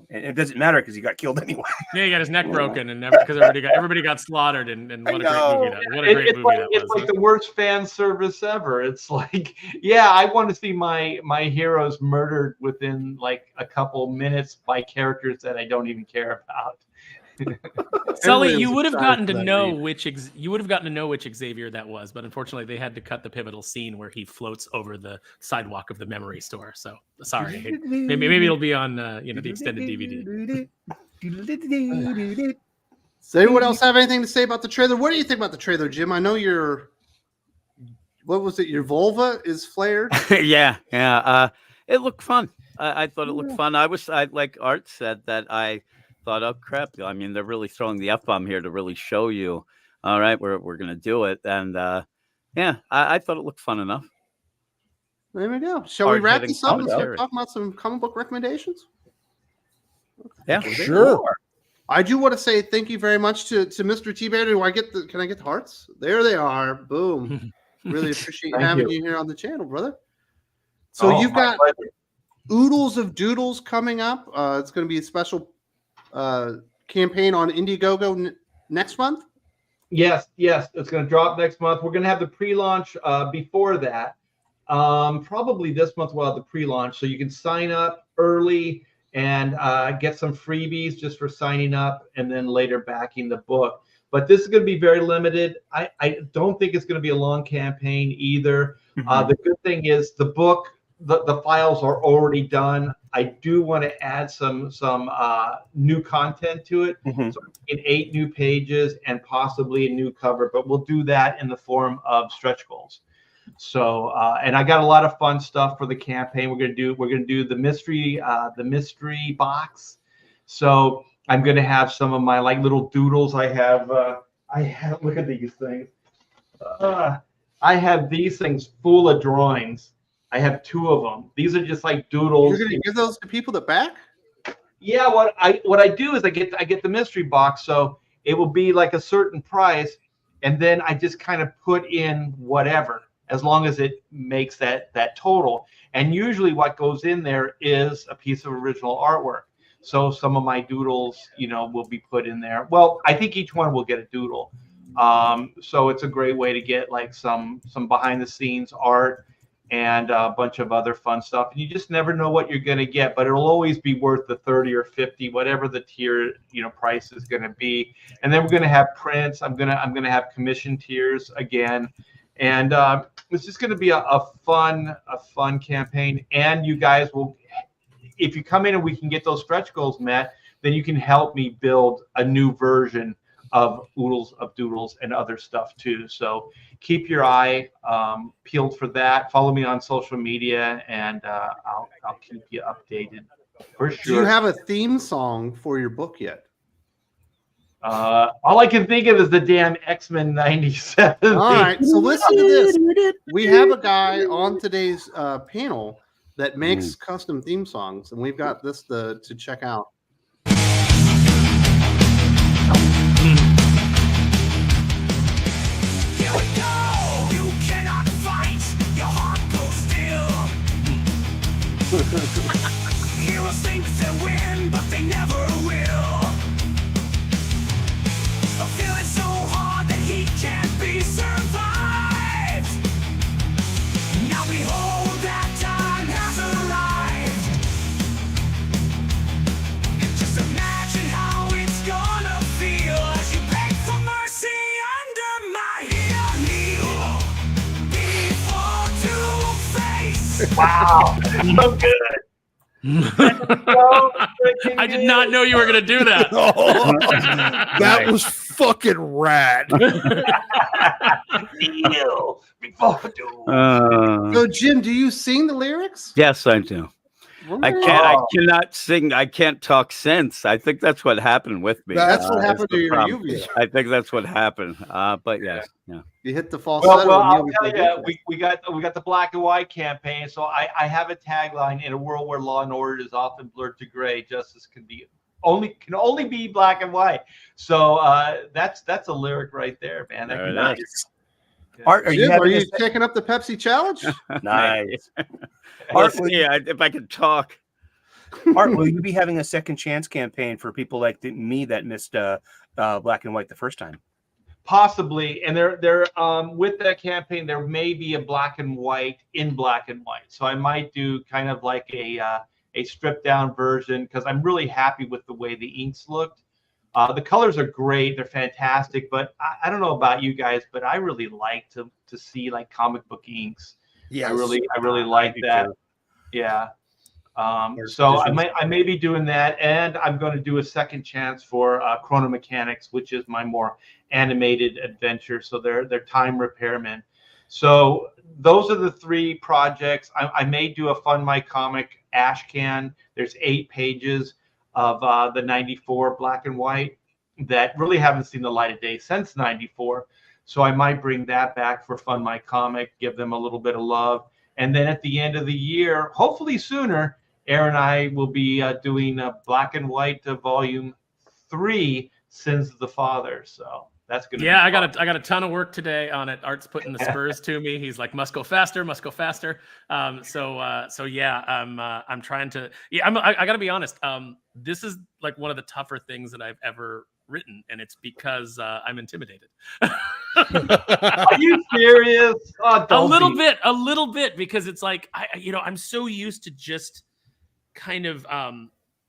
it doesn't matter because he got killed anyway. Yeah, he got his neck broken, and because everybody got slaughtered, and what a great movie that! What a great movie that was! It's like the worst fan service ever. It's like, yeah, I want to see my heroes murdered within like a couple minutes by characters that I don't even care about. Sully, you would have gotten to know which Xavier that was, but unfortunately, they had to cut the pivotal scene where he floats over the sidewalk of the memory store. So sorry, maybe it'll be on the extended DVD. Does anyone else have anything to say about the trailer? What do you think about the trailer, Jim? I know your your vulva is flared. yeah. It looked fun. I thought it looked fun. I like Art said that I thought, oh crap! I mean, they're really throwing the F-bomb here to really show you. All right, we're gonna do it, and I thought it looked fun enough. There we go. Shall we wrap this up and start talking about some comic book recommendations? Yeah, sure. I do want to say thank you very much to Mr. Thibert. Can I get the hearts? There they are. Boom. Really appreciate having you here on the channel, brother. So you've got Oodles of Doodles coming up. It's going to be a special campaign on Indiegogo next month. Yes, it's going to drop next month. We're going to have the pre-launch before that. Probably this month we'll have the pre-launch, so you can sign up early and get some freebies just for signing up, and then later backing the book. But this is going to be very limited. I don't think it's going to be a long campaign either. Mm-hmm. The good thing is the book, the files are already done. I do want to add some new content to it. Mm-hmm. So in 8 new pages and possibly a new cover, but we'll do that in the form of stretch goals. So and I got a lot of fun stuff for the campaign. We're gonna do the mystery box. So I'm gonna have some of my like little doodles. I have look at these things. I have these things full of drawings. I have 2 of them. These are just like doodles. You're gonna give those to people that back? Yeah. What I do is I get the mystery box, so it will be like a certain price, and then I just kind of put in whatever, as long as it makes that total. And usually what goes in there is a piece of original artwork. So some of my doodles, will be put in there. Well, I think each one will get a doodle. So it's a great way to get like some behind the scenes art and a bunch of other fun stuff. And you just never know what you're going to get, but it'll always be worth the 30 or 50, whatever the tier, price is going to be. And then we're going to have prints. I'm going to have commission tiers again. And it's just going to be a fun campaign. And you guys will, if you come in and we can get those stretch goals met, then you can help me build a new version of Oodles of Doodles and other stuff too. So keep your eye peeled for that. Follow me on social media, and I'll keep you updated for sure. Do you have a theme song for your book yet? All I can think of is the damn X-Men 97. All right, so listen to this. We have a guy on today's panel that makes custom theme songs, and we've got this to check out. Here we go. You cannot fight. Your heart goes still. Heroes think they win, but they never will. Feeling so hard that he can't be survived. Now behold, that time has arrived. Wow, so good. I did not know you were going to do that. That was fucking rad. Deal before doom. So, Jim, do you sing the lyrics? Yes, I do. I cannot sing. I can't talk sense. I think that's what happened with me. That's what happened to your problem. uvula. I think that's what happened. But yes, yeah. You hit the falsetto. Well, and I'll you'll tell be you, we got the black and white campaign. So I have a tagline: in a world where law and order is often blurred to gray, justice can only be black and white. So that's a lyric right there, man. There it Nice. is. Art, Jim, are you taking up the Pepsi challenge? Nice. Art, if I could talk. Art, will you be having a second chance campaign for people like me that missed black and white the first time? Possibly, and there with that campaign there may be a black and white in black and white. So I might do kind of like a stripped down version because I'm really happy with the way the inks looked. The colors are great; they're fantastic. But I don't know about you guys, but I really like to see like comic book inks. Yes. I really like that. Yeah. So I may be doing that, and I'm going to do a second chance for Chrono Mechanics, which is my more animated adventure. So they're time repairmen. So those are the three projects. I may do a Fund My Comic ash can. There's 8 pages of the 94 black and white that really haven't seen the light of day since 94. So I might bring that back for Fund My Comic, give them a little bit of love. And then at the end of the year, hopefully sooner, Aaron and I will be doing black and white volume 3, Sins of the Father. So that's going to be fun. I got a ton of work today on it. Art's putting the spurs to me. He's like, must go faster, must go faster. So yeah, I'm trying to, I got to be honest. This is like one of the tougher things that I've ever written, and it's because I'm intimidated. Are you serious? Oh, a little bit, because it's like, I'm so used to just kind of,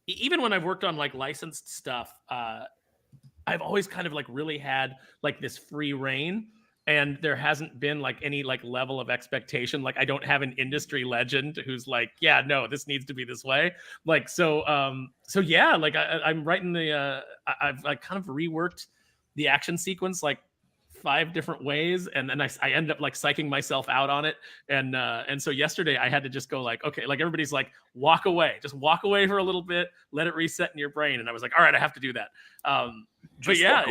even when I've worked on like licensed stuff, I've always kind of like really had like this free reign, and there hasn't been like any like level of expectation. Like I don't have an industry legend who's like, yeah, no, this needs to be this way. Like, so yeah, like I'm writing I've like kind of reworked the action sequence like 5 different ways, and then I end up like psyching myself out on it, and so yesterday I had to just go like, okay, like everybody's like, walk away for a little bit, let it reset in your brain, and I was like, all right, I have to do that. But yeah,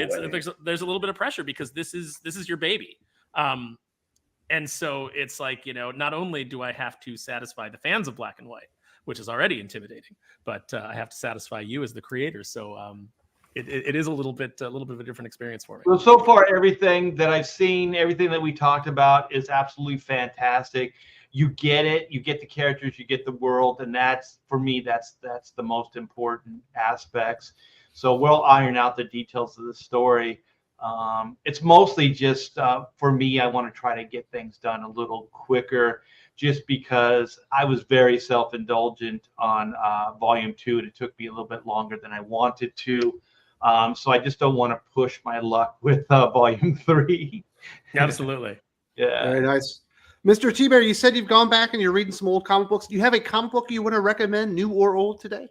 there's a little bit of pressure because this is your baby, and so it's like, not only do I have to satisfy the fans of black and white, which is already intimidating, but I have to satisfy you as the creator. So it is a little bit of a different experience for me. Well, so far, everything that I've seen, everything that we talked about is absolutely fantastic. You get it. You get the characters. You get the world. And that's, for me, that's the most important aspects. So we'll iron out the details of the story. It's mostly just, for me, I want to try to get things done a little quicker, just because I was very self-indulgent on Volume 2, and it took me a little bit longer than I wanted to. So I just don't want to push my luck with Volume 3. Absolutely. Yeah. Very nice. Mr. Thibert, you said you've gone back and you're reading some old comic books. Do you have a comic book you want to recommend, new or old, today?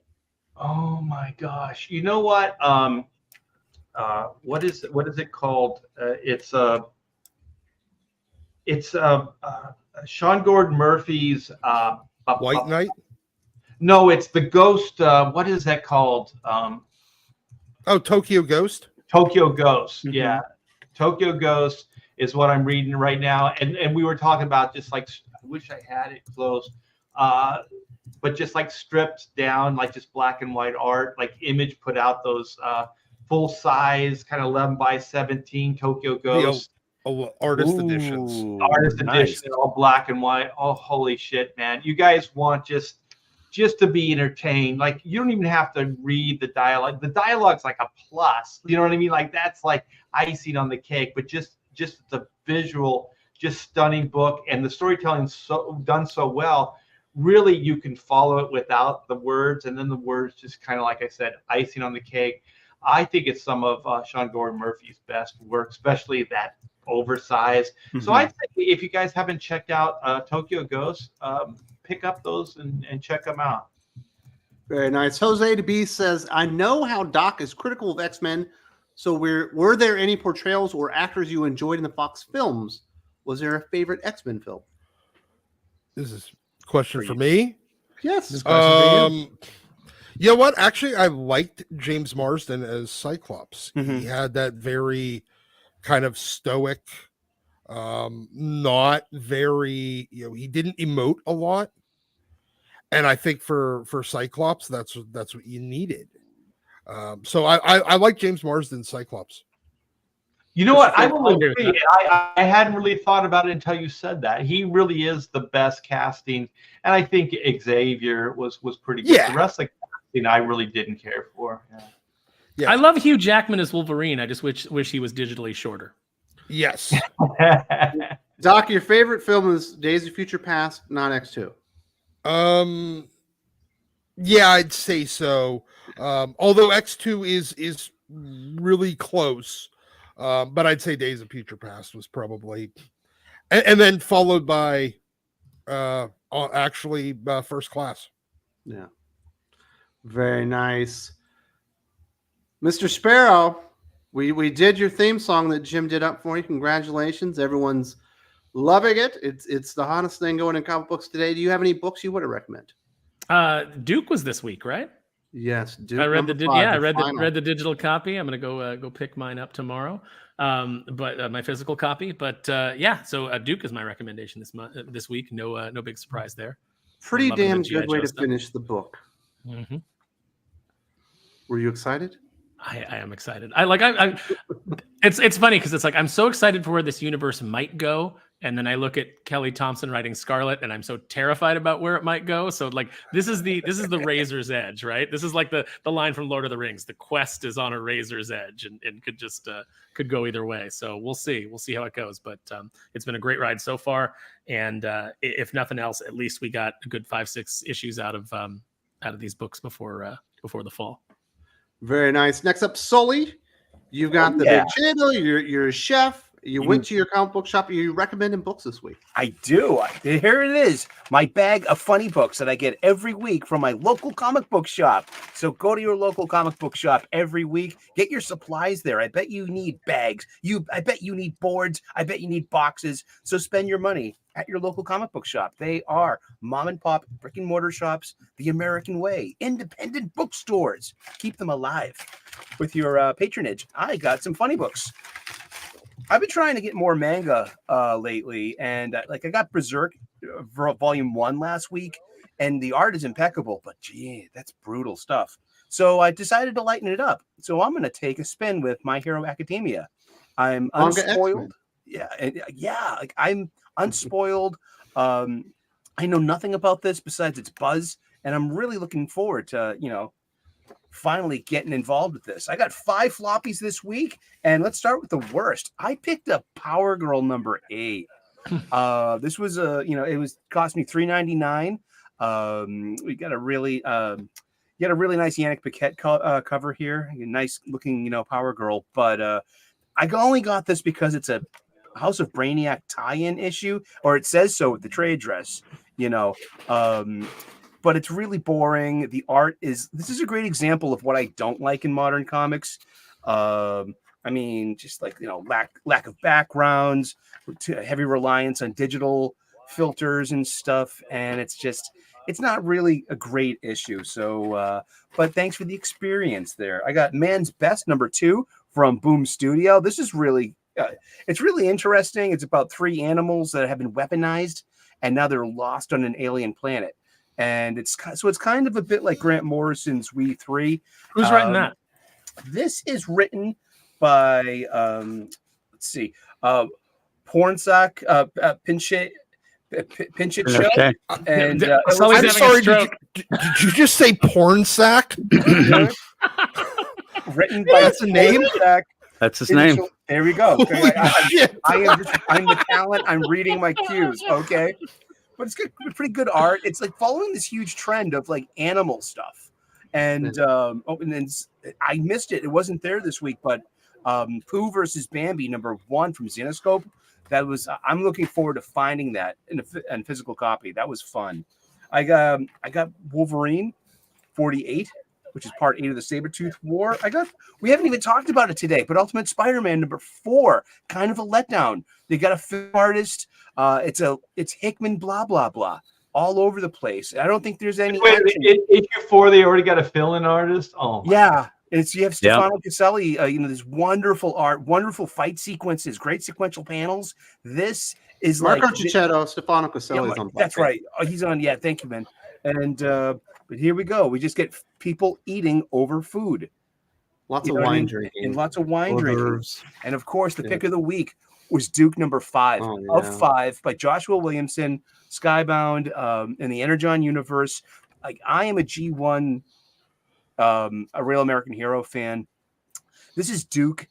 Oh my gosh. You know what? What is it called? It's Sean Gordon Murphy's White Knight? No, it's the Ghost. What is that called? Tokyo Ghost. Tokyo Ghost. Mm-hmm. Yeah, Tokyo Ghost is what I'm reading right now. And we were talking about just like, I wish I had it close, but just like stripped down, like just black and white art. Like Image put out those full size kind of 11x17 Tokyo Ghost. Artist editions. Artist nice. edition, all black and white. Oh, holy shit, man! You guys want just to be entertained. Like, you don't even have to read the dialogue. The dialogue's like a plus. You know what I mean? Like, that's like icing on the cake. But just the visual, just stunning book, and the storytelling's done so well. Really, you can follow it without the words, and then the words just kind of, like I said, icing on the cake. I think it's some of Sean Gordon Murphy's best work, especially that oversized. Mm-hmm. So I think if you guys haven't checked out Tokyo Ghost, pick up those and check them out. Very nice. Jose DeB says, I know how Doc is critical of X-Men. So were there any portrayals or actors you enjoyed in the Fox films? Was there a favorite X-Men film? This is a question for me. Yes. You know what? Actually, I liked James Marsden as Cyclops. Mhm. He had that very kind of stoic, not very, he didn't emote a lot. And I think for Cyclops, that's what you needed. So I like James Marsden's Cyclops. You know what? I will agree. I hadn't really thought about it until you said that. He really is the best casting, and I think Xavier was pretty good. Yeah. The rest of the casting I really didn't care for. Yeah. I love Hugh Jackman as Wolverine. I just wish he was digitally shorter. Yes. Doc, your favorite film is Days of Future Past, not X2. Yeah, I'd say so. Although X2 is really close. But I'd say Days of Future Past was probably, and then followed by, First Class. Yeah. Very nice. Mr. Sparrow, we did your theme song that Jim did up for you. Congratulations. Everyone's loving it. It's the hottest thing going in comic books today. Do you have any books you want to recommend? Duke was this week, right? Yes, Duke. I read I read the digital copy. I'm gonna go pick mine up tomorrow. But my physical copy. But so Duke is my recommendation this week. No big surprise there. Pretty Loving damn the G.I. good way Joe to stuff. finish the book. Mm-hmm. Were you excited? I am excited. It's funny because it's like I'm so excited for where this universe might go, and then I look at Kelly Thompson writing Scarlet, and I'm so terrified about where it might go. So like this is the razor's edge, right? This is like the line from Lord of the Rings. The quest is on a razor's edge, and could just could go either way. So we'll see how it goes. But it's been a great ride so far, and if nothing else, at least we got a good 5-6 issues out of these books before the fall. Very nice. Next up, Sully. You've got the big channel. You're a chef. You went to your comic book shop. Are you recommending books this week? I do. Here it is. My bag of funny books that I get every week from my local comic book shop. So go to your local comic book shop every week. Get your supplies there. I bet you need bags. I bet you need boards. I bet you need boxes. So spend your money at your local comic book shop. They are mom and pop brick and mortar shops, the American way, independent bookstores. Keep them alive with your patronage. I got some funny books. I've been trying to get more manga lately, and I got Berserk Volume 1 last week, and the art is impeccable, but gee, that's brutal stuff. So I decided to lighten it up. So I'm going to take a spin with My Hero Academia. I'm unspoiled. I'm unspoiled. I know nothing about this besides its buzz, and I'm really looking forward to, finally getting involved with this. I got 5 floppies this week, and let's start with the worst. I picked up Power Girl number 8. This was it cost me $3.99. We got a really nice Yannick Paquette cover here, a nice looking Power Girl, but I only got this because it's a House of Brainiac tie-in issue, or it says so with the trade dress, but it's really boring. The art this is a great example of what I don't like in modern comics. Just like, lack of backgrounds, heavy reliance on digital filters and stuff. And it's not really a great issue. So, but thanks for the experience there. I got Man's Best number 2 from Boom Studio. This is really, it's really interesting. It's about 3 animals that have been weaponized, and now they're lost on an alien planet. And it's kind of a bit like Grant Morrison's We 3. Who's writing that? This is written by Pornsak Pinchot Show. Okay. And I'm sorry, did you just say porn sack? Written by That's a name? Pornsak. That's his name. There we go. Holy shit. I'm the talent. I'm reading my cues. Okay. But it's good, pretty good art. It's like following this huge trend of like animal stuff. And I missed it. It wasn't there this week, but Pooh versus Bambi number 1 from Zenoscope. That was, I'm looking forward to finding that in a physical copy. That was fun. I got Wolverine 48, which is part 8 of the Sabretooth War. We haven't even talked about it today, but Ultimate Spider-Man number 4, kind of a letdown. They got a film artist. It's Hickman, blah blah blah, all over the place. I don't think there's any. Wait, issue 4, they already got a fill-in artist. Oh, yeah. You have Stefano Caselli. This wonderful art, wonderful fight sequences, great sequential panels. This is Marco Cicchetto, Stefano Caselli is on. That's right. Oh, he's on. Yeah, thank you, man. And but here we go. We just get people eating over food. Lots of wine drinking. And lots of wine drinking. And of course, the pick of the week was Duke number 5 of 5 by Joshua Williamson, Skybound, in the Energon universe. Like, I am a G1, a Real American Hero fan. This is Duke,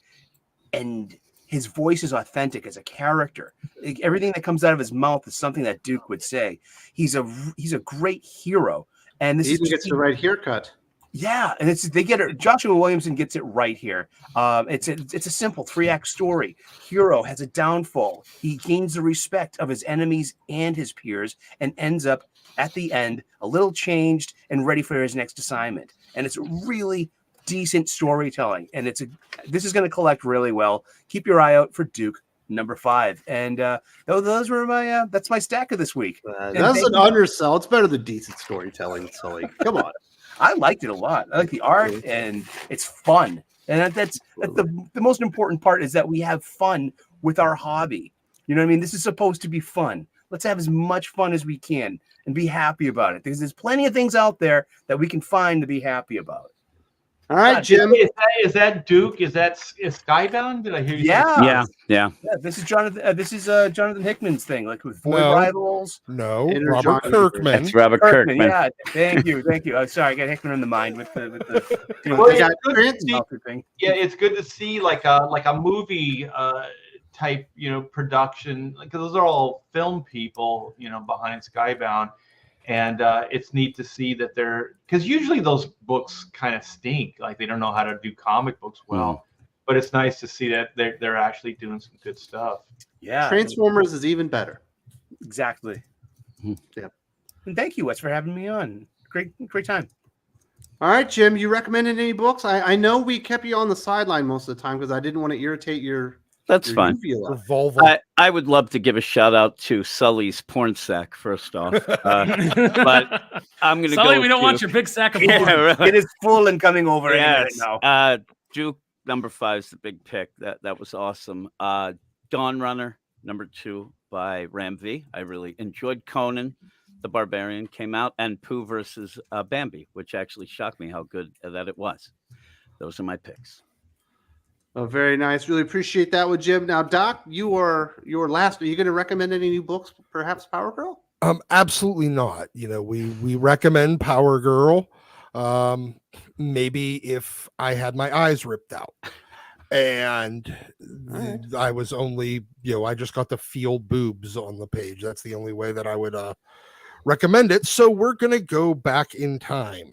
and his voice is authentic as a character. Like, everything that comes out of his mouth is something that Duke would say. He's a great hero, and this gets the right haircut. Yeah, and Joshua Williamson gets it right here. It's a simple 3-act story. Hero has a downfall. He gains the respect of his enemies and his peers, and ends up at the end a little changed and ready for his next assignment. And it's really decent storytelling, and this is going to collect really well. Keep your eye out for Duke number 5. And those were that's my stack of this week. That's an undersell. It's better than decent storytelling, Sully. Come on. I liked it a lot. I like the art, and it's fun. And that's the most important part, is that we have fun with our hobby. You know what I mean? This is supposed to be fun. Let's have as much fun as we can and be happy about it, because there's plenty of things out there that we can find to be happy about. All right, Jim. Is that Duke? Is Skybound? Did I hear you? Yeah. This is Jonathan. This is Jonathan Hickman's thing, like with Void Rivals. No, Robert Kirkman. That's Robert Kirkman. Yeah, thank you. Oh, sorry, I got Hickman in the mind with the thing. Yeah, it's good to see like a movie type production, because those are all film people behind Skybound. And it's neat to see that because usually those books kind of stink, like they don't know how to do comic books well. But it's nice to see that they're actually doing some good stuff. Yeah, Transformers is even better. Exactly. Yeah. And thank you, Wes, for having me on. Great time. All right, Jim, you recommended any books? I know we kept you on the sideline most of the time because I didn't want to irritate your. That's fine. I would love to give a shout out to Sully's porn sack first off, but I'm going to go. Sully, we don't want your big sack of porn. Yeah, right. It is full and coming over right now. Duke number 5 is the big pick. That was awesome. Dawn Runner number 2 by Ram V. I really enjoyed Conan the Barbarian came out, and Pooh versus Bambi, which actually shocked me how good that it was. Those are my picks. Oh, very nice. Really appreciate that with Jim. Now, Doc, your last. Are you going to recommend any new books? Perhaps Power Girl? Absolutely not. We recommend Power Girl. Maybe if I had my eyes ripped out, and I was only, I just got to feel boobs on the page. That's the only way that I would recommend it. So we're going to go back in time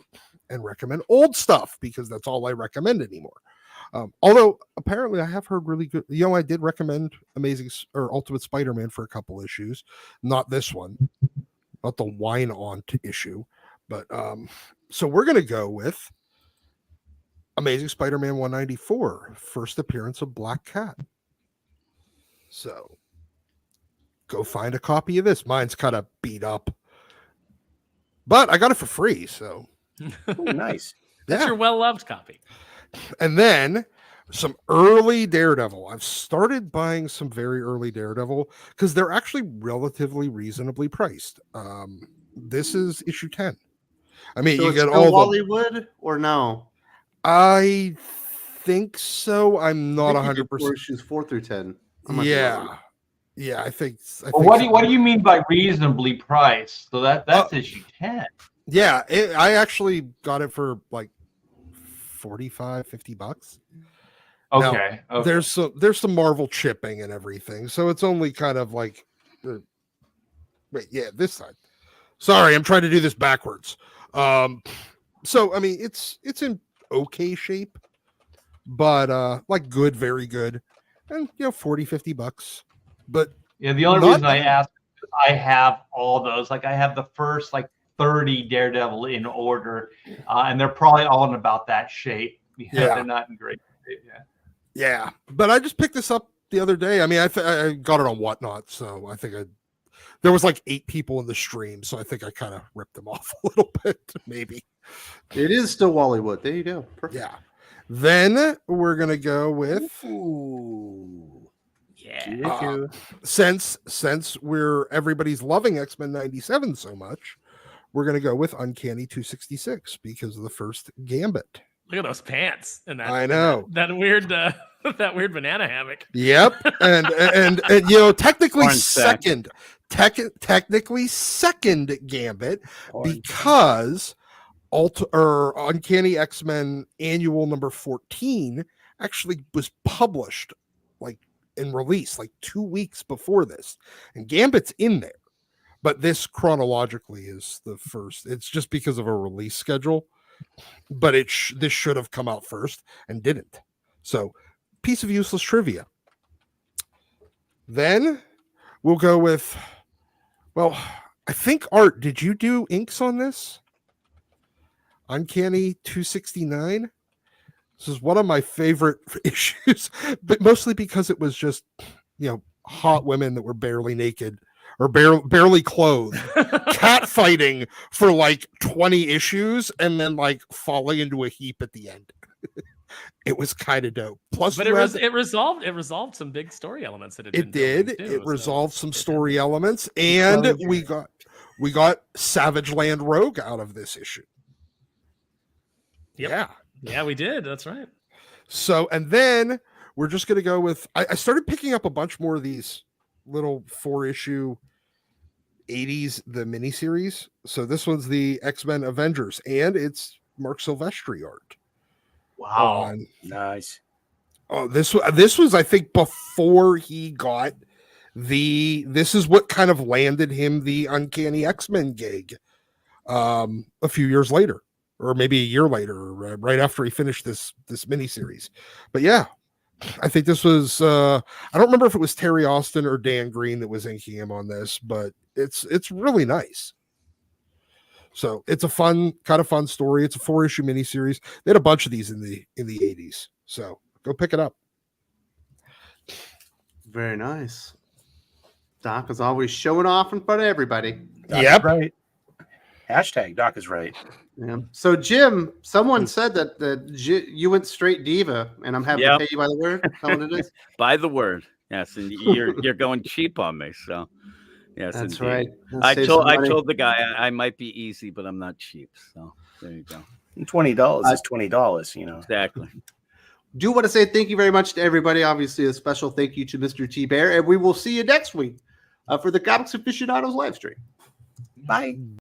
and recommend old stuff, because that's all I recommend anymore. Although apparently I have heard really good, I did recommend Ultimate Spider-Man for a couple issues, not this one, not the Wine On issue, but so we're going to go with Amazing Spider-Man 194, first appearance of Black Cat. So go find a copy of this. Mine's kind of beat up, but I got it for free. So nice. That's your well-loved copy. And then some early Daredevil. I've started buying some very early Daredevil because they're actually relatively reasonably priced. This is issue 10. I mean, so you get all Hollywood or no? I think so. I'm not 100%. Issues 4 through 10. Yeah, I think. Well, what do you mean by reasonably priced? So that's issue 10. Yeah, I actually got it for like $45-50. Okay. Now, there's some Marvel chipping and everything, so it's only kind of like this side. Sorry, I'm trying to do this backwards. So I mean, it's in okay shape, but like good, very good, and $40-50. But yeah, the only reason I asked is I have all those. Like I have the first like 30 Daredevil in order, and they're probably all in about that shape. Yeah. They're not in great shape. Yeah. Yeah, but I just picked this up the other day. I mean, I got it on Whatnot, so I think there was like 8 people in the stream, so I think I kind of ripped them off a little bit, maybe. It is still Wallywood. There you go. Perfect. Yeah. Then we're gonna go with since everybody's loving X-Men 97 so much, we're gonna go with Uncanny 266 because of the first Gambit. Look at those pants and that. I know that weird that weird banana hammock. Yep, and you know, technically Orange sack. technically second Gambit because Uncanny X-Men Annual number 14 actually was published like and released like 2 weeks before this, and Gambit's in there, but this chronologically is the first. It's just because of a release schedule, but this should have come out first and didn't. So, piece of useless trivia. Then we'll go with, well, I think Art, did you do inks on this? Uncanny 269. This is one of my favorite issues, but mostly because it was just, you know, hot women that were barely naked or barely clothed, cat fighting for like 20 issues and then like falling into a heap at the end. It was kind of dope. Plus, but it resolved some big story elements that it did. It resolved some story elements, and we got Savage Land Rogue out of this issue. Yep. Yeah, we did. That's right. So, and then we're just going to go with, I started picking up a bunch more of these little 4-issue 80s, the miniseries. So this one's the X-Men Avengers, and it's Mark Silvestri art. Wow. Nice. Oh, this was, I think, before he got this is what kind of landed him the Uncanny X-Men gig a few years later, or maybe a year later, right after he finished this miniseries. But yeah, I think this was I don't remember if it was Terry Austin or Dan Green that was inking him on this, but it's really nice. So it's a fun story. It's a 4-issue miniseries. They had a bunch of these in the 80s. So go pick it up. Very nice. Doc is always showing off in front of everybody. Doc is right. Hashtag Doc is right. Yeah. So Jim, someone said that you went straight diva, and I'm having to pay you by the word. Is that what it is? By the word, yes. And you're going cheap on me, so yes, that's indeed. right. I told the guy I might be easy, but I'm not cheap. So there you go. $20 is $20, you know. Exactly. Do want to say thank you very much to everybody. Obviously, a special thank you to Mr. Thibert, and we will see you next week for the Comics Aficionados live stream. Bye.